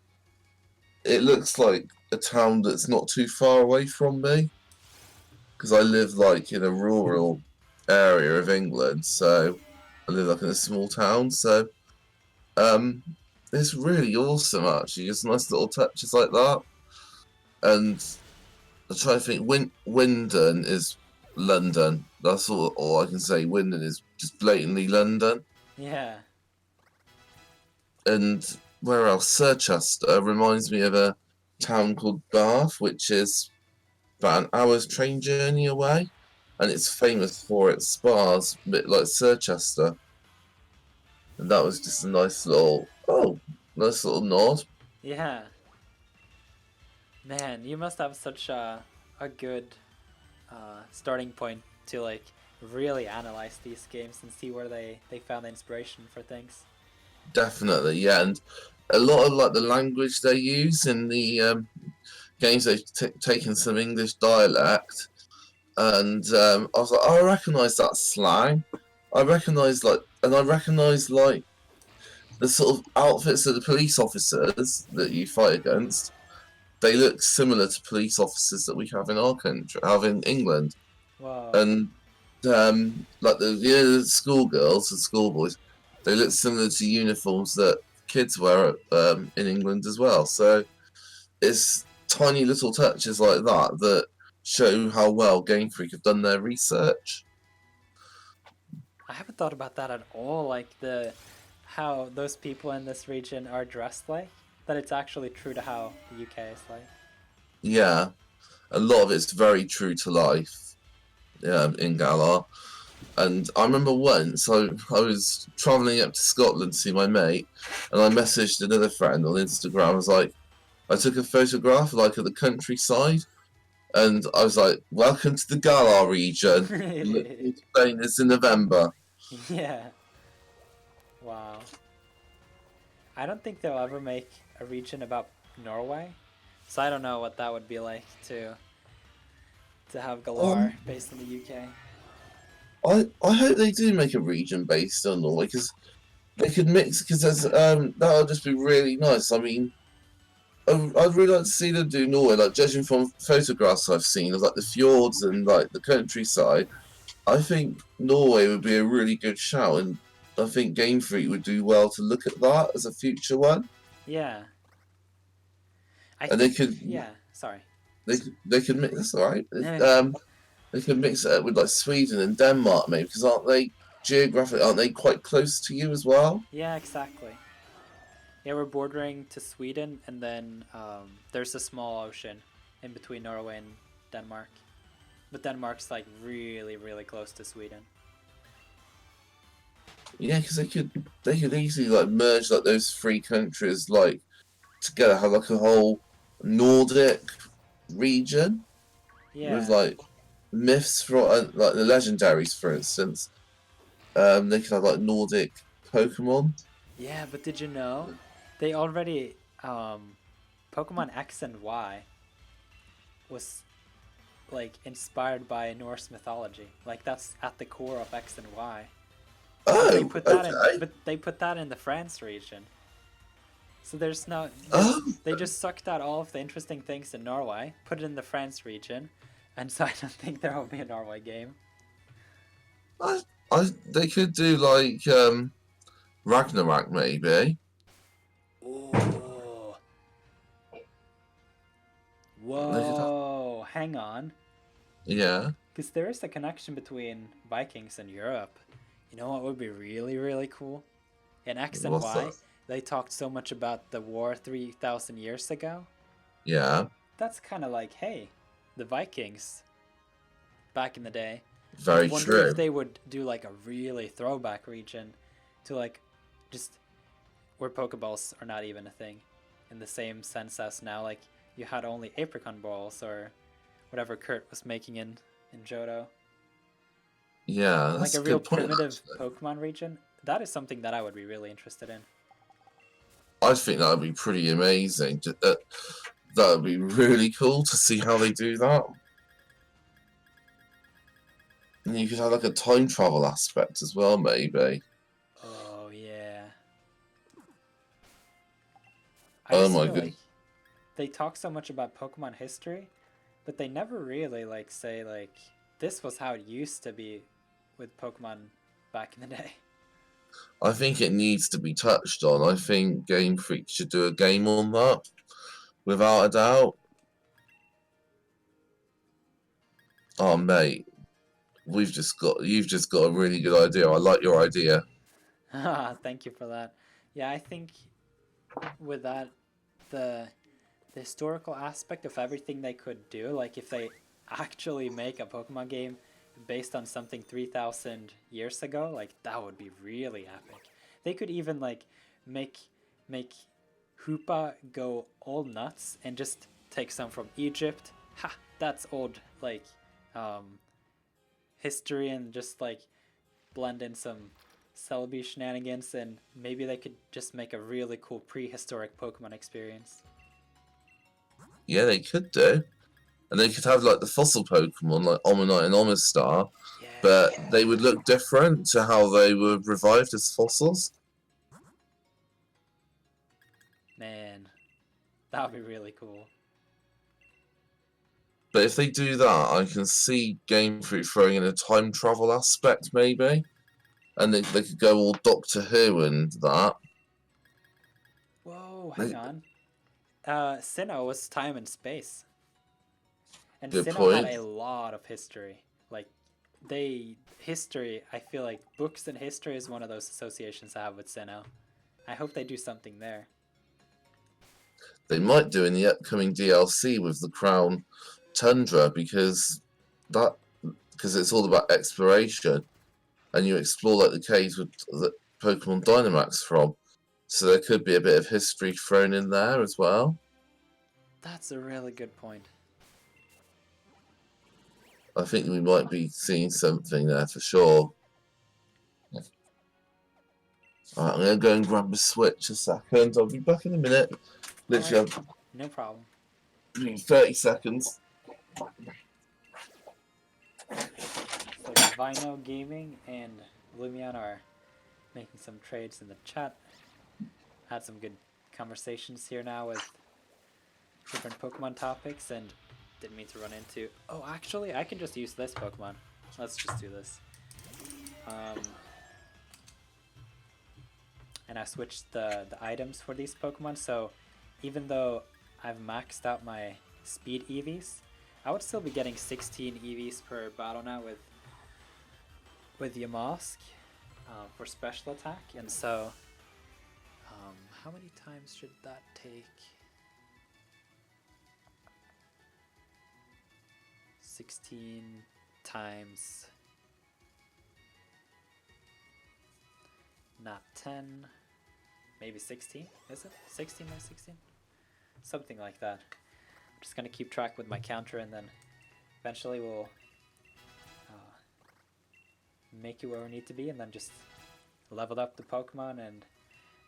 Speaker 1: it looks like a town that's not too far away from me because I live like in a rural area of England, so I live like in a small town. So um, it's really awesome actually, just nice little touches like that. And I try to think, Wyndon is London. That's all I can say. Wyndon is just blatantly London.
Speaker 2: yeah,
Speaker 1: And where else? Sirchester reminds me of a town called Darth, which is about an hour's train journey away, and it's famous for its spas, a bit like Sirchester. And that was just a nice little nod.
Speaker 2: yeah. Man, you must have such a good starting point to like really analyze these games and see where they found the inspiration for things.
Speaker 1: Definitely, yeah. And a lot of like the language they use in the games, they've taken some English dialect, and I was like, oh, I recognise that slang. I recognise like the sort of outfits of the police officers that you fight against. They look similar to police officers that we have in our country, have in England,
Speaker 2: Whoa.
Speaker 1: and like the schoolgirls and schoolboys, they look similar to uniforms that kids wear in England as well. So it's tiny little touches like that that show how well Game Freak have done their research.
Speaker 2: I haven't thought about that at all. Like the how those people in this region are dressed like. That it's actually true to how the UK is like.
Speaker 1: Yeah, a lot of it's very true to life in Galar. And I remember once I was travelling up to Scotland to see my mate, and I messaged another friend on Instagram. I was like, I took a photograph like of the countryside, and I was like, "Welcome to the Galar region. Look forward to playing this in November."
Speaker 2: Yeah. Wow. I don't think they'll ever make a region about Norway, so I don't know what that would be like to have Galar based in the UK.
Speaker 1: I hope they do make a region based on Norway because they could mix because there's that would just be really nice. I mean, I'd really like to see them do Norway. Like judging from photographs I've seen of like the fjords and like the countryside, I think Norway would be a really good shout, and I think Game Freak would do well to look at that as a future one.
Speaker 2: Yeah. I
Speaker 1: And
Speaker 2: think, yeah, sorry.
Speaker 1: they could mix. That's all right. They could mix it up with like Sweden and Denmark maybe because aren't they quite close to you as well?
Speaker 2: Yeah, exactly. Yeah, we're bordering to Sweden, and then there's a small ocean in between Norway and Denmark. But Denmark's like really, really close to Sweden.
Speaker 1: Yeah, because they could easily like merge like those three countries like together, have like a whole Nordic region
Speaker 2: Yeah.
Speaker 1: with like myths for like the Legendaries, for instance. They could have like Nordic Pokemon.
Speaker 2: Yeah, but did you know they already Pokemon X and Y was like inspired by Norse mythology. Like that's at the core of X and Y. But they
Speaker 1: Oh,
Speaker 2: put that
Speaker 1: okay.
Speaker 2: in but they put that in the France region. So there's no
Speaker 1: Oh,
Speaker 2: they just sucked out all of the interesting things in Norway, put it in the France region, and so I don't think there will be a Norway game.
Speaker 1: they could do like Ragnarok maybe.
Speaker 2: Oh.
Speaker 1: They could have,
Speaker 2: Whoa, hang on.
Speaker 1: yeah.
Speaker 2: Because there is a connection between Vikings and Europe. You know what would be really, really cool? In X and
Speaker 1: What's
Speaker 2: Y,
Speaker 1: that?
Speaker 2: they talked so much about the war 3,000 years ago.
Speaker 1: Yeah,
Speaker 2: That's kind of like, hey, the Vikings back in the day. I
Speaker 1: very
Speaker 2: wonder if
Speaker 1: true.
Speaker 2: they would do like a really throwback region to like just where Pokeballs are not even a thing in the same sense as now. Like you had only apricot balls or whatever Kurt was making in Johto.
Speaker 1: Yeah,
Speaker 2: Like
Speaker 1: that's
Speaker 2: a
Speaker 1: a
Speaker 2: real
Speaker 1: good point.
Speaker 2: primitive
Speaker 1: Actually,
Speaker 2: Pokemon region. That is something that I would be really interested in.
Speaker 1: I think that would be pretty amazing. That would be really cool to see how they do that. And you could have like a time travel aspect as well, maybe.
Speaker 2: Oh yeah. I
Speaker 1: Oh
Speaker 2: just
Speaker 1: my
Speaker 2: feel
Speaker 1: god.
Speaker 2: like they talk so much about Pokemon history, but they never really like say like this was how it used to be with Pokemon back in the day.
Speaker 1: I think it needs to be touched on. I think Game Freak should do a game on that, without a doubt. Oh mate, you've just got a really good idea. I like your idea.
Speaker 2: Thank you for that. Yeah, I think with that the the historical aspect of everything they could do, like if they actually make a Pokemon game based on something 3,000 years ago, like that would be really epic. They could even like make make Hoopa go all nuts and just take some from Egypt. Ha, that's old like um history and just like blend in some Celebi shenanigans and maybe they could just make a really cool prehistoric Pokemon experience.
Speaker 1: Yeah, they could do. and they could have like the fossil Pokemon like Omanite and Omastar,
Speaker 2: Yeah.
Speaker 1: but they would look different to how they were revived as fossils.
Speaker 2: Man, that would be really cool.
Speaker 1: But if they do that, I can see Game Freak throwing in a time travel aspect, maybe. And they could go all Doctor Who and that.
Speaker 2: Whoa, hang on. Sinnoh was time and space. And
Speaker 1: Good
Speaker 2: Sinnoh had
Speaker 1: point.
Speaker 2: a lot of history. Like, history, I feel like books and history is one of those associations I have with Sinnoh. I hope they do something there.
Speaker 1: They might do in the upcoming DLC with the Crown Tundra because it's all about exploration, and you explore like the caves with the Pokemon Dynamax from. So there could be a bit of history thrown in there as well.
Speaker 2: That's a really good point.
Speaker 1: I think we might be seeing something there for sure. Alright, I'm going to go and grab a Switch a second. I'll be back in a minute. Literally,
Speaker 2: Right. No problem.
Speaker 1: 30 seconds.
Speaker 2: So Vino Gaming and Lumion are making some trades in the chat. Had some good conversations here now with different Pokemon topics, and didn't mean to run into... Oh, actually, I can just use this Pokemon. Let's just do this. And I switched the items for these Pokemon, so even though I've maxed out my speed EVs, I would still be getting 16 EVs per battle now with Yamask for special attack, and so how many times should that take? 16 times not 10, maybe 16, is it? 16 by 16? Something like that. I'm just gonna keep track with my counter, and then eventually we'll make it where we need to be, and then just level up the Pokemon and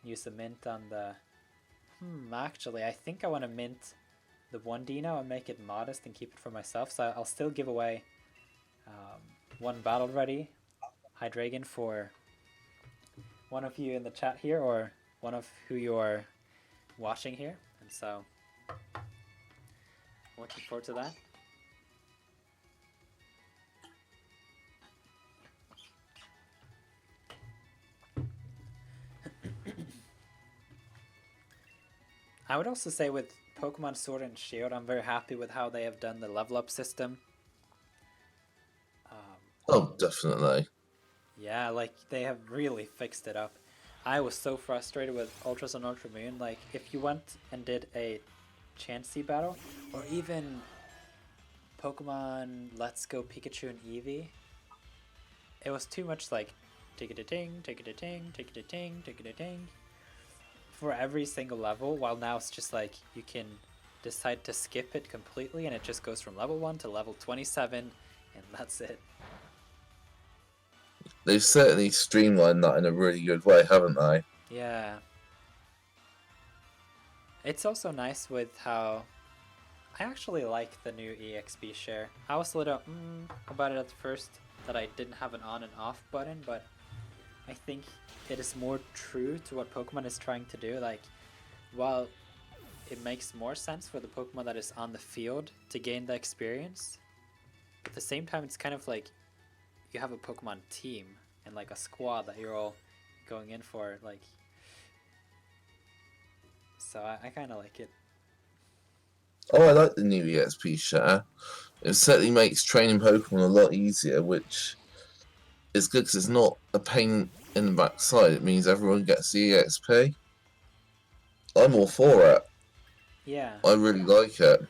Speaker 2: use a mint on the... actually, I think I want to mint the one Dino and make it modest and keep it for myself, so I'll still give away one battle ready Hydreigon for one of you in the chat here, or one of who you are watching here, and so looking forward to that. I would also say with Pokemon Sword and Shield, I'm very happy with how they have done the level up system.
Speaker 1: Oh, definitely.
Speaker 2: Yeah, like they have really fixed it up. I was so frustrated with Ultra Sun Ultra Moon. Like, if you went and did a Chansey battle, or even Pokemon Let's Go Pikachu and Eevee, it was too much like tick-a-ting, tick-a-ting, tick-a-ting, tick-a-ting for every single level, while now it's just like you can decide to skip it completely and it just goes from level 1 to level 27 and that's it.
Speaker 1: They've certainly streamlined that in a really good way, haven't they?
Speaker 2: Yeah. It's also nice with how I actually like the new EXP share. I was a little about it at first, that I didn't have an on and off button, but I think it is more true to what Pokemon is trying to do. Like, while it makes more sense for the Pokemon that is on the field to gain the experience, at the same time it's kind of like you have a Pokemon team and like a squad that you're all going in for, like, so I kind of like it.
Speaker 1: Oh, I like the new EXP share. It certainly makes training Pokemon a lot easier, which is good because it's not a pain in the backside. It means everyone gets the EXP. I'm all for it.
Speaker 2: Yeah.
Speaker 1: I really like it.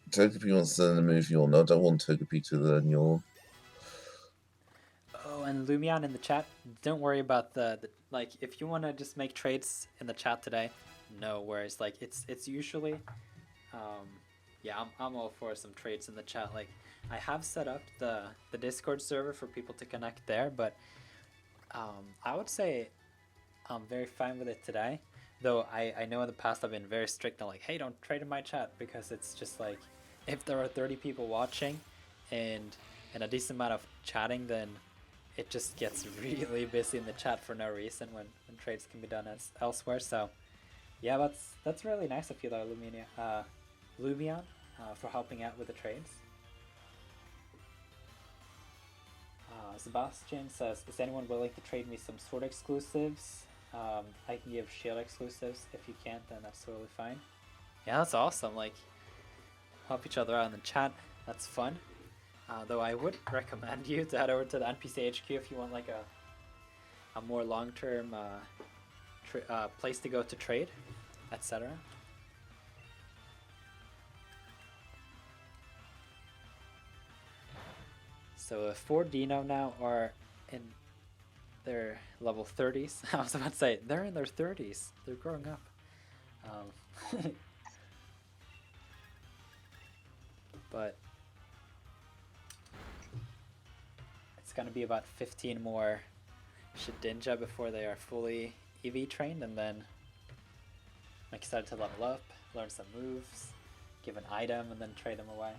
Speaker 1: Togepi wants to learn the move Yawn. I don't want Togepi to learn Yawn.
Speaker 2: Oh, and Lumion in the chat, don't worry about the like, if you want to just make trades in the chat today, no worries. Like, it's usually yeah, I'm all for some trades in the chat. Like, I have set up the Discord server for people to connect there, but I would say I'm very fine with it today. Though I know in the past I've been very strict on like, hey, don't trade in my chat, because it's just like, if there are 30 people watching and a decent amount of chatting, then it just gets really busy in the chat for no reason when trades can be done elsewhere. So yeah, that's really nice of you though, Lumion, for helping out with the trades. Sebastian says, is anyone willing to trade me some sword exclusives? I can give shield exclusives. If you can't, then that's totally fine. Yeah, that's awesome. Like, help each other out in the chat. That's fun. Though I would recommend you to head over to the NPC HQ if you want like a more long-term place to go to trade, etc. So 4 Dino now are in their level 30s. I was about to say, they're in their 30s. They're growing up. But it's going to be about 15 more Shedinja before they are fully EV trained, and then I'm excited to level up, learn some moves, give an item, and then trade them away.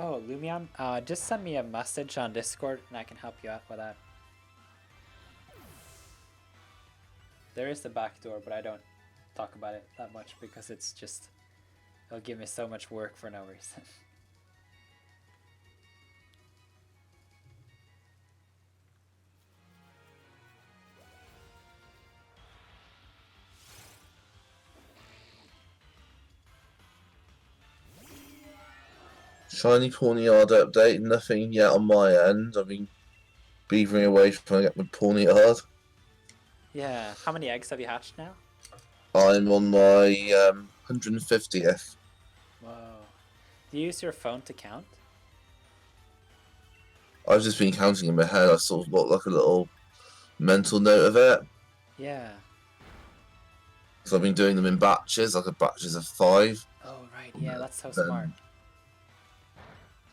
Speaker 2: Oh, Lumion, just send me a message on Discord and I can help you out with that. There is a backdoor, but I don't talk about it that much because it's just, it'll give me so much work for no reason.
Speaker 1: Shiny Pawniard update, nothing yet on my end. I've been beavering away trying to get my Pawniard.
Speaker 2: Yeah, how many eggs have you hatched now?
Speaker 1: I'm on my 150th.
Speaker 2: Whoa. Do you use your phone to count?
Speaker 1: I've just been counting in my head. I sort of got like a little mental note of it.
Speaker 2: Yeah.
Speaker 1: So I've been doing them in batches, like a batches of 5.
Speaker 2: Oh, right. Yeah, that's so smart.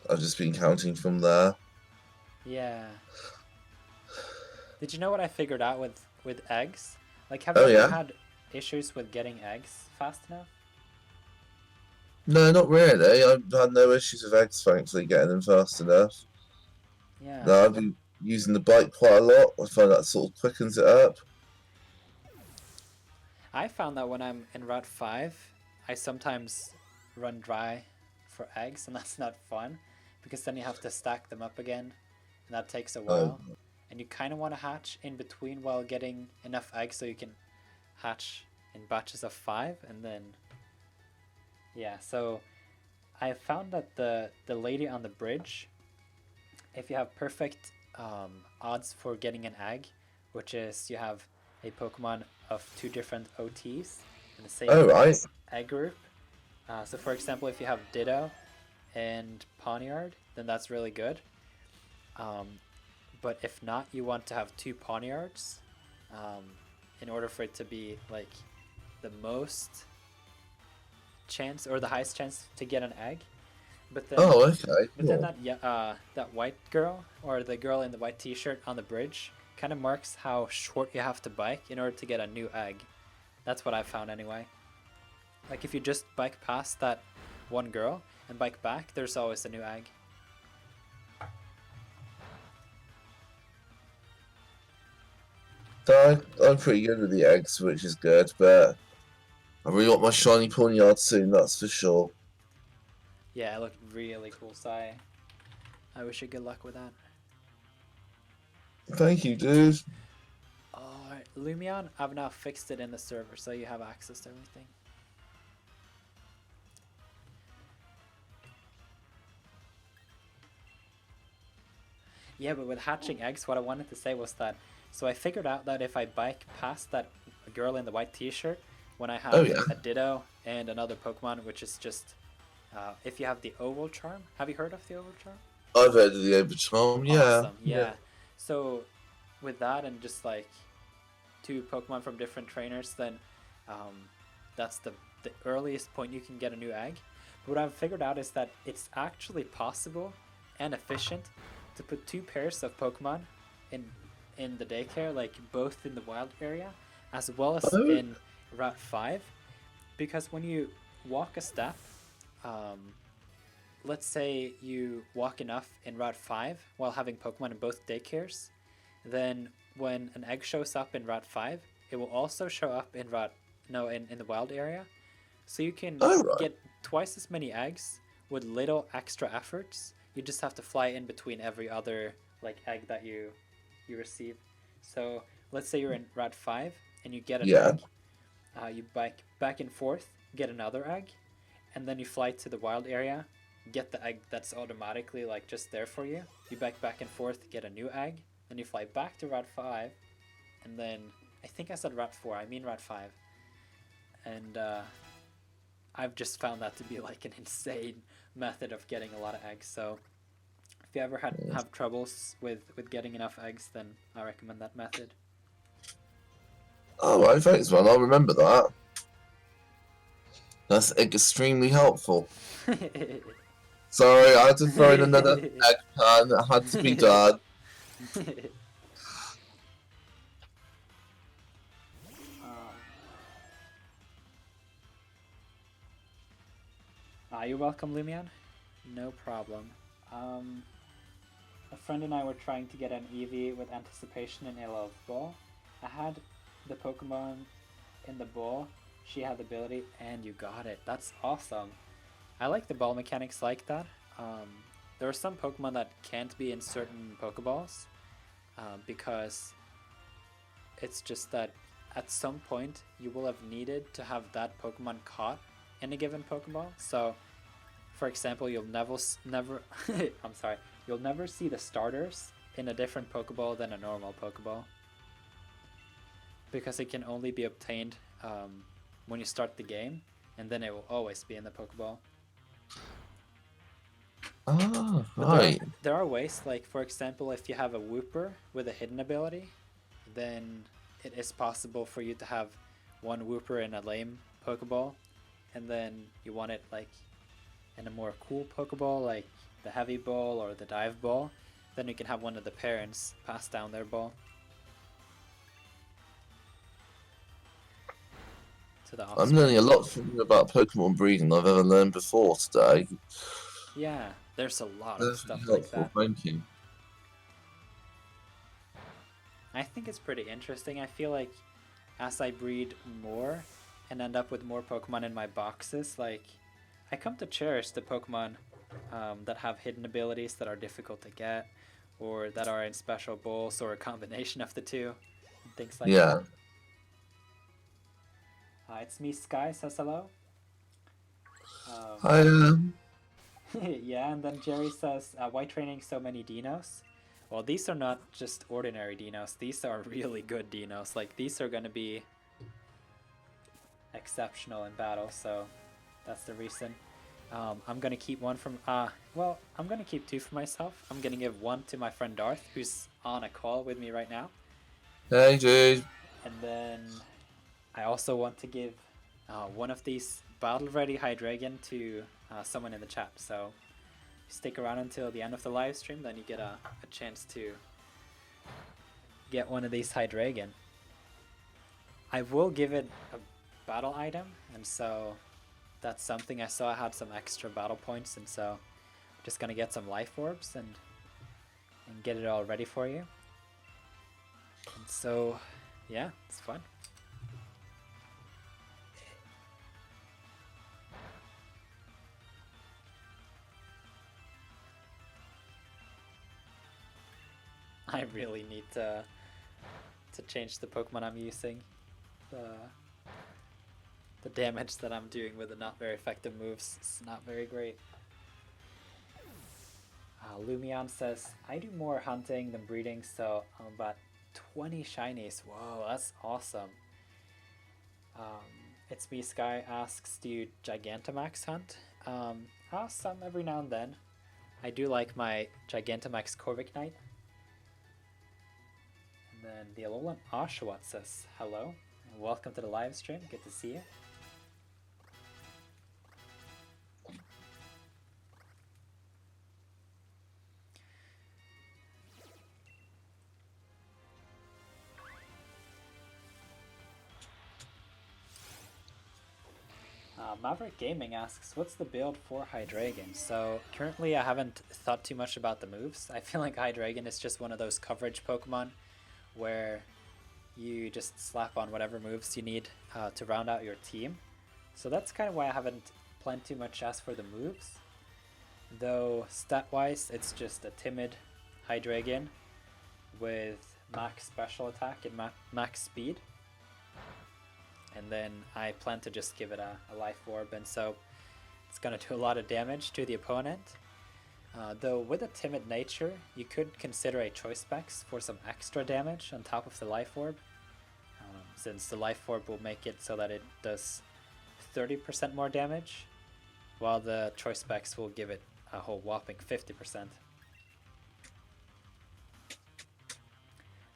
Speaker 1: I've just been counting from there.
Speaker 2: Yeah. Did you know what I figured out with eggs? Like, have
Speaker 1: Oh,
Speaker 2: you ever
Speaker 1: yeah?
Speaker 2: had issues with getting eggs fast enough?
Speaker 1: No, not really. I've had no issues with eggs, thankfully, getting them fast enough.
Speaker 2: Yeah.
Speaker 1: No, I've been using the bike quite a lot. I find that sort of quickens it up.
Speaker 2: I found that when I'm in Route 5, I sometimes run dry for eggs, and that's not fun, because then you have to stack them up again, and that takes a while. And you kind of want to hatch in between while getting enough eggs so you can hatch in batches of 5, and then... Yeah, so I found that the lady on the bridge, if you have perfect odds for getting an egg, which is you have a Pokemon of 2 different OTs in the same egg group. So for example, if you have Ditto and Pawniard, then that's really good. But if not, you want to have 2 Pawniards in order for it to be like the most chance or the highest chance to get an egg. But then, then that white girl, or the girl in the white t-shirt on the bridge, kind of marks how short you have to bike in order to get a new egg. That's what I found anyway. Like if you just bike past that one girl and bike back, there's always a new egg.
Speaker 1: So I'm pretty good with the eggs, which is good, but I really want my shiny Pawniard soon, that's for sure.
Speaker 2: Yeah, it looked really cool, so I wish you good luck with that.
Speaker 1: Thank you, dude.
Speaker 2: Alright, Lumion, I've now fixed it in the server, so you have access to everything. Yeah, but with hatching eggs, what I wanted to say was that, so I figured out that if I bike past that girl in the white t-shirt, when I have a Ditto and another Pokemon, which is just, if you have the Oval Charm, have you heard of the Oval Charm?
Speaker 1: I've heard of the Oval Charm, yeah.
Speaker 2: Awesome, yeah. So with that and just like two Pokemon from different trainers, then that's the earliest point you can get a new egg. But what I've figured out is that it's actually possible and efficient to put two pairs of Pokemon in the daycare, like both in the wild area as well as in Route 5, because when you walk a step, let's say you walk enough in Route 5 while having Pokemon in both daycares, then when an egg shows up in Route 5, it will also show up in in the wild area. So you can get twice as many eggs with little extra efforts. You just have to fly in between every other like egg that you receive. So let's say you're in Route 5 and you get an egg. You back and forth, get another egg, and then you fly to the wild area, get the egg that's automatically like just there for you. You back and forth, get a new egg, then you fly back to Route 5, and then I think I said Route 4. I mean Route 5, and I've just found that to be like an insane method of getting a lot of eggs. So if you ever have troubles with getting enough eggs, then I recommend that method.
Speaker 1: Oh, right, thanks, man. I'll remember that. That's extremely helpful. Sorry, I had to throw in another egg pan. It had to be done.
Speaker 2: You're welcome, Lumion. No problem. A friend and I were trying to get an Eevee with anticipation in a ball. I had the Pokemon in the ball, she had the ability, and you got it. That's awesome. I like the ball mechanics like that. There are some Pokemon that can't be in certain Pokeballs because it's just that at some point you will have needed to have that Pokemon caught in a given Pokeball. So, for example, you'll never you'll never see the starters in a different Pokeball than a normal Pokeball, because it can only be obtained when you start the game, and then it will always be in the Pokeball.
Speaker 1: Oh, right.
Speaker 2: There are ways, like for example, if you have a Wooper with a hidden ability, then it is possible for you to have one Wooper in a lame Pokeball, and then you want it like in a more cool Pokeball, like the Heavy Ball or the Dive Ball, then you can have one of the parents pass down their ball to the offspring.
Speaker 1: I'm learning a lot about Pokemon breeding I've ever learned before today.
Speaker 2: Yeah, there's a lot
Speaker 1: That's
Speaker 2: of stuff
Speaker 1: really
Speaker 2: like that.
Speaker 1: Thank you.
Speaker 2: I think it's pretty interesting. I feel like as I breed more and end up with more Pokemon in my boxes, like I come to cherish the Pokemon that have hidden abilities that are difficult to get, or that are in special bowls, or a combination of the two, and things like that. It's me, Sky says hello.
Speaker 1: Hi.
Speaker 2: Yeah, and then Jerry says, why training so many dinos? Well, these are not just ordinary dinos. These are really good dinos. Like, these are going to be exceptional in battle, so that's the reason. I'm going to keep one from... well, I'm going to keep two for myself. I'm going to give one to my friend Darth, who's on a call with me right now.
Speaker 1: Hey, dude.
Speaker 2: And then I also want to give one of these battle-ready Hydreigon to someone in the chat. So stick around until the end of the live stream, then you get a chance to get one of these Hydreigon. I will give it a battle item, and so that's something. I saw I had some extra battle points, and so I'm just gonna get some life orbs and get it all ready for you. And so yeah, it's fun. I really need to change the Pokemon I'm using. The damage that I'm doing with the not very effective moves is not very great. Lumion says, I do more hunting than breeding, so I'm about 20 shinies. Whoa, that's awesome. It's me, Sky asks, do you Gigantamax hunt? Some every now and then. I do like my Gigantamax Corvic Knight. And then the Alolan Oshawott says hello and welcome to the live stream. Good to see you. Maverick Gaming asks, what's the build for Hydreigon? So currently I haven't thought too much about the moves. I feel like Hydreigon is just one of those coverage Pokemon where you just slap on whatever moves you need to round out your team. So that's kind of why I haven't planned too much as for the moves. Though stat-wise, it's just a timid Hydreigon with max special attack and max speed. And then I plan to just give it a life orb, and so it's going to do a lot of damage to the opponent. Though with a timid nature, you could consider a choice specs for some extra damage on top of the life orb, since the life orb will make it so that it does 30% more damage, while the choice specs will give it a whole whopping 50%.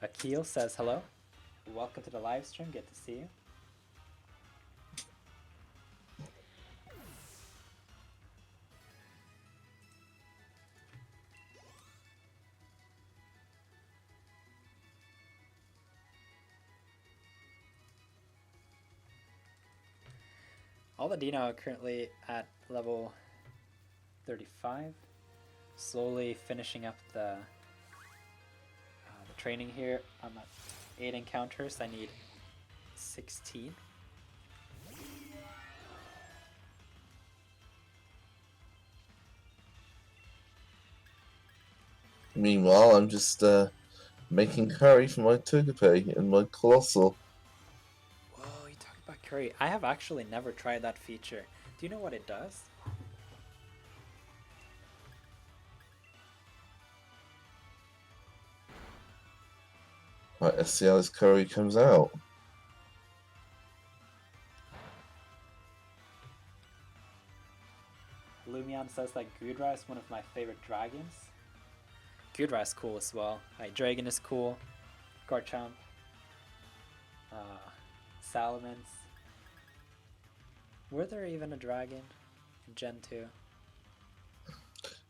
Speaker 2: Akil says hello. Welcome to the live stream, good to see you. All the Dino are currently at level 35, slowly finishing up the training here. I'm at 8 encounters, I need 16.
Speaker 1: Meanwhile, I'm just making curry for my Togepi and my Colossal.
Speaker 2: Whoa, you talk about curry. I have actually never tried that feature. Do you know what it does?
Speaker 1: Right, let's see how this curry comes out.
Speaker 2: Lumion says that Gudra is one of my favorite dragons. Gudra is cool as well. Hydreigon is cool. Garchomp. Salamence. Were there even a dragon in Gen 2?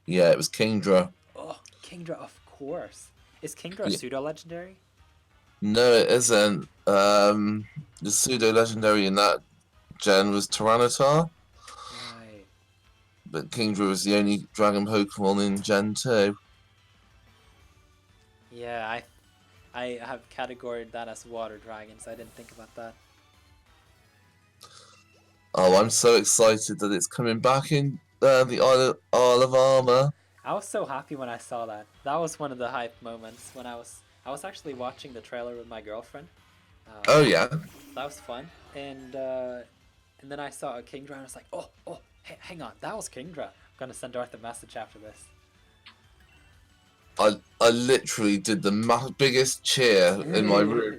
Speaker 1: Yeah, it was Kingdra.
Speaker 2: Oh, Kingdra, of course. Is Kingdra a pseudo-legendary?
Speaker 1: No, it isn't. The pseudo-legendary in that gen was Tyranitar.
Speaker 2: Right.
Speaker 1: But Kingdra was the only dragon Pokemon in Gen 2.
Speaker 2: Yeah, I have categorized that as water dragons. I didn't think about that.
Speaker 1: Oh, I'm so excited that it's coming back in the Isle of Armor.
Speaker 2: I was so happy when I saw that. That was one of the hype moments when I was actually watching the trailer with my girlfriend.
Speaker 1: Oh yeah.
Speaker 2: That was fun, and then I saw a Kingdra and I was like, oh, hey, hang on, that was Kingdra. I'm gonna send Darth a message after this.
Speaker 1: I literally did the biggest cheer in my room.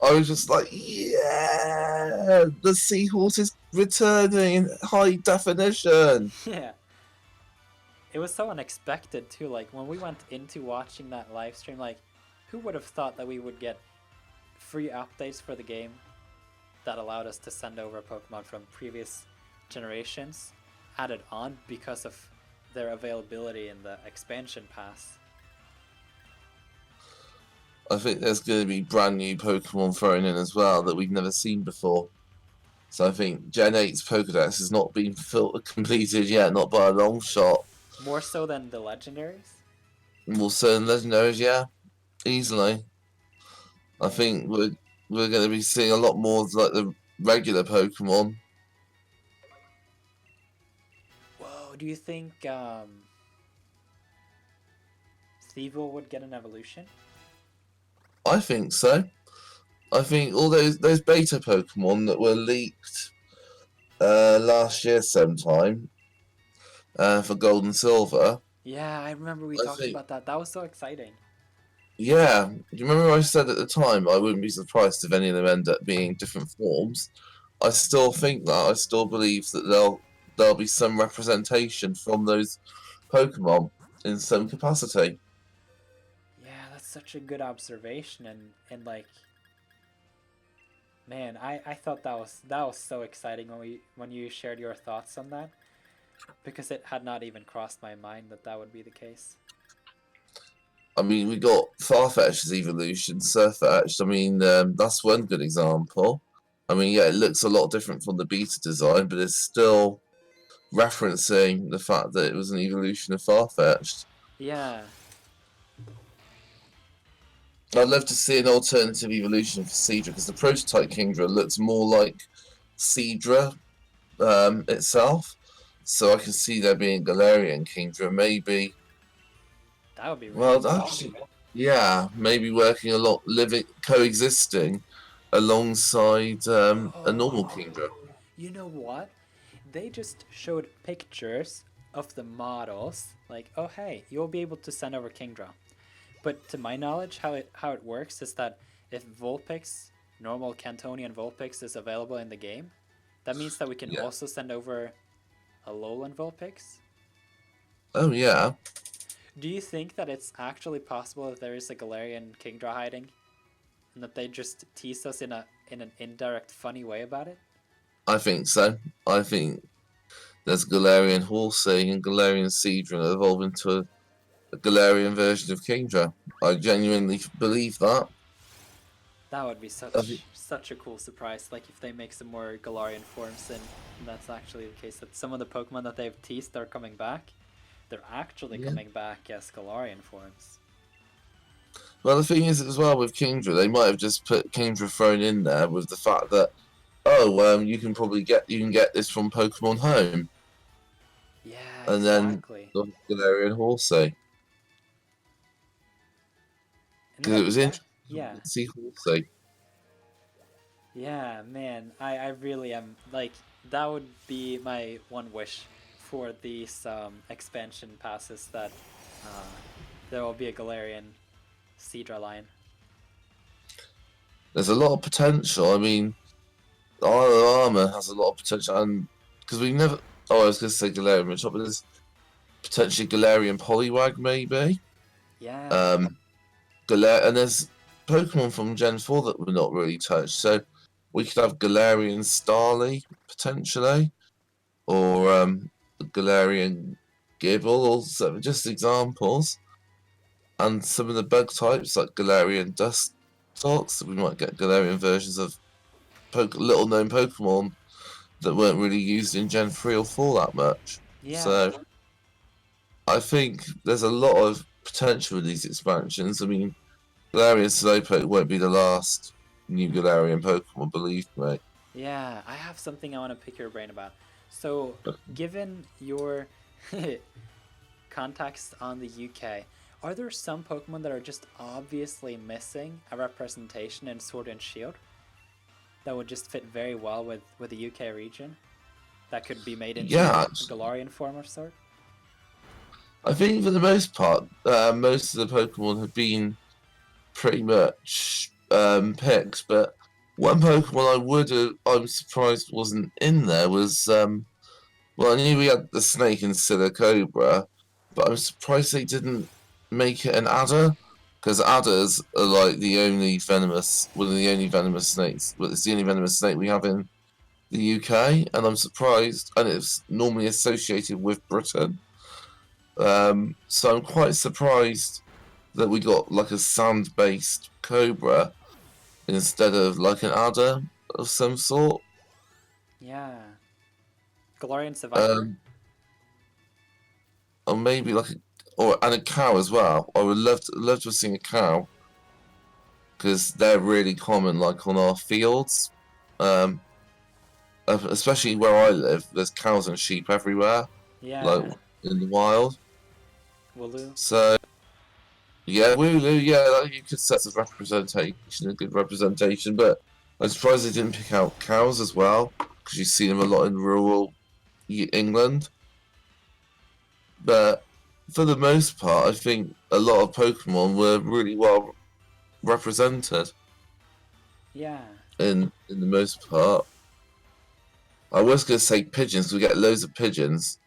Speaker 1: I was just like, yeah, the seahorse is returning in high definition.
Speaker 2: Yeah. It was so unexpected too. Like when we went into watching that live stream, like who would have thought that we would get free updates for the game that allowed us to send over Pokemon from previous generations added on because of their availability in the expansion pass.
Speaker 1: I think there's going to be brand new Pokemon thrown in as well that we've never seen before. So I think Gen 8's Pokedex has not been completed yet, not by a long shot.
Speaker 2: More so than the Legendaries?
Speaker 1: More so than Legendaries, yeah. Easily. I think we're going to be seeing a lot more like the regular Pokemon.
Speaker 2: Whoa, do you think Thievul would get an evolution?
Speaker 1: I think so. I think all those beta Pokemon that were leaked last year sometime for Gold and Silver.
Speaker 2: Yeah, I remember we talked about that. That was so exciting.
Speaker 1: Yeah, you remember I said at the time I wouldn't be surprised if any of them end up being different forms. I still think that. I still believe that there'll be some representation from those Pokemon in some capacity.
Speaker 2: Yeah, that's such a good observation, and like, man, I thought that was so exciting when you shared your thoughts on that, because it had not even crossed my mind that that would be the case.
Speaker 1: I mean, we got Farfetch's evolution, Surfetched. I mean, that's one good example. I mean, yeah, it looks a lot different from the beta design, but it's still referencing the fact that it was an evolution of Farfetch'd.
Speaker 2: Yeah.
Speaker 1: I'd love to see an alternative evolution for Seadra, because the prototype Kingdra looks more like Seadra itself. So I can see there being Galarian Kingdra, maybe.
Speaker 2: That would be really
Speaker 1: Well,
Speaker 2: cool.
Speaker 1: actually, yeah, maybe working coexisting alongside a normal Kingdra.
Speaker 2: You know what? They just showed pictures of the models. Like, oh hey, you'll be able to send over Kingdra. But to my knowledge, how it works is that if Vulpix, normal Cantonian Vulpix, is available in the game, that means that we can
Speaker 1: Yeah.
Speaker 2: also send over a Alolan Vulpix.
Speaker 1: Oh, yeah.
Speaker 2: Do you think that it's actually possible that there is a Galarian Kingdra hiding, and that they just tease us in an indirect, funny way about it?
Speaker 1: I think so. I think there's Galarian Horsey and Galarian Seadra evolve into a Galarian version of Kingdra. I genuinely believe that.
Speaker 2: That would be such a cool surprise. Like if they make some more Galarian forms, and that's actually the case. That some of the Pokemon that they've teased are coming back. They're actually coming back as Galarian forms.
Speaker 1: Well, the thing is, as well with Kingdra, they might have just put Kingdra thrown in there with the fact that, oh, you can get this from Pokemon Home,
Speaker 2: Yeah,
Speaker 1: and
Speaker 2: exactly.
Speaker 1: then the Galarian Horsey,
Speaker 2: And
Speaker 1: because it was interesting
Speaker 2: yeah.
Speaker 1: to see Horsey.
Speaker 2: Yeah, man, I really am, like, that would be my one wish for these expansion passes, that there will be a Galarian Seadra line.
Speaker 1: There's a lot of potential. I mean, the Isle of Armor has a lot of potential, and because we never. Oh, I was going to say Galarian, but there's potentially Galarian Poliwag, maybe.
Speaker 2: Yeah.
Speaker 1: And there's Pokemon from Gen 4 that were not really touched, so we could have Galarian Starly, potentially, or Galarian Gibble, or so, just examples. And some of the bug types, like Galarian Dustox, we might get Galarian versions of little known Pokemon that weren't really used in Gen 3 or 4 that much.
Speaker 2: Yeah.
Speaker 1: So I think there's a lot of potential with these expansions. I mean, Galarian Slowpoke won't be the last new Galarian Pokemon, believe me.
Speaker 2: Yeah, I have something I want to pick your brain about. So, given your context on the UK, are there some Pokemon that are just obviously missing a representation in Sword and Shield that would just fit very well with the UK region? That could be made into a Galarian form or sort?
Speaker 1: I think for the most part, most of the Pokemon have been pretty much picked, but one Pokemon I'm surprised wasn't in there was, well, I knew we had the snake in Silicobra, but I'm surprised they didn't make it an adder, because adders are like one of the only venomous snakes. Well, it's the only venomous snake we have in the UK, and I'm surprised, and it's normally associated with Britain. So I'm quite surprised that we got like a sand-based cobra instead of like an adder of some sort.
Speaker 2: Yeah. Galarian Survivor?
Speaker 1: Or maybe and a cow as well. I would love to have seen a cow, because they're really common, like on our fields. Especially where I live, there's cows and sheep everywhere.
Speaker 2: Yeah.
Speaker 1: Like in the wild.
Speaker 2: Wooloo?
Speaker 1: So yeah, Wooloo, yeah, you could set as representation, a good representation, but I'm surprised they didn't pick out cows as well, because you see them a lot in rural England. But for the most part, I think a lot of Pokemon were really well represented.
Speaker 2: Yeah.
Speaker 1: In the most part. I was going to say pigeons, we get loads of pigeons,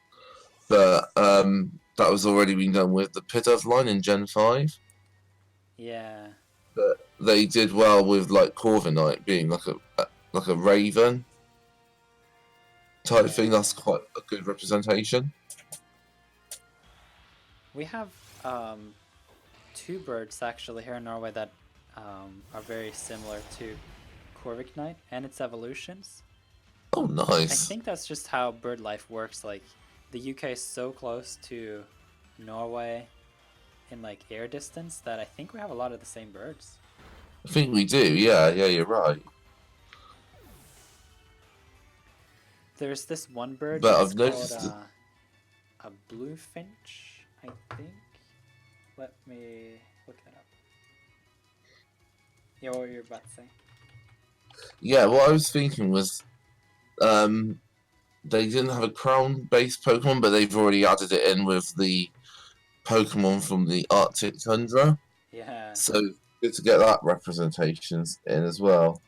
Speaker 1: but that was already been done with the Pidove line in Gen 5.
Speaker 2: Yeah.
Speaker 1: But they did well with like Corviknight being like a raven type thing. That's
Speaker 2: Yeah.
Speaker 1: quite a good representation.
Speaker 2: We have two birds actually here in Norway that are very similar to Corviknight and its evolutions.
Speaker 1: Oh,
Speaker 2: I
Speaker 1: nice.
Speaker 2: think that's just how bird life works. Like, the UK is so close to Norway in like air distance that I think we have a lot of the same birds.
Speaker 1: I think we do. Yeah, yeah, you're right.
Speaker 2: There's this one bird.
Speaker 1: But
Speaker 2: It's
Speaker 1: I've
Speaker 2: called
Speaker 1: noticed.
Speaker 2: a bluefinch, I think. Let me look that up. Yeah, what were you about to say?
Speaker 1: Yeah, what I was thinking was, um, they didn't have a crown-based Pokemon, but they've already added it in with the Pokemon from the Arctic tundra.
Speaker 2: Yeah.
Speaker 1: So good to get that representations in as well.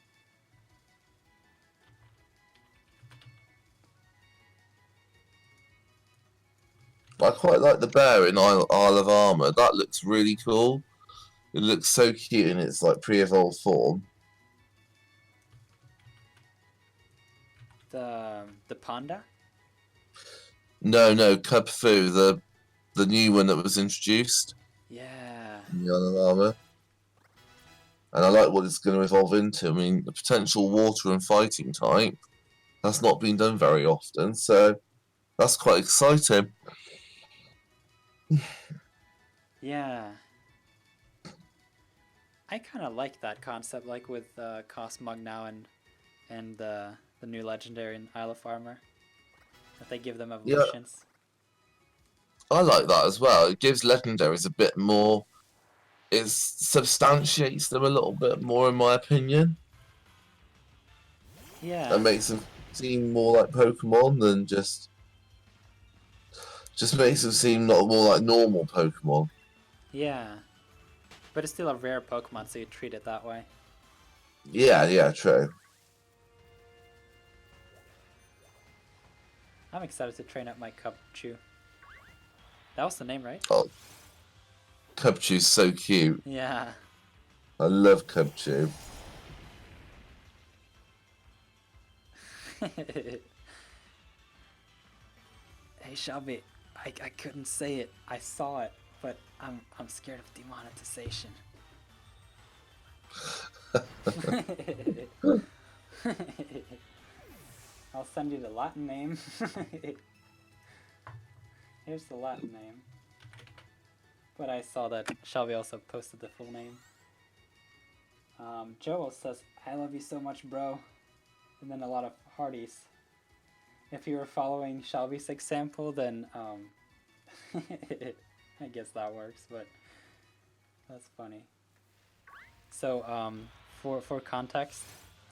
Speaker 1: I quite like the bear in Isle of Armor. That looks really cool. It looks so cute in its like pre-evolved form.
Speaker 2: The panda.
Speaker 1: No, no, Cub Fu, the new one that was introduced
Speaker 2: Yeah.
Speaker 1: in the Isle of Armor. And I like what it's going to evolve into. I mean, the potential water and fighting type, that's not been done very often, so that's quite exciting.
Speaker 2: Yeah. I kind of like that concept, like with Cosmog now and the new legendary in Isle of Armor, that they give them
Speaker 1: Yeah,
Speaker 2: evolutions.
Speaker 1: I like that as well. It gives legendaries a bit more. It substantiates them a little bit more, in my opinion,
Speaker 2: Yeah.
Speaker 1: and makes them seem more like Pokemon than just makes them seem not more like normal Pokemon.
Speaker 2: Yeah. But it's still a rare Pokemon, so you treat it that way.
Speaker 1: Yeah, yeah, true.
Speaker 2: I'm excited to train up my Cubchoo. That was the name, right?
Speaker 1: Oh, Cubchoo's so cute.
Speaker 2: Yeah.
Speaker 1: I love Cubchoo.
Speaker 2: Hey Shelby, I couldn't say it. I saw it, but I'm scared of demonetization. I'll send you the Latin name. Here's the Latin name. But I saw that Shelby also posted the full name. Joel says, I love you so much, bro. And then a lot of hearties. If you were following Shelby's example, then I guess that works, but that's funny. So for context,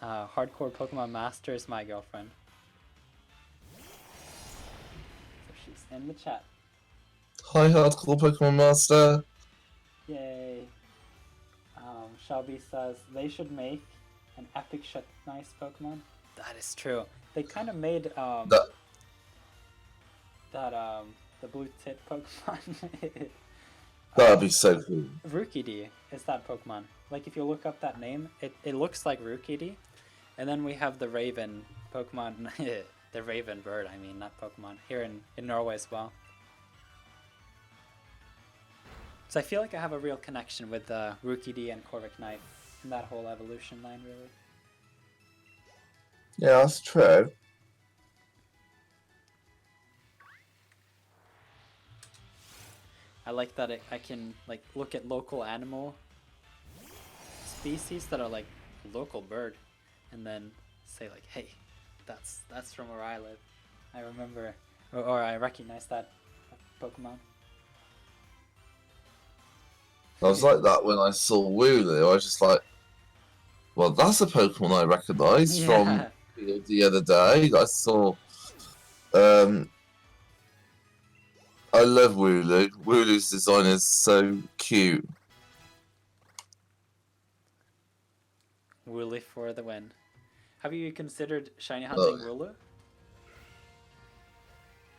Speaker 2: Hardcore Pokemon Master is my girlfriend. So she's in the chat.
Speaker 1: Hi, Hardcore Pokemon Master.
Speaker 2: Yay. Shelby says they should make an epic shut nice Pokemon. That is true. They kind of made
Speaker 1: That
Speaker 2: the blue tit Pokemon.
Speaker 1: that'd be so cool.
Speaker 2: Rookidee is that Pokemon. Like, if you look up that name, it looks like Rookidee. And then we have the Raven Pokemon, the Raven bird, I mean, not Pokemon, here in Norway as well. So I feel like I have a real connection with Rookidee and Corviknight in that whole evolution line, really.
Speaker 1: Yeah, that's true.
Speaker 2: I like that I can like look at local animal species that are like local bird, and then say like, hey, that's from where I live. I remember, or I recognize that Pokemon.
Speaker 1: I was like that when I saw Wooloo. I was just like, well, that's a Pokemon I recognise from
Speaker 2: Yeah.
Speaker 1: the other day. I saw. I love Wooloo. Wooloo's design is so cute.
Speaker 2: Woolly for the win. Have you considered shiny hunting Wooloo?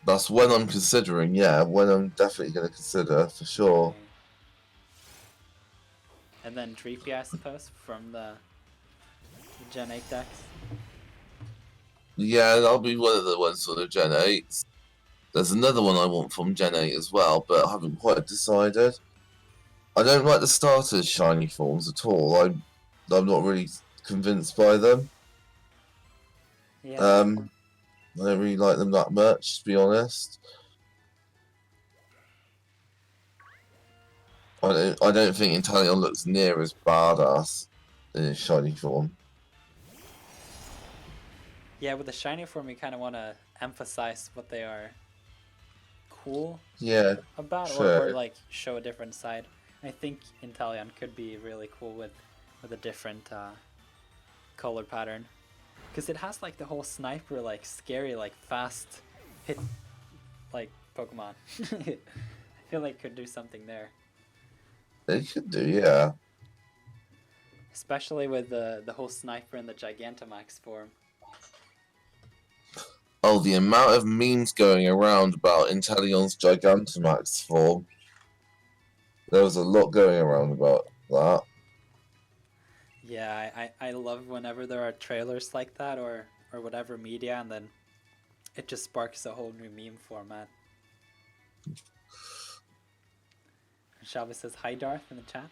Speaker 1: That's when I'm considering, yeah, when I'm definitely going to consider, for sure.
Speaker 2: Okay. and then Dreepy, I suppose, from the Gen 8 decks.
Speaker 1: Yeah, that'll be one of the ones for the Gen 8s. There's another one I want from Gen 8 as well, but I haven't quite decided. I don't like the starters shiny forms at all. I'm not really convinced by them.
Speaker 2: Yeah.
Speaker 1: I don't really like them that much, to be honest. I don't think Inteleon looks near as badass in his shiny form.
Speaker 2: Yeah, with the shiny form, you kind of want to emphasize what they are cool about, or
Speaker 1: true.
Speaker 2: like show a different side. I think Inteleon could be really cool with a different color pattern, because it has like the whole sniper, like scary, like fast hit, like Pokemon. I feel like it could do something there,
Speaker 1: They could do, yeah.
Speaker 2: especially with the whole sniper and the Gigantamax form.
Speaker 1: Oh, the amount of memes going around about Inteleon's Gigantamax form. There was a lot going around about that.
Speaker 2: Yeah, I love whenever there are trailers like that, or whatever media, and then it just sparks a whole new meme format. Shelby says hi, Darth, in the chat.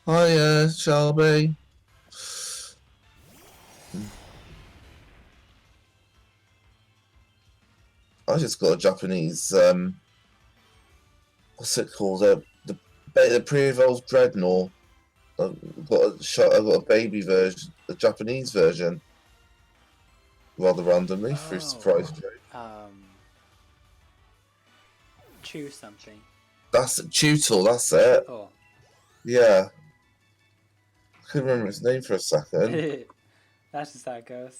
Speaker 1: Hiya, Shelby. I just got a Japanese, what's it called? The pre-evolved Dreadnought. I've got a baby version, a Japanese version. Rather randomly through surprise trade.
Speaker 2: Choose something.
Speaker 1: That's Tutel, that's it.
Speaker 2: Oh.
Speaker 1: Yeah. I couldn't remember its name for a second.
Speaker 2: That's just how it goes.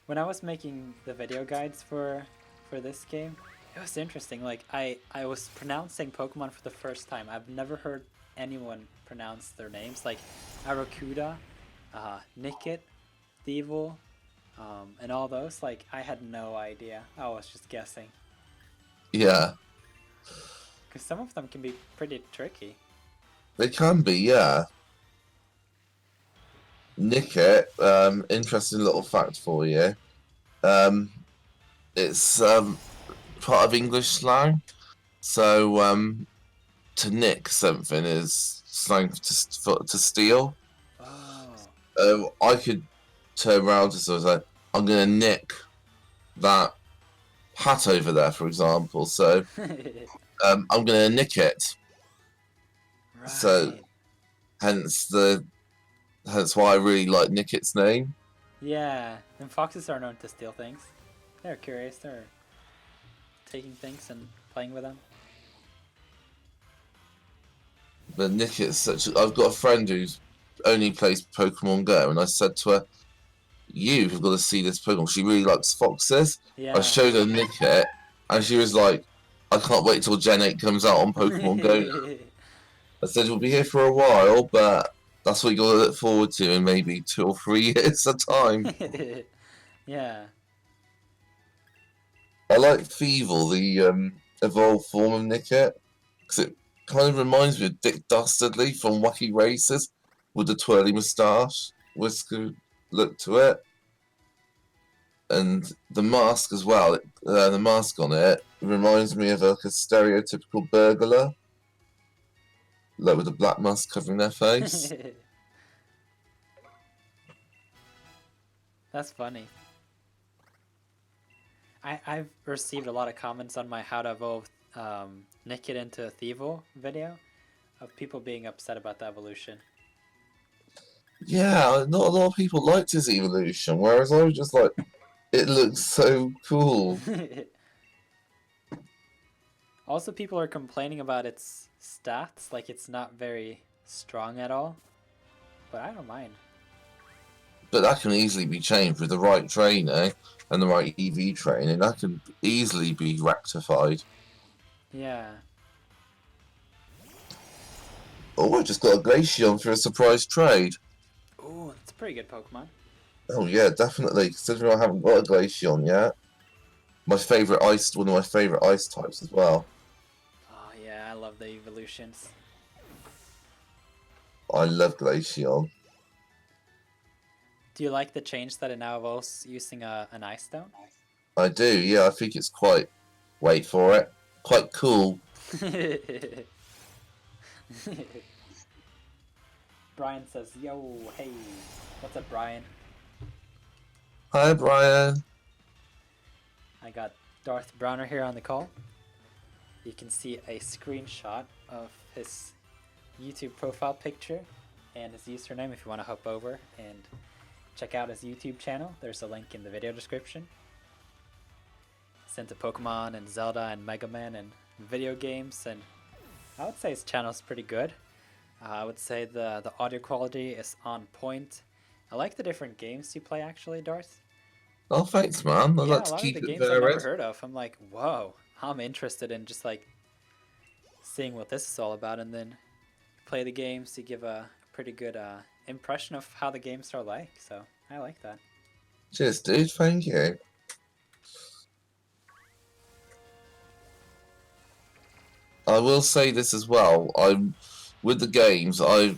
Speaker 2: When I was making the video guides for this game, it was interesting. Like I was pronouncing Pokemon for the first time. I've never heard anyone pronounce their names, like Aracuda, Nickit, Thievul, and all those. Like I had no idea. I was just guessing.
Speaker 1: Yeah.
Speaker 2: Because some of them can be pretty tricky.
Speaker 1: They can be, yeah. Nickit, interesting little fact for you. It's part of English slang. So to nick something is slang to steal.
Speaker 2: Oh.
Speaker 1: I could turn around to someone and say, I'm going to nick that hat over there, for example. So I'm going to nick it.
Speaker 2: Right.
Speaker 1: So hence why I really like Nickit's name.
Speaker 2: Yeah, and foxes are known to steal things. They're curious. They're taking things and playing with them.
Speaker 1: But Nickit's such. I've got a friend who's only plays Pokemon Go, and I said to her, "You've got to see this Pokemon. She really likes foxes."
Speaker 2: Yeah.
Speaker 1: I showed her Nickit, and she was like, "I can't wait till Gen 8 comes out on Pokemon Go now." I said, "We'll be here for a while, but that's what you got to look forward to in maybe 2 or 3 years at a time."
Speaker 2: Yeah.
Speaker 1: I like Thievul, the evolved form of Nickit, because it kind of reminds me of Dick Dastardly from Wacky Races with the twirly moustache, whisker look to it. And the mask as well, the mask on it reminds me of like a stereotypical burglar, like with a black mask covering their face.
Speaker 2: That's funny. I've received a lot of comments on my how to evolve Nickit into a Thievul video of people being upset about the evolution.
Speaker 1: Yeah, not a lot of people liked his evolution, whereas I was just like, it looks so cool.
Speaker 2: Also, people are complaining about its stats, like it's not very strong at all. But I don't mind.
Speaker 1: But that can easily be changed with the right training and the right EV training. That can easily be rectified.
Speaker 2: Yeah.
Speaker 1: Oh, I just got a Glaceon for a surprise trade.
Speaker 2: Ooh, that's a pretty good Pokemon.
Speaker 1: Oh yeah, definitely. Considering I haven't got a Glaceon yet. One of my favourite ice types as well.
Speaker 2: Oh yeah, I love the evolutions.
Speaker 1: I love Glaceon.
Speaker 2: Do you like the change that it now evolves using an ice stone?
Speaker 1: I do, yeah. I think it's quite. Wait for it. Quite cool.
Speaker 2: Brian says, "Yo, hey, what's up, Brian?"
Speaker 1: Hi, Brian.
Speaker 2: I got Darth Browner here on the call. You can see a screenshot of his YouTube profile picture and his username if you want to hop over and check out his YouTube channel. There's a link in the video description. He's into Pokemon and Zelda and Mega Man and video games, and I would say his channel's pretty good. I would say the audio quality is on point. I like the different games you play actually, Darth.
Speaker 1: Oh, thanks, man. I'd
Speaker 2: Yeah,
Speaker 1: like
Speaker 2: a
Speaker 1: to
Speaker 2: lot of
Speaker 1: keep
Speaker 2: the
Speaker 1: it
Speaker 2: games I've never
Speaker 1: varied.
Speaker 2: heard of. I'm like, whoa, I'm interested in just like seeing what this is all about, and then play the games to give a pretty good impression of how the games are like. So I like that.
Speaker 1: Cheers, dude. Thank you. I will say this as well. With the games. I'm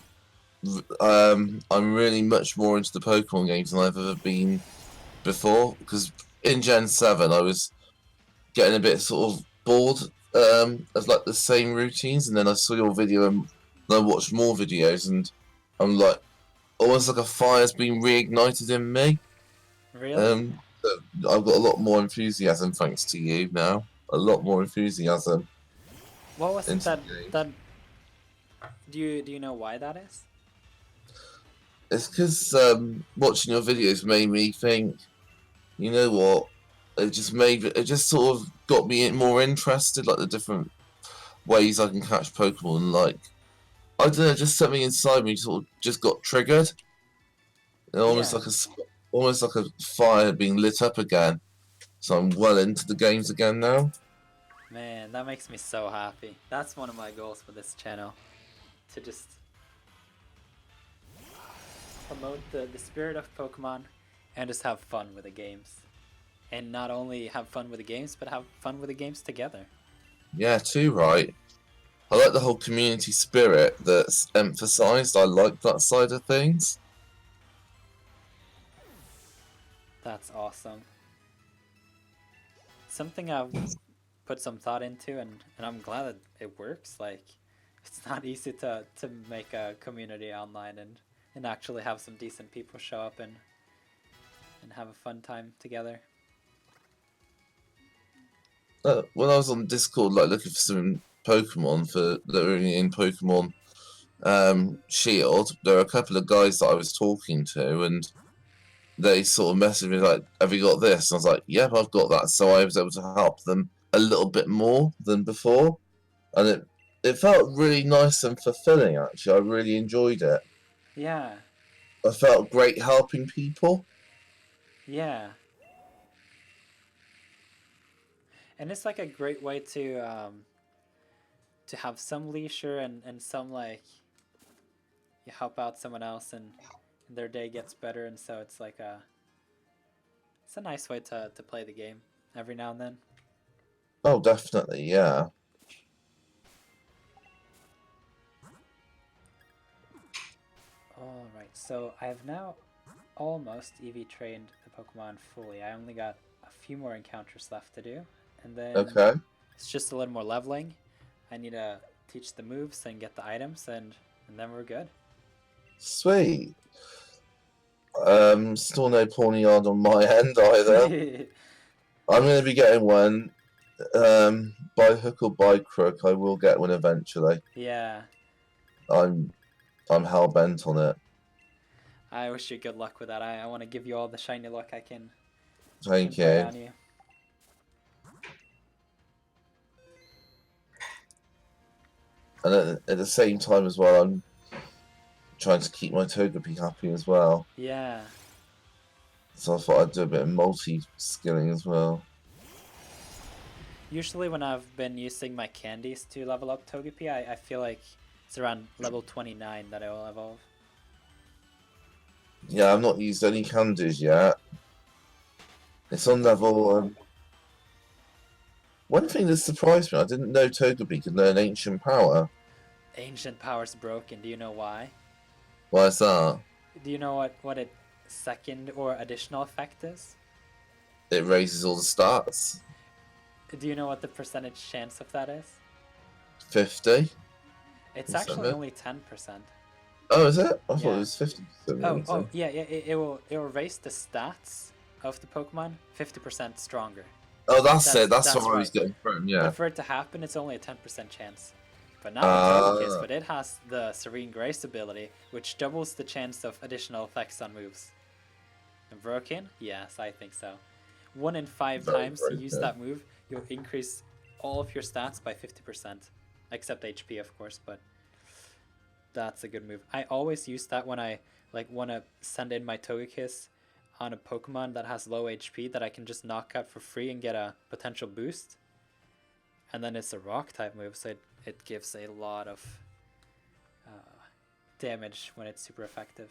Speaker 1: really much more into the Pokemon games than I've ever been before. Because in Gen 7, I was getting a bit sort of bored of like the same routines, and then I saw your video and I watched more videos, and I'm like, almost like a fire's been reignited in me.
Speaker 2: Really?
Speaker 1: So I've got a lot more enthusiasm thanks to you now. A lot more enthusiasm
Speaker 2: What was it
Speaker 1: into
Speaker 2: that
Speaker 1: the game.
Speaker 2: that do you know why that is?
Speaker 1: It's because watching your videos made me think, you know what? It just sort of got me more interested, like the different ways I can catch Pokemon. Like, I don't know, just something inside me sort of just got triggered. Almost
Speaker 2: Yeah.
Speaker 1: like almost like a fire being lit up again. So I'm well into the games again now.
Speaker 2: Man, that makes me so happy. That's one of my goals for this channel. To just promote the spirit of Pokemon and just have fun with the games. And not only have fun with the games, but have fun with the games together.
Speaker 1: Yeah, too right. I like the whole community spirit that's emphasized. I like that side of things.
Speaker 2: That's awesome. Something I've put some thought into, and I'm glad that it works. Like, it's not easy to make a community online and actually have some decent people show up and have a fun time together.
Speaker 1: When I was on Discord, like looking for some Pokemon that were in Pokemon Shield, there were a couple of guys that I was talking to, and they sort of messaged me like, "Have you got this?" And I was like, "Yep, I've got that." So I was able to help them a little bit more than before, and it felt really nice and fulfilling. Actually, I really enjoyed it.
Speaker 2: Yeah,
Speaker 1: I felt great helping people.
Speaker 2: yeah. And it's like a great way to have some leisure and some like you help out someone else and their day gets better, and so it's a nice way to play the game every now and then.
Speaker 1: Oh, definitely, yeah.
Speaker 2: Alright, so I have now almost EV trained the Pokemon fully. I only got a few more encounters left to do, and then
Speaker 1: Okay,
Speaker 2: it's just a little more leveling. I need to teach the moves and get the items, and then we're good.
Speaker 1: sweet. Still no Pawniard on my end either. I'm going to be getting one. By hook or by crook, I will get one eventually.
Speaker 2: Yeah,
Speaker 1: I'm hell bent on it.
Speaker 2: I wish you good luck with that. I want to give you all the shiny luck I can
Speaker 1: Thank
Speaker 2: pray
Speaker 1: you.
Speaker 2: on you.
Speaker 1: And at the same time as well, I'm trying to keep my Togepi happy as well.
Speaker 2: Yeah.
Speaker 1: So I thought I'd do a bit of multi-skilling as well.
Speaker 2: Usually when I've been using my candies to level up Togepi, I feel like it's around level 29 that I will evolve.
Speaker 1: Yeah, I've not used any candies yet. It's on level... One thing that surprised me, I didn't know Togepi could learn Ancient Power.
Speaker 2: Ancient power's broken. Do you know why?
Speaker 1: Why is that?
Speaker 2: Do you know what its second or additional effect is?
Speaker 1: It raises all the stats.
Speaker 2: Do you know what the percentage chance of that is?
Speaker 1: 50?
Speaker 2: It's
Speaker 1: Is that
Speaker 2: actually
Speaker 1: it?
Speaker 2: only 10%.
Speaker 1: Oh, is it? I thought it
Speaker 2: Yeah.
Speaker 1: was 50%
Speaker 2: Oh,
Speaker 1: raising.
Speaker 2: yeah, yeah. It will raise the stats of the Pokemon 50% stronger.
Speaker 1: Oh, that's it. That's what
Speaker 2: That's
Speaker 1: I was
Speaker 2: right.
Speaker 1: getting from,
Speaker 2: But
Speaker 1: yeah.
Speaker 2: for it to happen, it's only a 10% chance. But now in Togekiss,
Speaker 1: Uh,
Speaker 2: but it has the Serene Grace ability, which doubles the chance of additional effects on moves. And Broken? Yes, I think so. 1 in 5
Speaker 1: very,
Speaker 2: times you
Speaker 1: very
Speaker 2: use
Speaker 1: good.
Speaker 2: that move, you'll increase all of your stats by 50%. Except HP, of course, but that's a good move. I always use that when I want to send in my Togekiss on a Pokemon that has low HP that I can just knock out for free and get a potential boost. And then it's a rock type move, so it gives a lot of damage when it's super effective.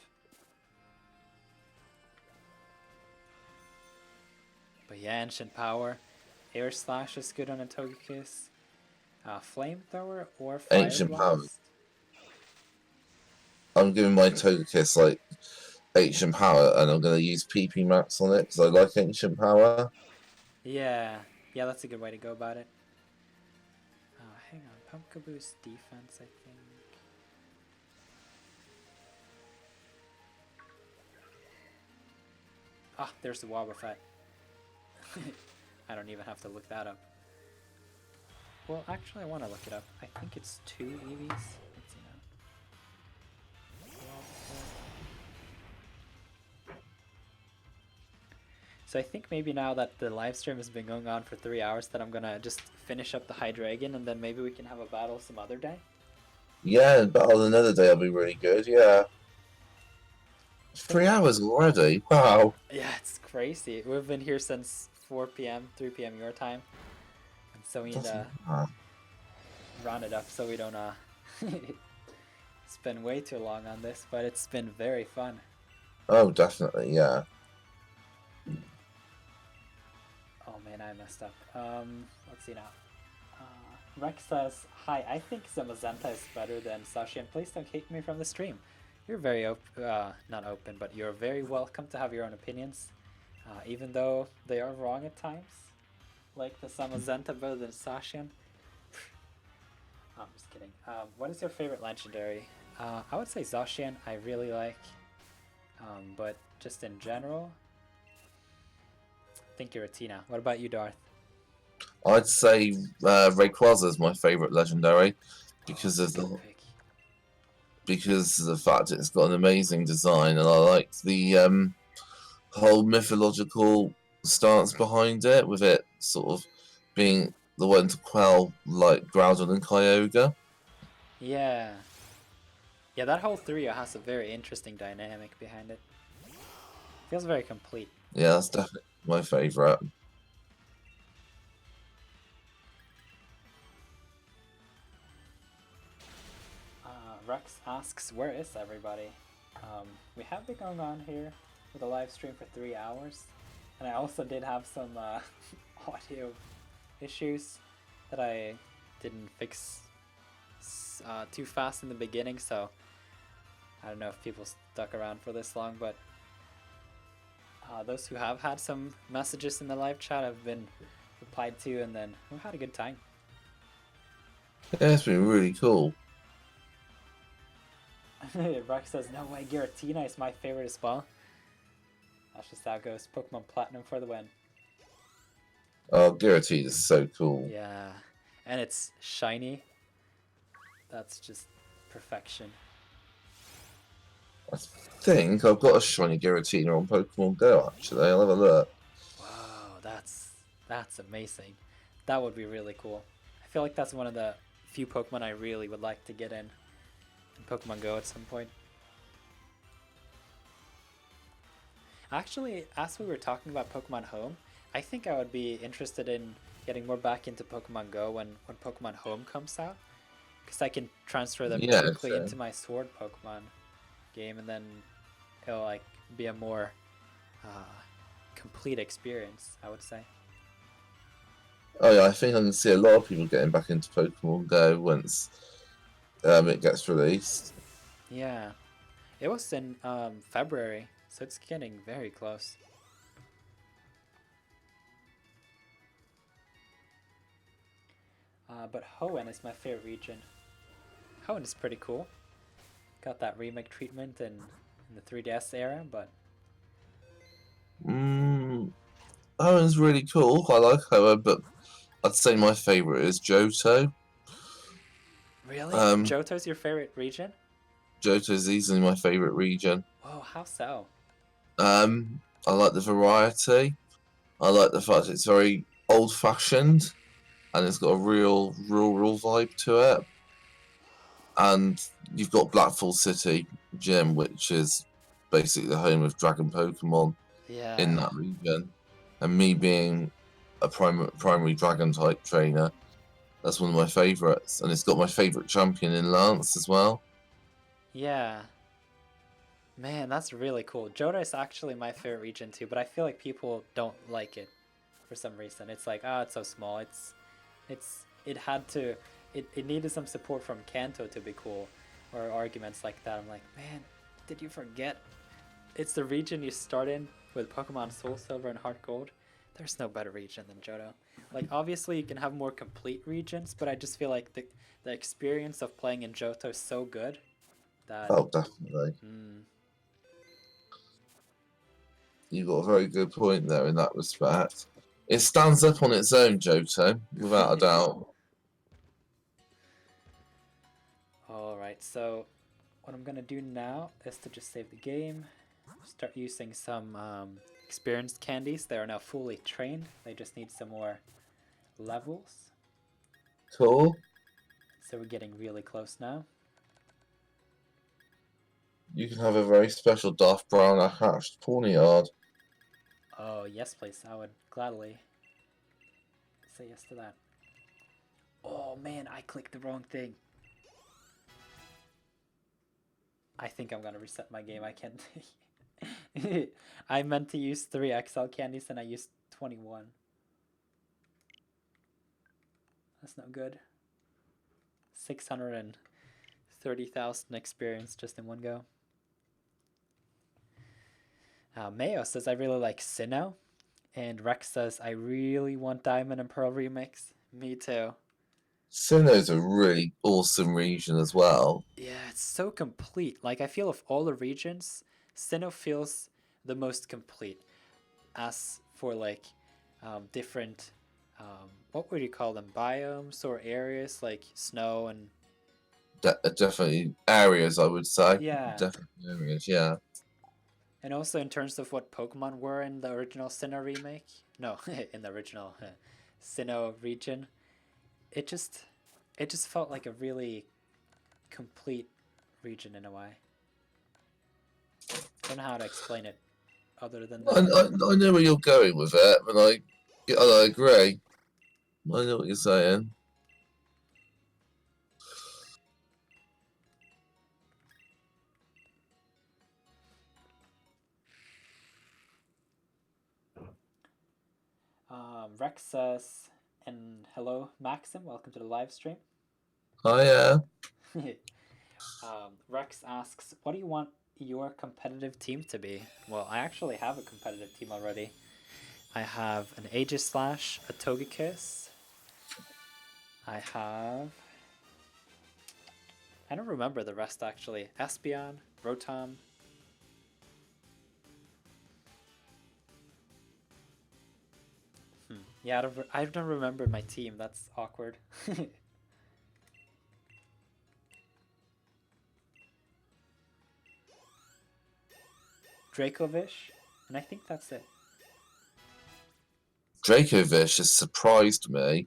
Speaker 2: But yeah, Ancient Power. Air Slash is good on a Togekiss. Flamethrower or Fire
Speaker 1: Ancient power.
Speaker 2: Blast.
Speaker 1: I'm giving my Togekiss like ancient power, and I'm going to use PP Max on it because I like ancient power.
Speaker 2: Yeah, yeah, that's a good way to go about it. Hang on, Pumpkin Boost defense, I think. Ah, there's the Wobbuffet. I don't even have to look that up. Well, actually, I want to look it up. I think it's 2 EVs. Let's see now. So I think maybe now that the live stream has been going on for 3 hours that I'm gonna just finish up the Hydreigon and then maybe we can have a battle some other day.
Speaker 1: Yeah, battle another day will be really good. Yeah. 3 hours already. Wow.
Speaker 2: Yeah, it's crazy. We've been here since 4 p.m., 3 p.m. your time. And so we need to round it up so we don't spend way too long on this, but it's been very fun.
Speaker 1: Oh, definitely. Yeah.
Speaker 2: Oh man, I messed up. Let's see now. Rex says, "Hi, I think Zamazenta is better than Sashi, and please don't kick me from the stream. You're very not open, but you're very welcome to have your own opinions, even though they are wrong at times. Like the Zamazenta better than Sashian. I'm just kidding. What is your favorite legendary? I would say Zacian. I really like, but just in general, I think Giratina. What about you, Darth?
Speaker 1: I'd say Rayquaza is my favorite legendary because of the fact it's got an amazing design, and I like the whole mythological stance behind it, with it sort of being the one to quell like Groudon and Kyogre.
Speaker 2: Yeah. Yeah, that whole trio has a very interesting dynamic behind it. Feels very complete.
Speaker 1: Yeah, that's definitely my favorite.
Speaker 2: Rex asks, where is everybody? We have been going on here with a live stream for 3 hours, and I also did have some audio issues that I didn't fix too fast in the beginning, so I don't know if people stuck around for this long, but those who have had some messages in the live chat have been replied to, and then we've had a good time.
Speaker 1: Yeah, it's been really cool.
Speaker 2: Rex says, no way, Giratina is my favorite as well. That's just how it goes. Pokemon Platinum for the win.
Speaker 1: Oh, Giratina is so cool.
Speaker 2: Yeah, and it's shiny. That's just perfection.
Speaker 1: I think I've got a shiny Giratina on Pokemon Go, actually. I'll have a look.
Speaker 2: Wow, that's amazing. That would be really cool. I feel like that's one of the few Pokemon I really would like to get in Pokemon Go at some point. Actually, as we were talking about Pokemon Home, I think I would be interested in getting more back into Pokemon Go when Pokemon Home comes out, because I can transfer them quickly into my Sword Pokemon game, and then it'll like be a more complete experience, I would say.
Speaker 1: Oh yeah, I think I can see a lot of people getting back into Pokemon Go once it gets released.
Speaker 2: Yeah, It was in February, so it's getting very close. But Hoenn is my favorite region. Hoenn is pretty cool. Got that remake treatment in the 3DS era, but
Speaker 1: Owen's really cool. I like Owen, but I'd say my favorite is Johto.
Speaker 2: really?
Speaker 1: Um,
Speaker 2: Johto's your favorite region?
Speaker 1: Johto's easily my favorite region.
Speaker 2: Whoa, how so?
Speaker 1: I like the variety. I like the fact it's very old-fashioned, and it's got a real rural vibe to it. And you've got Blackfall City Gym, which is basically the home of Dragon Pokemon
Speaker 2: Yeah.
Speaker 1: in that region. And me being a primary Dragon type trainer, that's one of my favourites. And it's got my favourite champion in Lance as well.
Speaker 2: Yeah. Man, that's really cool. Johto is actually my favorite region too, but I feel like people don't like it for some reason. It's like, it's so small. It had to it needed some support from Kanto to be cool, or arguments like that. I'm like, man, did you forget? It's the region you start in with Pokemon Soul Silver and Heart Gold. There's no better region than Johto. Like, obviously you can have more complete regions, but I just feel like the experience of playing in Johto is so good that
Speaker 1: Oh, definitely.
Speaker 2: mm,
Speaker 1: You've got a very good point there in that respect. It stands up on its own, Johto, without a doubt.
Speaker 2: Alright, so what I'm gonna do now is to just save the game, start using some experienced candies. They are now fully trained. They just need some more levels.
Speaker 1: Cool.
Speaker 2: So we're getting really close now.
Speaker 1: You can have a very special Darth Brown hatched Pawniard.
Speaker 2: Oh, yes, please. I would gladly say yes to that. Oh, man, I clicked the wrong thing. I think I'm gonna reset my game. I can't. I meant to use 3 XL candies and I used 21. That's not good. 630,000 experience just in one go. Mayo says I really like Sinnoh. And Rex says I really want Diamond and Pearl remix. Me too.
Speaker 1: Sinnoh's a really awesome region as well.
Speaker 2: Yeah, it's so complete. Like, I feel of all the regions, Sinnoh feels the most complete. As for like different, what would you call them? Biomes or areas like snow and.
Speaker 1: Definitely areas, I would say.
Speaker 2: Yeah.
Speaker 1: Definitely areas, yeah.
Speaker 2: And also in terms of what Pokemon were in the original Sinnoh remake. No, in the original Sinnoh region. It just felt like a really complete region in a way. I don't know how to explain it other than that.
Speaker 1: I know where you're going with it, but I agree. I know what you're saying.
Speaker 2: Rex says, and hello, Maxim, welcome to the live stream.
Speaker 1: Oh, yeah.
Speaker 2: Rex asks, what do you want your competitive team to be? Well, I actually have a competitive team already. I have an Aegislash, a Togekiss. I don't remember the rest actually. Espeon, Rotom. Yeah, I don't remember my team. That's awkward. Dracovish, and I think that's it.
Speaker 1: Dracovish has surprised me.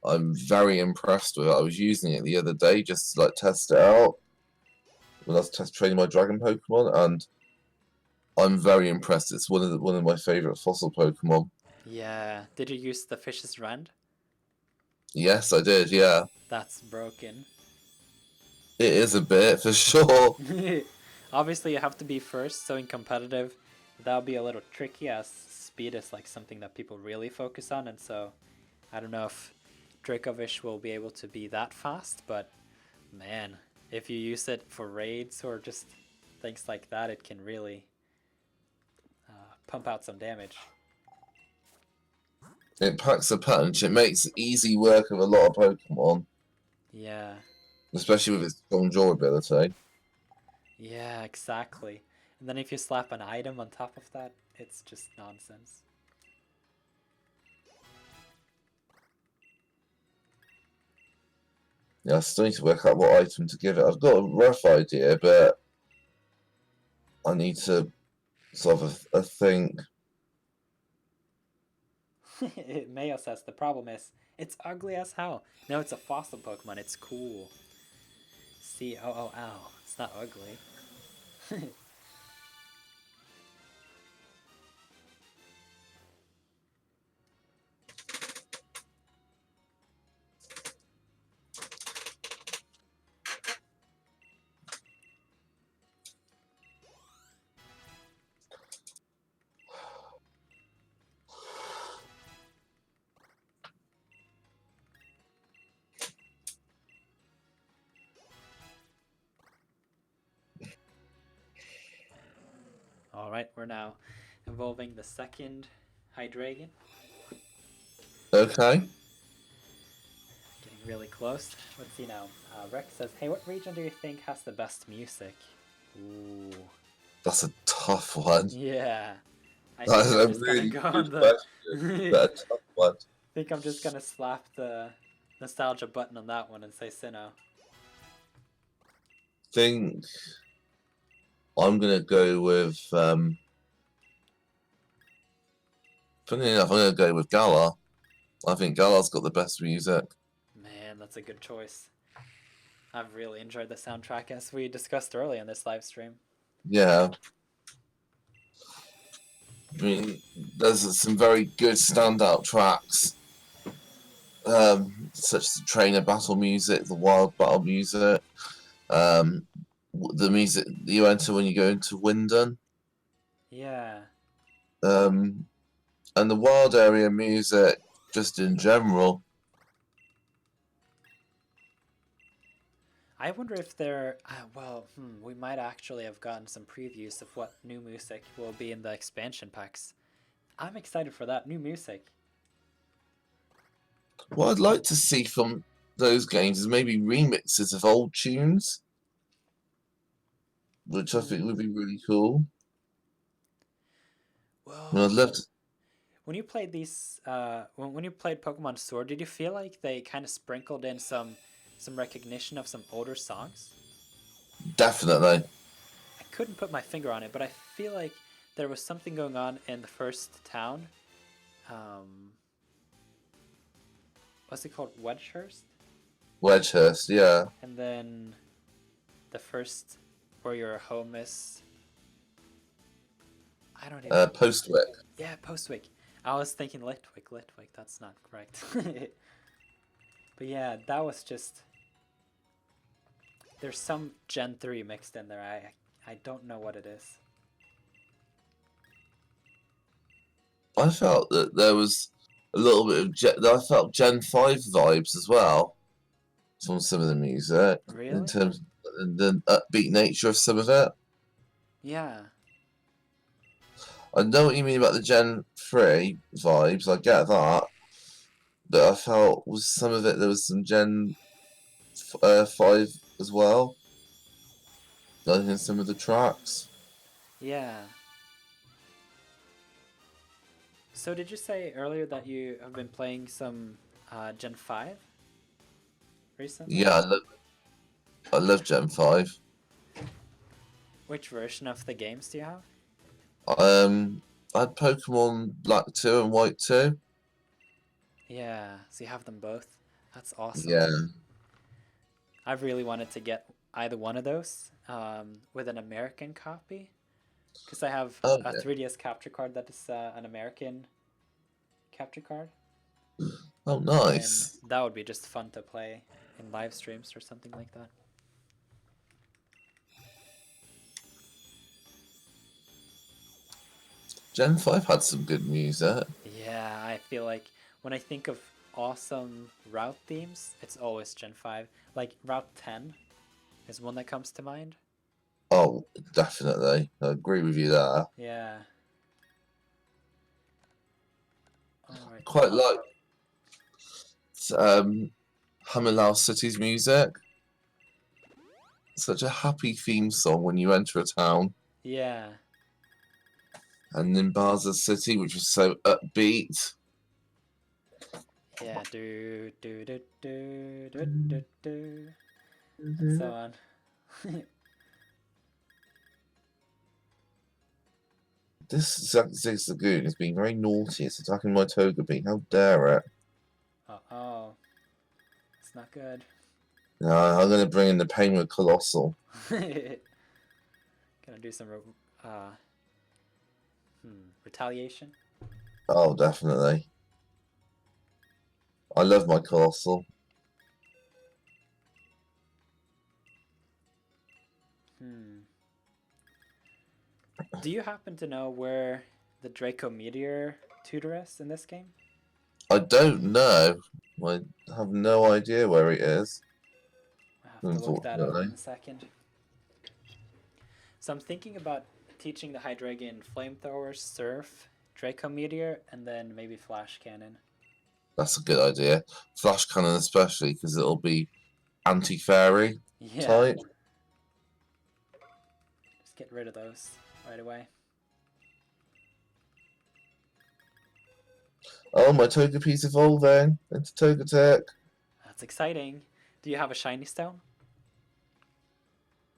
Speaker 1: I'm very impressed with it. I was using it the other day just to test it out when I was training my Dragon Pokemon, and I'm very impressed. It's one of my favorite fossil Pokemon.
Speaker 2: Yeah. Did you use the Fish's Rend?
Speaker 1: Yes, I did. Yeah,
Speaker 2: That's broken.
Speaker 1: it is a bit for sure.
Speaker 2: Obviously, you have to be first, so in competitive, that'll be a little tricky as speed is like something that people really focus on, and so I don't know if Dracovish will be able to be that fast, but man, if you use it for raids or just things like that, it can really pump out some damage.
Speaker 1: It packs a punch. It makes easy work of a lot of Pokemon,
Speaker 2: Yeah.
Speaker 1: especially with its strong draw ability.
Speaker 2: Yeah, exactly. And then if you slap an item on top of that, it's just nonsense.
Speaker 1: Yeah, I still need to work out what item to give it. I've got a rough idea, but I need to sort of think.
Speaker 2: Mayo says the problem is it's ugly as hell. No, it's a fossil Pokemon. It's cool. C-O-O-L. It's not ugly. Alright, we're now evolving the second Hydreigon.
Speaker 1: Okay.
Speaker 2: Getting really close. Let's see now. Rex says, hey, what region do you think has the best music? Ooh.
Speaker 1: That's a tough one.
Speaker 2: Yeah. I
Speaker 1: That
Speaker 2: think
Speaker 1: is
Speaker 2: I'm
Speaker 1: a
Speaker 2: just
Speaker 1: really
Speaker 2: gonna go
Speaker 1: good
Speaker 2: on the...
Speaker 1: question, but a tough one.
Speaker 2: I think I'm just gonna slap the nostalgia button on that one and say Sinnoh.
Speaker 1: Think I'm gonna go with funny enough, I'm gonna go with Galar. I think Galar's got the best music.
Speaker 2: Man, that's a good choice. I've really enjoyed the soundtrack as we discussed earlier in this live stream.
Speaker 1: Yeah. I mean, there's some very good standout tracks, such as the trainer battle music, the wild battle music, the music that you enter when you go into Wyndon,
Speaker 2: Yeah.
Speaker 1: and the wild area music just in general.
Speaker 2: I wonder if there... we might actually have gotten some previews of what new music will be in the expansion packs. I'm excited for that new music.
Speaker 1: What I'd like to see from those games is maybe remixes of old tunes, which I think would be really cool. And I'd
Speaker 2: Whoa.
Speaker 1: love to...
Speaker 2: When you played these, when you played Pokemon Sword, did you feel like they kind of sprinkled in some recognition of some older songs?
Speaker 1: Definitely.
Speaker 2: I couldn't put my finger on it, but I feel like there was something going on in the first town. What's it called? Wedgehurst?
Speaker 1: Wedgehurst, yeah.
Speaker 2: And then the first where your home is... I don't even...
Speaker 1: Postwick.
Speaker 2: Yeah, Postwick. I was thinking Litwick. That's not correct. But yeah, that was just... There's some Gen 3 mixed in there. I don't know what it is.
Speaker 1: I felt that there was a little bit of I felt Gen 5 vibes as well from some of the music,
Speaker 2: Really?
Speaker 1: in terms of the upbeat nature of some of it.
Speaker 2: Yeah.
Speaker 1: I know what you mean about the Gen 3 vibes, I get that, but I felt with some of it there was some Gen 5 as well, like in some of the tracks.
Speaker 2: Yeah. So did you say earlier that you have been playing some Gen 5 recently?
Speaker 1: Yeah, I love Gen 5.
Speaker 2: Which version of the games do you have?
Speaker 1: I had Pokemon Black 2 and White 2.
Speaker 2: Yeah, so you have them both. That's awesome.
Speaker 1: Yeah.
Speaker 2: I've really wanted to get either one of those with an American copy. Because I have
Speaker 1: Oh,
Speaker 2: a
Speaker 1: yeah.
Speaker 2: 3DS capture card that is an American capture card.
Speaker 1: Oh, nice.
Speaker 2: And that would be just fun to play in live streams or something like that.
Speaker 1: Gen 5 had some good music.
Speaker 2: Yeah, I feel like when I think of awesome route themes, it's always Gen 5. Like Route 10 is one that comes to mind.
Speaker 1: Oh, definitely. I agree with you there.
Speaker 2: Yeah. All right.
Speaker 1: Quite like Hamilau City's music. Such a happy theme song when you enter a town.
Speaker 2: Yeah.
Speaker 1: And Nimbaza City, which is so upbeat.
Speaker 2: Yeah. Do do do do do do do, and so on.
Speaker 1: This Zigzagoon is being very naughty. It's attacking my Togepi. How dare it?
Speaker 2: Oh, it's not good.
Speaker 1: No, I'm going to bring in the pain with Colossal.
Speaker 2: Gonna do some uh, retaliation.
Speaker 1: Oh, definitely. I love my Colossal.
Speaker 2: Do you happen to know where the Draco Meteor tutor is in this game?
Speaker 1: I don't know. I have no idea where it is,
Speaker 2: I have to look that up
Speaker 1: unfortunately.
Speaker 2: in a second. So I'm thinking about teaching the Hydreigon Flamethrower, Surf, Draco Meteor, and then maybe Flash Cannon.
Speaker 1: That's a good idea. Flash Cannon especially, because it'll be anti-fairy
Speaker 2: Yeah,
Speaker 1: type.
Speaker 2: just get rid of those right away.
Speaker 1: Oh, my Togepi's evolving into Togetic.
Speaker 2: That's exciting. Do you have a shiny stone?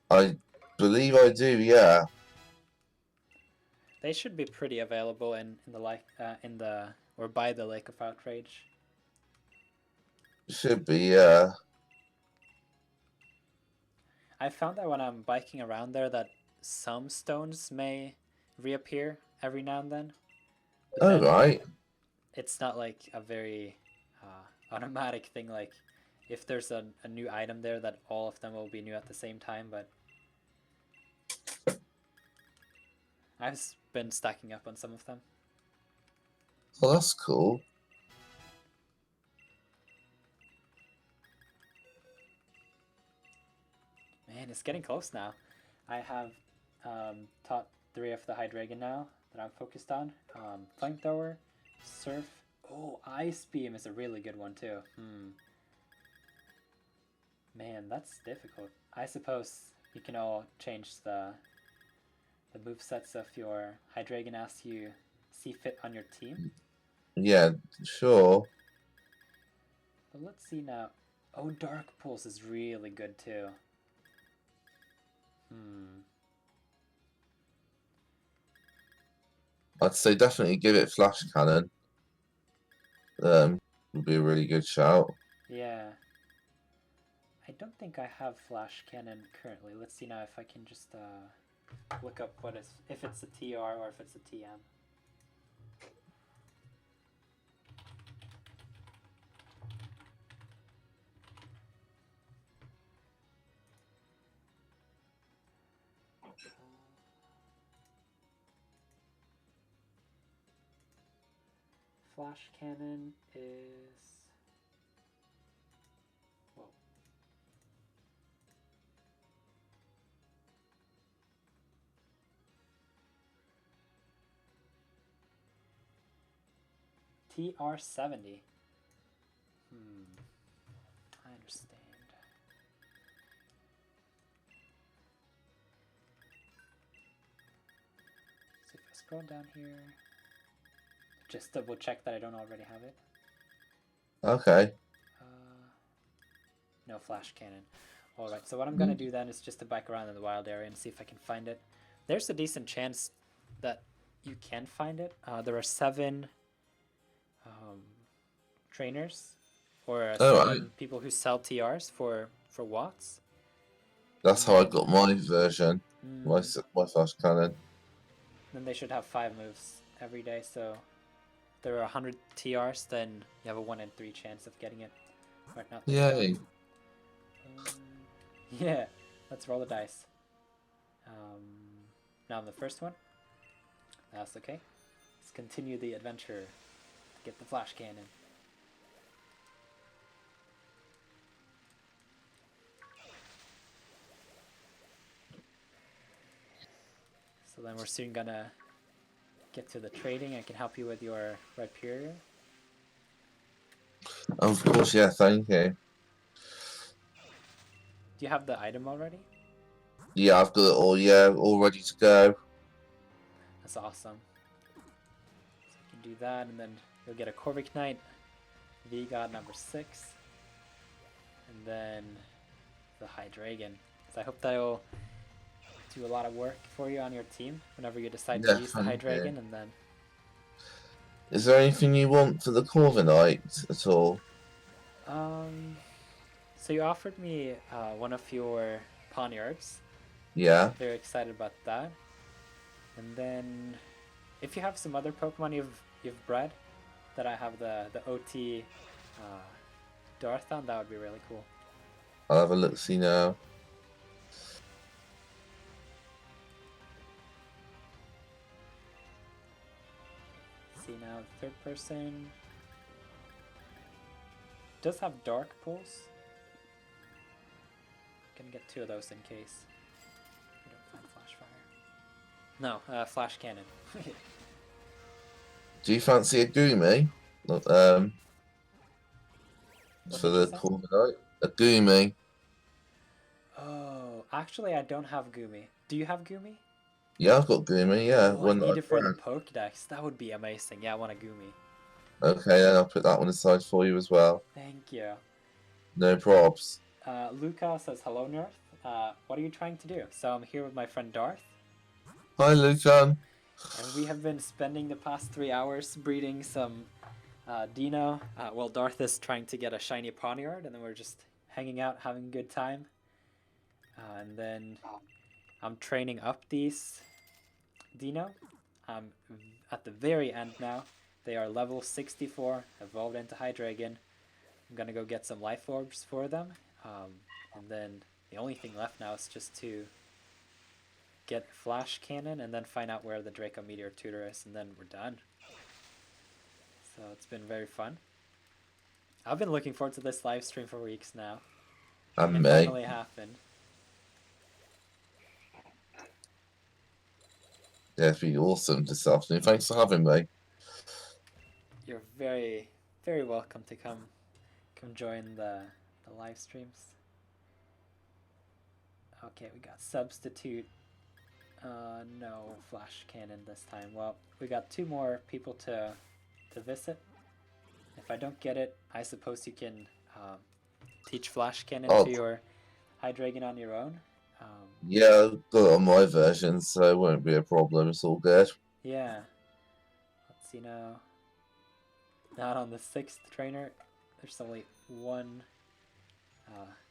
Speaker 1: I believe I do, yeah.
Speaker 2: They should be pretty available in the or by the Lake of Outrage.
Speaker 1: Should be, yeah.
Speaker 2: I found that when I'm biking around there that some stones may reappear every now and then. But
Speaker 1: Oh,
Speaker 2: then
Speaker 1: right.
Speaker 2: it's not like a very automatic thing, like if there's a new item there that all of them will be new at the same time, but I've been stacking up on some of them.
Speaker 1: Well, that's cool.
Speaker 2: Man, it's getting close now. I have taught 3 of the Hydreigon now that I'm focused on. Flamethrower, Surf. Oh, Ice Beam is a really good one too. Man, that's difficult. I suppose you can all change the movesets of your Hydreigon as you see fit on your team.
Speaker 1: Yeah, sure.
Speaker 2: But let's see now. Oh, Dark Pulse is really good too.
Speaker 1: I'd say definitely give it Flash Cannon. Would be a really good shout.
Speaker 2: Yeah. I don't think I have Flash Cannon currently. Let's see now if I can just look up if it's a TR or if it's a TM. Flash Cannon is... Whoa. TR70. I understand. So if I scroll down here, just double check that I don't already have it.
Speaker 1: Okay.
Speaker 2: No Flash Cannon. Alright, so what I'm going to do then is just to bike around in the wild area and see if I can find it. There's a decent chance that you can find it. There are 7 trainers or 7 people who sell TRs for watts.
Speaker 1: That's how I got my version. My Flash Cannon.
Speaker 2: Then they should have 5 moves every day, so if there are 100 TRs, then you have a 1 in 3 chance of getting it. Right, not this
Speaker 1: Yay.
Speaker 2: one. Yeah, let's roll the dice. Now on the first one. That's okay. Let's continue the adventure to get the Flash Cannon. So then we're soon gonna get to the trading. I can help you with your Rhyperior.
Speaker 1: Of course, yeah, thank you.
Speaker 2: Do you have the item already?
Speaker 1: Yeah, I've got it all, yeah, all ready to go.
Speaker 2: That's awesome. So you can do that, and then you'll get a Corvic Knight, V-God number 6, and then the Hydreigon. So I hope that will do a lot of work for you on your team whenever you decide to
Speaker 1: Yeah,
Speaker 2: use the
Speaker 1: thank you.
Speaker 2: Hydreigon, and then
Speaker 1: Is there anything you want for the Corviknight at all?
Speaker 2: so you offered me one of your Pawniards.
Speaker 1: Yeah.
Speaker 2: Very excited about that. And then if you have some other Pokemon you've bred that I have the OT Darth on, that would be really cool.
Speaker 1: I'll have a look, see now.
Speaker 2: See now, third person does have Dark Pulse. Gonna get 2 of those in case we don't find Flash Fire. No, Flash Cannon.
Speaker 1: Do you fancy a Goomy?
Speaker 2: What
Speaker 1: For
Speaker 2: did you
Speaker 1: the
Speaker 2: say?
Speaker 1: Corviknight? A Goomy.
Speaker 2: Oh, actually I don't have Goomy. Do you have Goomy?
Speaker 1: Yeah, I've got Goomy, yeah.
Speaker 2: Oh, I
Speaker 1: One that
Speaker 2: need
Speaker 1: I
Speaker 2: it for the
Speaker 1: bred.
Speaker 2: Pokedex. That would be amazing. Yeah, I want a Goomy.
Speaker 1: Okay, then I'll put that one aside for you as well.
Speaker 2: Thank you.
Speaker 1: No probs.
Speaker 2: Luca says, hello, Nirth. What are you trying to do? So I'm here with my friend Darth.
Speaker 1: Hi, Lucan.
Speaker 2: And we have been spending the past 3 hours breeding some Dino. Well, Darth is trying to get a shiny Pawniard, and then we're just hanging out, having a good time. And then I'm training up these Dino. I'm at the very end now. They are level 64, evolved into Hydreigon. I'm gonna go get some life orbs for them. And then the only thing left now is just to get Flash Cannon and then find out where the Draco Meteor Tutor is, and then we're done. So it's been very fun. I've been looking forward to this live stream for weeks now.
Speaker 1: And
Speaker 2: It
Speaker 1: me.
Speaker 2: finally happened.
Speaker 1: Yeah, it's been awesome this afternoon. Thanks for having me.
Speaker 2: You're very, very welcome to come join the live streams. Okay, we got Substitute. No Flash Cannon this time. Well, we got 2 more people to visit. If I don't get it, I suppose you can teach Flash Cannon to your Hydreigon on your own.
Speaker 1: Yeah, I've got it on my version, so it won't be a problem. It's all good.
Speaker 2: Yeah. Let's see now. Not on the 6th trainer. There's only 1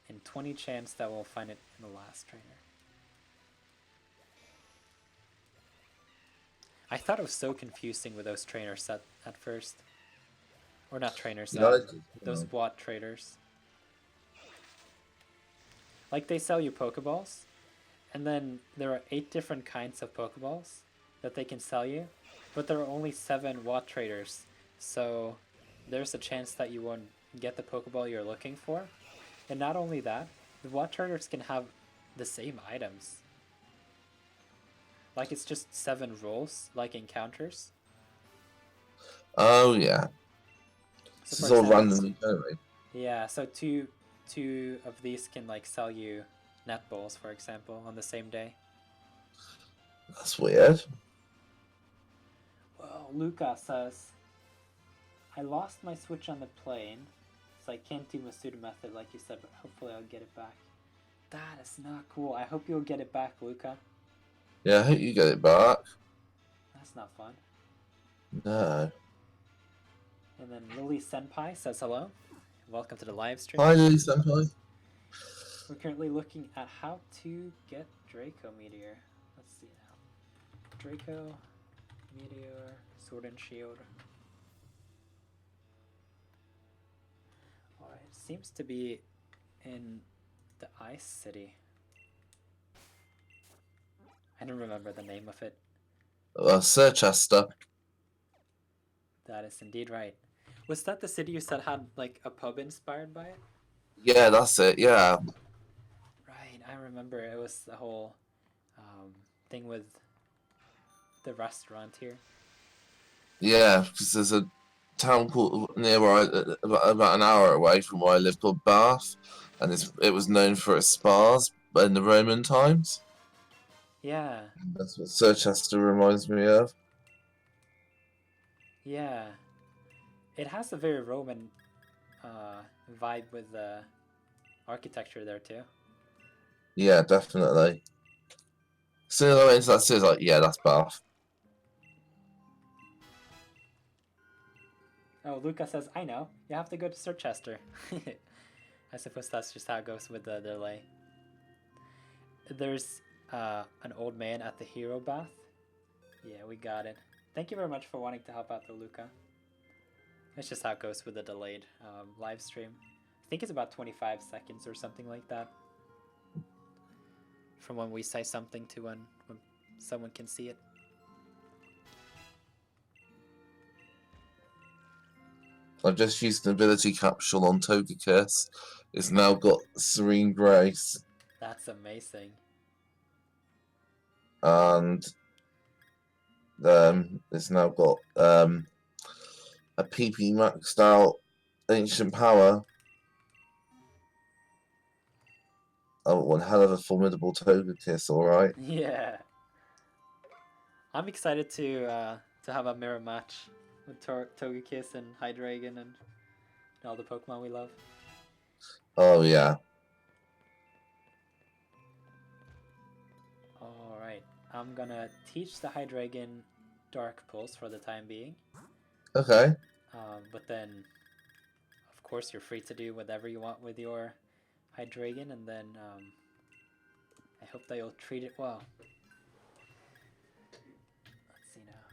Speaker 2: in 20 chance that we'll find it in the last trainer. I thought it was so confusing with those trainers at first. Or not trainers, those bot traders. Like, they sell you Pokeballs, and then there are 8 different kinds of Pokeballs that they can sell you, but there are only 7 Watt traders, so there's a chance that you won't get the Pokeball you're looking for. And not only that, the Watt traders can have the same items. Like, it's just 7 rolls, like encounters.
Speaker 1: Oh, yeah.
Speaker 2: So
Speaker 1: This is all randomly generated.
Speaker 2: Yeah, so two of these can, like, sell you net balls, for example, on the same day.
Speaker 1: That's weird.
Speaker 2: Well, Luca says, I lost my Switch on the plane, so I can't do Masuda Method like you said, but hopefully I'll get it back. That is not cool. I hope you'll get it back, Luca.
Speaker 1: Yeah, I hope you get it back.
Speaker 2: That's not fun.
Speaker 1: No.
Speaker 2: And then Lily Senpai says hello. Welcome to the live stream.
Speaker 1: Hi, Lily Senpai.
Speaker 2: We're currently looking at how to get Draco Meteor. Let's see now. Draco Meteor, Sword and Shield. Alright, it seems to be in the Ice City. I don't remember the name of it.
Speaker 1: Sir Chester.
Speaker 2: That is indeed right. Was that the city you said had, like, a pub inspired by it?
Speaker 1: Yeah, that's it, yeah.
Speaker 2: Right, I remember. It was the whole thing with the restaurant here.
Speaker 1: Yeah, because there's a town called near where about an hour away from where I live called Bath, and it was known for its spas in the Roman times.
Speaker 2: Yeah,
Speaker 1: That's what Chichester reminds me of.
Speaker 2: yeah. It has a very Roman vibe with the architecture there too.
Speaker 1: Yeah, definitely. As soon as I went into that city, I was like, yeah, that's Bath.
Speaker 2: Oh, Luca says, I know. You have to go to Chichester. I suppose that's just how it goes with the delay. There's an old man at the hero bath. Yeah, we got it. Thank you very much for wanting to help out the Luca. That's just how it goes with the delayed live stream. I think it's about 25 seconds or something like that. From when we say something to when someone can see it.
Speaker 1: I've just used an ability capsule on Togekiss. It's now got Serene Grace.
Speaker 2: That's amazing.
Speaker 1: And it's now got a PP maxed out Ancient Power. Oh, one hell of a formidable Togekiss, alright.
Speaker 2: Yeah. I'm excited to have a mirror match with Togekiss and Hydreigon and all the Pokemon we love.
Speaker 1: Oh, yeah.
Speaker 2: Alright, I'm gonna teach the Hydreigon Dark Pulse for the time being.
Speaker 1: Okay.
Speaker 2: But then, of course, you're free to do whatever you want with your Hydreigon, and then I hope that you'll treat it well. Let's see now.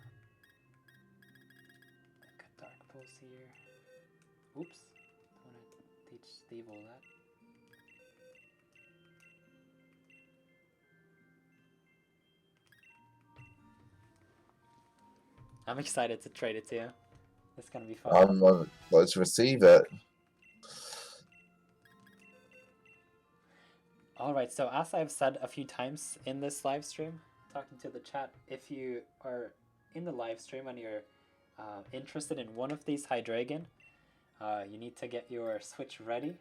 Speaker 2: I've got Dark Pulse here. Oops. I want to teach Steve all that. I'm excited to trade it to you. It's gonna be fun.
Speaker 1: I'm like to receive it.
Speaker 2: Alright, so as I've said a few times in this live stream, talking to the chat, if you are in the live stream and you're interested in one of these Hydreigon, you need to get your Switch ready.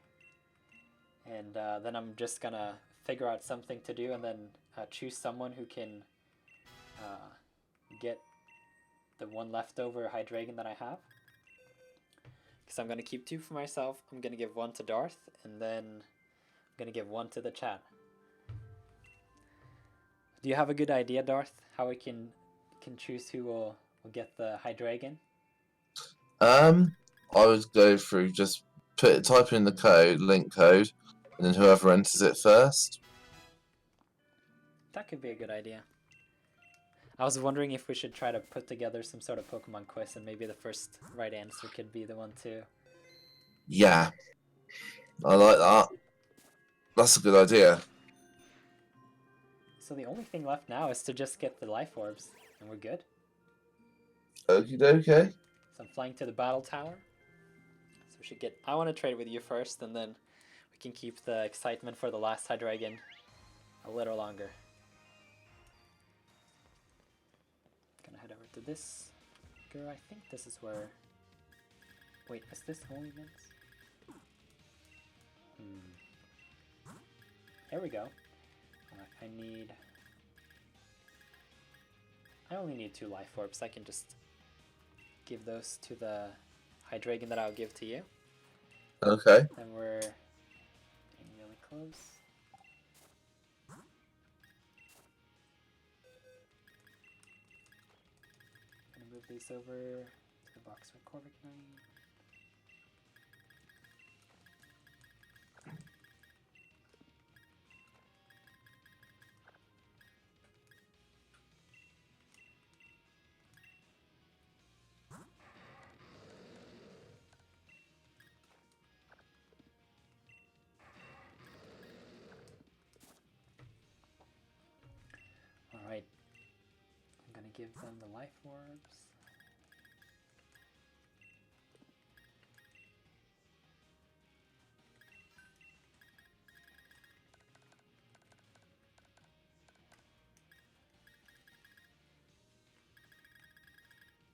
Speaker 2: And then I'm just gonna figure out something to do and then choose someone who can get the one leftover Hydreigon that I have. Because I'm gonna keep 2 for myself. I'm gonna give 1 to Darth, and then I'm gonna give 1 to the chat. Do you have a good idea, Darth, how we can choose who will get the Hydreigon?
Speaker 1: I would go through just type in the code, link code, and then whoever enters it first.
Speaker 2: That could be a good idea. I was wondering if we should try to put together some sort of Pokemon quiz, and maybe the first right answer could be the one too.
Speaker 1: Yeah. I like that. That's a good idea.
Speaker 2: So the only thing left now is to just get the Life Orbs, and we're good.
Speaker 1: Okie dokie.
Speaker 2: So I'm flying to the Battle Tower. So we should get... I want to trade with you first, and then we can keep the excitement for the last Hydreigon a little longer. Gonna head over to this girl. I think this is where... Wait, is this only events? There we go. I only need 2 Life Orbs. I can just give those to the Hydreigon that I'll give to you.
Speaker 1: Okay.
Speaker 2: And we're getting really close. Gonna move these over to the box for Corviknight. Alright, I'm gonna give them the Life Orbs.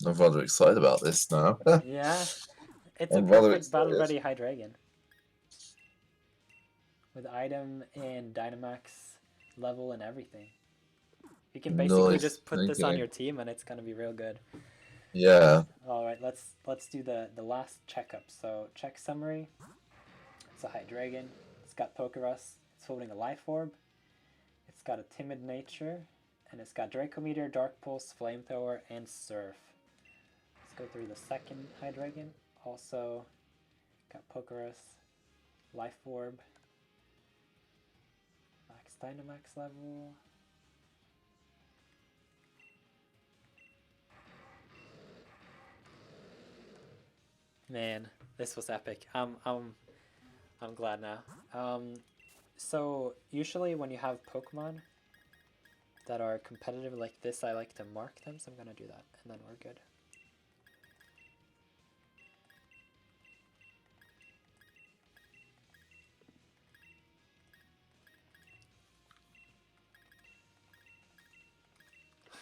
Speaker 1: I'm rather excited about this now.
Speaker 2: Yeah, it's a
Speaker 1: I'm rather
Speaker 2: perfect battle
Speaker 1: excited.
Speaker 2: ready Hydreigon with item and Dynamax level and everything. You can basically
Speaker 1: Nice
Speaker 2: just put this on
Speaker 1: thinking.
Speaker 2: your team and it's gonna be real good.
Speaker 1: Yeah.
Speaker 2: All right, let's do the last checkup. So check summary. It's a Hydreigon. It's got Pokerus. It's holding a life orb. It's got a timid nature, and it's got Dracometer, Dark Pulse, Flamethrower, and Surf. Let's go through the second Hydreigon. Also got Pokerus, life orb, max Dynamax level. Man, this was epic. I'm glad now. So usually when you have Pokemon that are competitive like this, I like to mark them. So I'm gonna do that, and then we're good.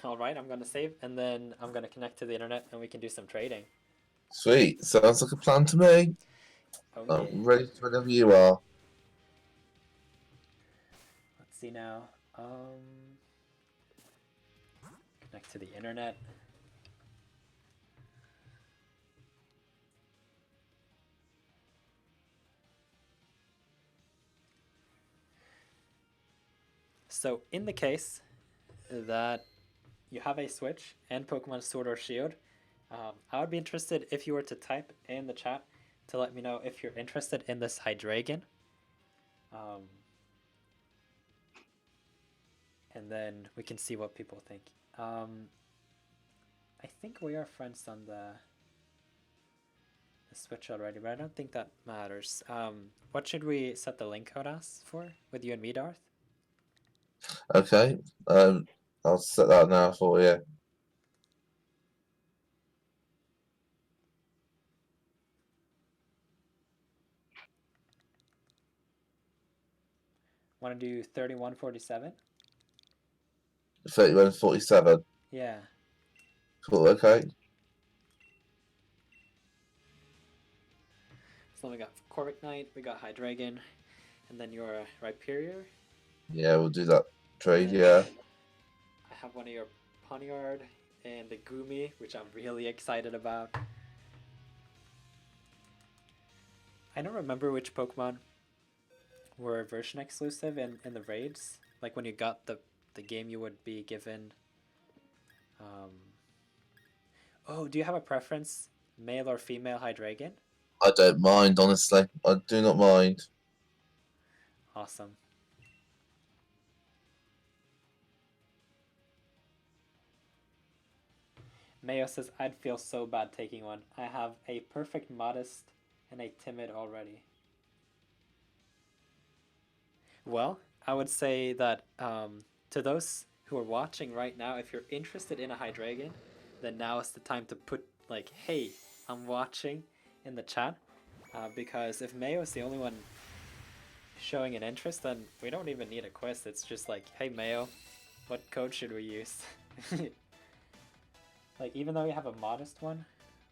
Speaker 2: All right, I'm gonna save, and then I'm gonna connect to the internet, and we can do some trading.
Speaker 1: Sweet. Sounds like a plan to me.
Speaker 2: Oh yeah.
Speaker 1: I'm ready whenever you are.
Speaker 2: Let's see now. Connect to the internet. So in the case that you have a Switch and Pokemon Sword or Shield, I would be interested if you were to type in the chat to let me know if you're interested in this Hydreigon. And then we can see what people think. I think we are friends on the Switch already, but I don't think that matters. What should we set the link code as for with you and me, Darth?
Speaker 1: Okay. I'll set that now for you.
Speaker 2: Want to do 3147?
Speaker 1: 3147.
Speaker 2: Yeah.
Speaker 1: Cool, okay.
Speaker 2: So then we got Corvic Knight, we got Hydreigon, and then your Rhyperior.
Speaker 1: Yeah, we'll do that trade,
Speaker 2: And
Speaker 1: yeah.
Speaker 2: I have one of your Poniard and the Gumi, which I'm really excited about. I don't remember which Pokemon were version exclusive in the raids. Like when you got the game, you would be given. Oh, do you have a preference, male or female Hydreigon?
Speaker 1: I don't mind, honestly. I do not mind.
Speaker 2: Awesome. Mayo says, I'd feel so bad taking one. I have a perfect modest and a timid already. Well, I would say that to those who are watching right now, if you're interested in a Hydreigon, then now is the time to put like, hey, I'm watching in the chat. Because if Mayo is the only one showing an interest, then we don't even need a quest. It's just like, hey Mayo, what code should we use? Like, even though we have a modest one,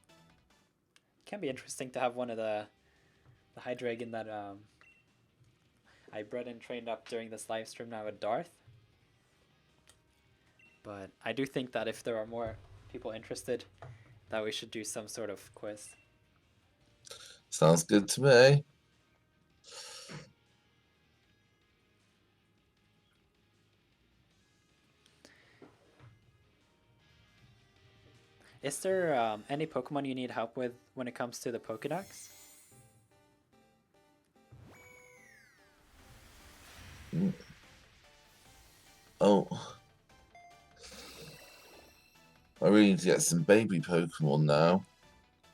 Speaker 2: it can be interesting to have one of the Hydreigon that I bred and trained up during this live stream now with Darth. But I do think that if there are more people interested, that we should do some sort of quiz.
Speaker 1: Sounds good to me.
Speaker 2: Is there any Pokemon you need help with when it comes to the Pokedex?
Speaker 1: Oh. I really need to get some baby Pokemon now.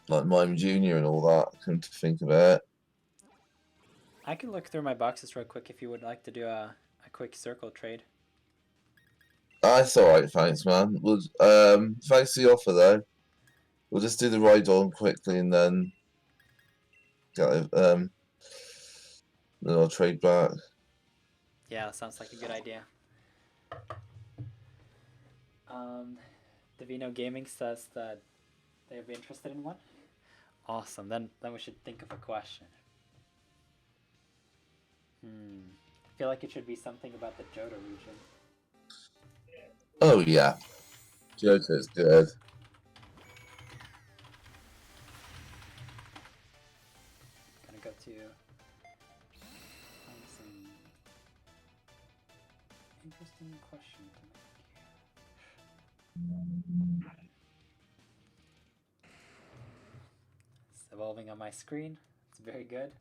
Speaker 1: Like Mime Jr. and all that, come to think of it.
Speaker 2: I can look through my boxes real quick if you would like to do a quick circle trade.
Speaker 1: That's alright, thanks, man. We'll, thanks for the offer, though. We'll just do the ride on quickly and then get then I'll trade back.
Speaker 2: Yeah, that sounds like a good idea. Davino Gaming says that They'd be interested in one? Awesome. Then we should think of a question. I feel like it should be something about the Johto region.
Speaker 1: Oh yeah, Johto's good.
Speaker 2: Gonna go to find some interesting question to make. It's evolving on my screen. It's very good.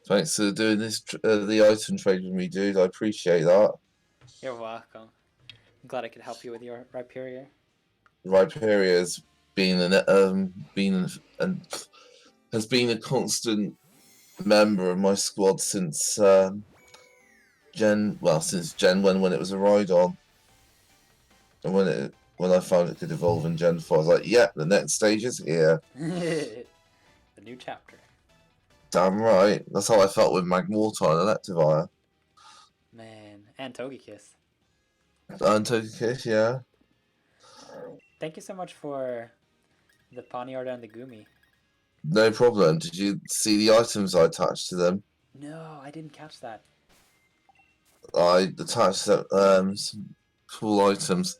Speaker 1: Thanks for doing this, the item trade with me, dude. I appreciate that.
Speaker 2: You're welcome. I'm glad I could help you with your Rhyperior.
Speaker 1: Rhyperior has been has been a constant member of my squad since Gen 1 when it was a Rhydon, and when I found it could evolve in Gen 4, I was like, yeah, the next stage is here.
Speaker 2: The new chapter.
Speaker 1: Damn right. That's how I felt with Magmortar and Electivire.
Speaker 2: Man, and Togekiss.
Speaker 1: And Togekiss, yeah.
Speaker 2: Thank you so much for the Ponyard and the Gumi.
Speaker 1: No problem. Did you see the items I attached to them?
Speaker 2: No, I didn't catch that.
Speaker 1: I attached some cool items.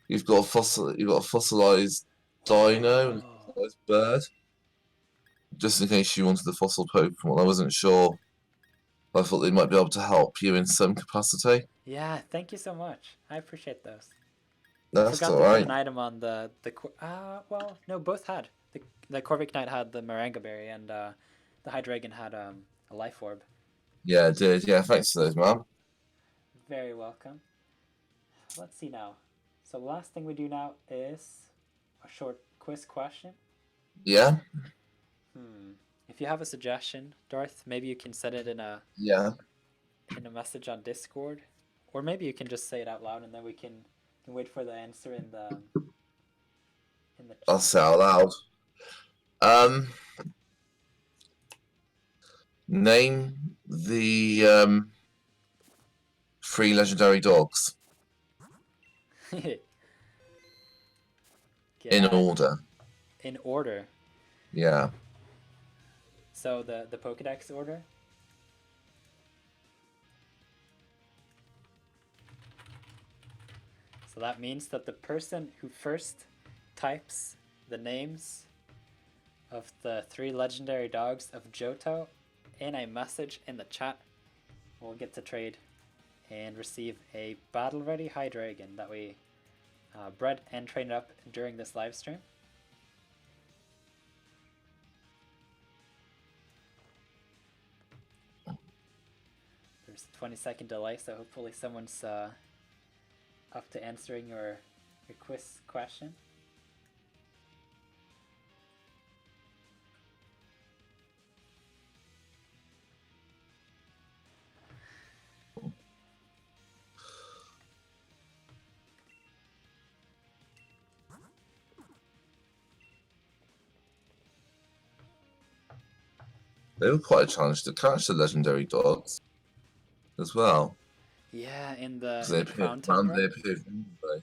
Speaker 1: You've got a fossilized dino and a fossilized bird. Just in case you wanted the fossil Pokemon, I wasn't sure. I thought they might be able to help you in some capacity.
Speaker 2: Yeah, thank you so much. I appreciate those.
Speaker 1: That's
Speaker 2: Forgot to
Speaker 1: alright.
Speaker 2: put an item on well, no, both had. The Corvic Knight had the Maranga Berry, and the Hydreigon had a Life Orb.
Speaker 1: Yeah, it did. Yeah, thanks for those, man.
Speaker 2: Very welcome. Let's see now. So the last thing we do now is a short quiz question.
Speaker 1: Yeah?
Speaker 2: If you have a suggestion, Darth, maybe you can send it in a message on Discord, or maybe you can just say it out loud, and then we can wait for the answer in the chat.
Speaker 1: I'll say out loud. Name the 3 legendary dogs in order.
Speaker 2: In order.
Speaker 1: Yeah.
Speaker 2: So the Pokedex order. So that means that the person who first types the names of the 3 legendary dogs of Johto in a message in the chat will get to trade and receive a battle-ready Hydreigon that we bred and trained up during this live stream. There's a 20-second delay, so hopefully someone's up to answering your quiz question.
Speaker 1: They were quite a challenge to catch the legendary dogs as well.
Speaker 2: Yeah, in the
Speaker 1: Crown
Speaker 2: Tundra.
Speaker 1: They appeared randomly.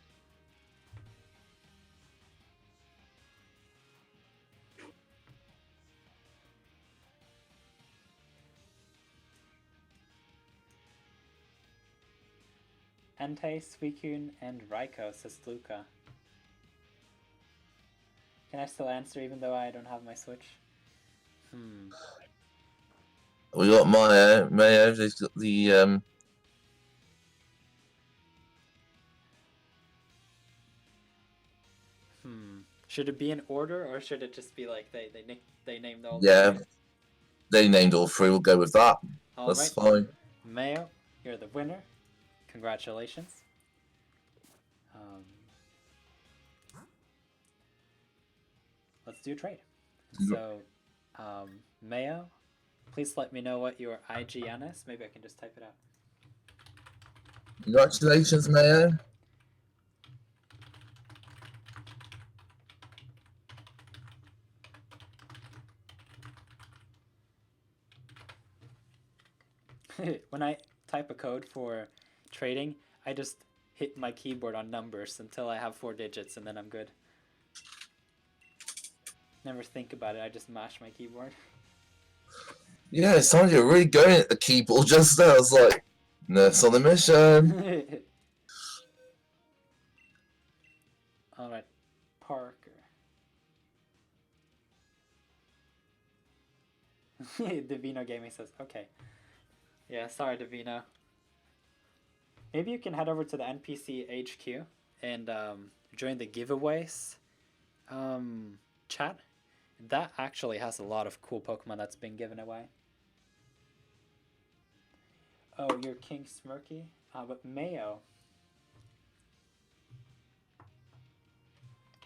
Speaker 2: Entei, Suicune, and Raikou, says Luca. Can I still answer even though I don't have my Switch?
Speaker 1: We got Mayo. They've got the
Speaker 2: Should it be in order, or should it just be like they named all?
Speaker 1: Yeah, they named all 3. We'll go with that. That's fine.
Speaker 2: Mayo, you're the winner. Congratulations. let's do a trade. So, Mayo, please let me know what your IGN is. Maybe I can just type it out.
Speaker 1: Congratulations, Mayo.
Speaker 2: When I type a code for trading, I just hit my keyboard on numbers until I have 4 digits, and then I'm good. Never think about it, I just mash my keyboard.
Speaker 1: Yeah, it sounded you were really going at the keyboard just there. I was like, Nurse on the mission.
Speaker 2: Alright, Parker. Davino Gaming says, okay. Yeah, sorry, Davino. Maybe you can head over to the NPC HQ and join the giveaways chat. That actually has a lot of cool Pokemon that's been given away. Oh, you're King Smirky? But Mayo.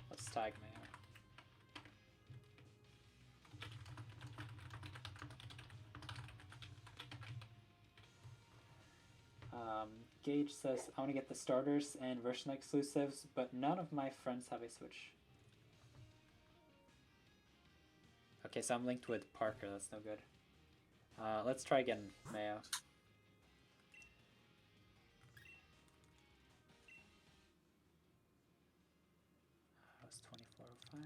Speaker 2: Let's tag Mayo. Gage says, I want to get the starters and version exclusives, but none of my friends have a Switch. Okay, so I'm linked with Parker, that's no good. Let's try again, Mayo. That was 2405.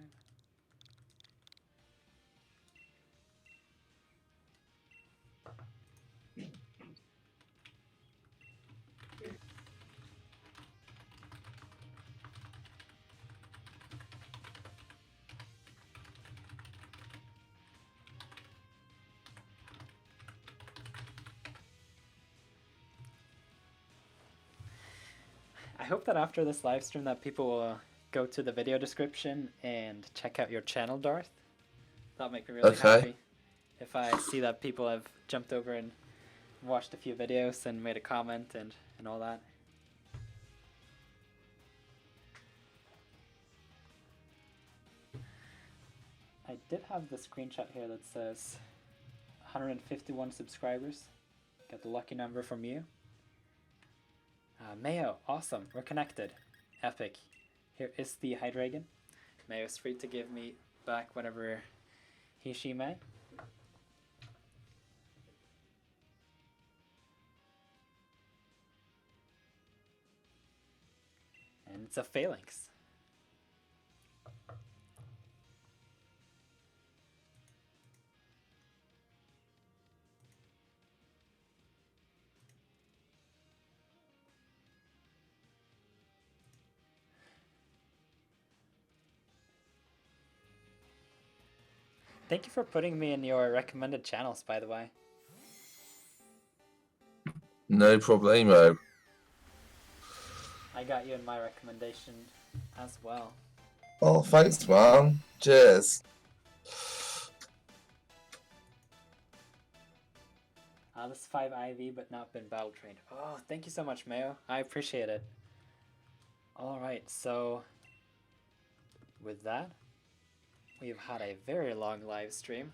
Speaker 2: I hope that after this live stream that people will go to the video description and check out your channel, Darth. That'll make me really happy. If I see that people have jumped over and watched a few videos and made a comment and all that. I did have the screenshot here that says 151 subscribers. Got the lucky number from you. Mayo, awesome, we're connected. Epic. Here is the Hydreigon. Mayo's free to give me back whenever she may. And it's a Phalanx. Thank you for putting me in your recommended channels, by the way.
Speaker 1: No problemo.
Speaker 2: I got you in my recommendation as well.
Speaker 1: Oh, thanks, man. Cheers.
Speaker 2: This 5 IV, but not been battle trained. Oh, thank you so much, Mayo. I appreciate it. Alright, so with that, we've had a very long live stream.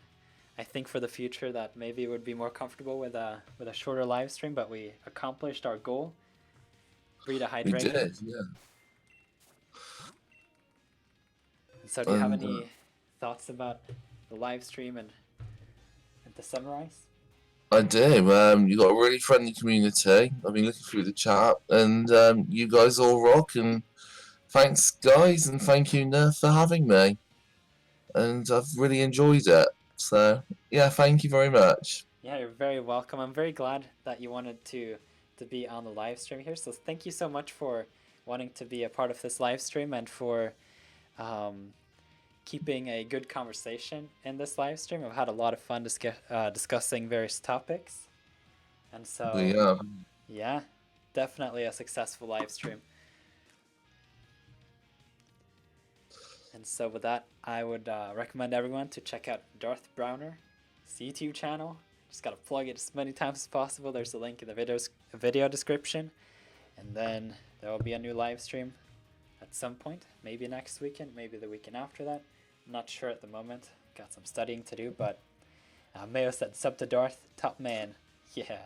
Speaker 2: I think for the future that maybe it would be more comfortable with a shorter live stream, but we accomplished our goal. Breed a Hydreigon.
Speaker 1: We did, yeah.
Speaker 2: So do you have any thoughts about the live stream and to summarize?
Speaker 1: I do. You got a really friendly community. I've been looking through the chat, and you guys all rock. And thanks, guys, and thank you, Nirth, for having me. And I've really enjoyed it. So yeah, thank you very much.
Speaker 2: Yeah, you're very welcome. I'm very glad that you wanted to be on the live stream here. So thank you so much for wanting to be a part of this live stream and for keeping a good conversation in this live stream. I've had a lot of fun discussing various topics. And so, yeah, definitely a successful live stream. And so with that, I would recommend everyone to check out Darth Browner's YouTube channel. Just gotta plug it as many times as possible. There's a link in the video description. And then there will be a new live stream at some point, maybe next weekend, maybe the weekend after that. Not sure at the moment. Got some studying to do, but Mayo said sub to Darth, top man. Yeah,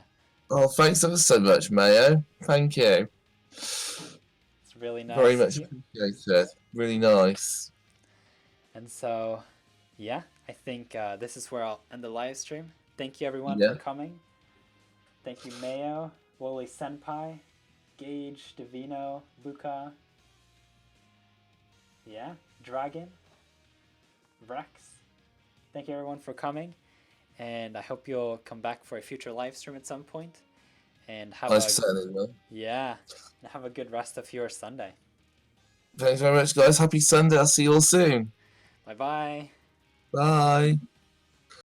Speaker 1: Oh, thanks ever so much, Mayo. Thank you.
Speaker 2: it's really
Speaker 1: Very
Speaker 2: nice of
Speaker 1: much
Speaker 2: you.
Speaker 1: appreciated. Really nice.
Speaker 2: And so, yeah, I think this is where I'll end the live stream. Thank you everyone for
Speaker 1: Yeah.
Speaker 2: coming. Thank you, Mayo, Wooly Senpai, Gage, Divino, Luca, yeah, Dragon, Rex. Thank you everyone for coming, and I hope you'll come back for a future live stream at some point. And have
Speaker 1: I
Speaker 2: a
Speaker 1: certainly will.
Speaker 2: yeah, and have a good rest of your Sunday.
Speaker 1: Thanks very much, guys. Happy Sunday. I'll see you all soon.
Speaker 2: Bye bye.
Speaker 1: Bye.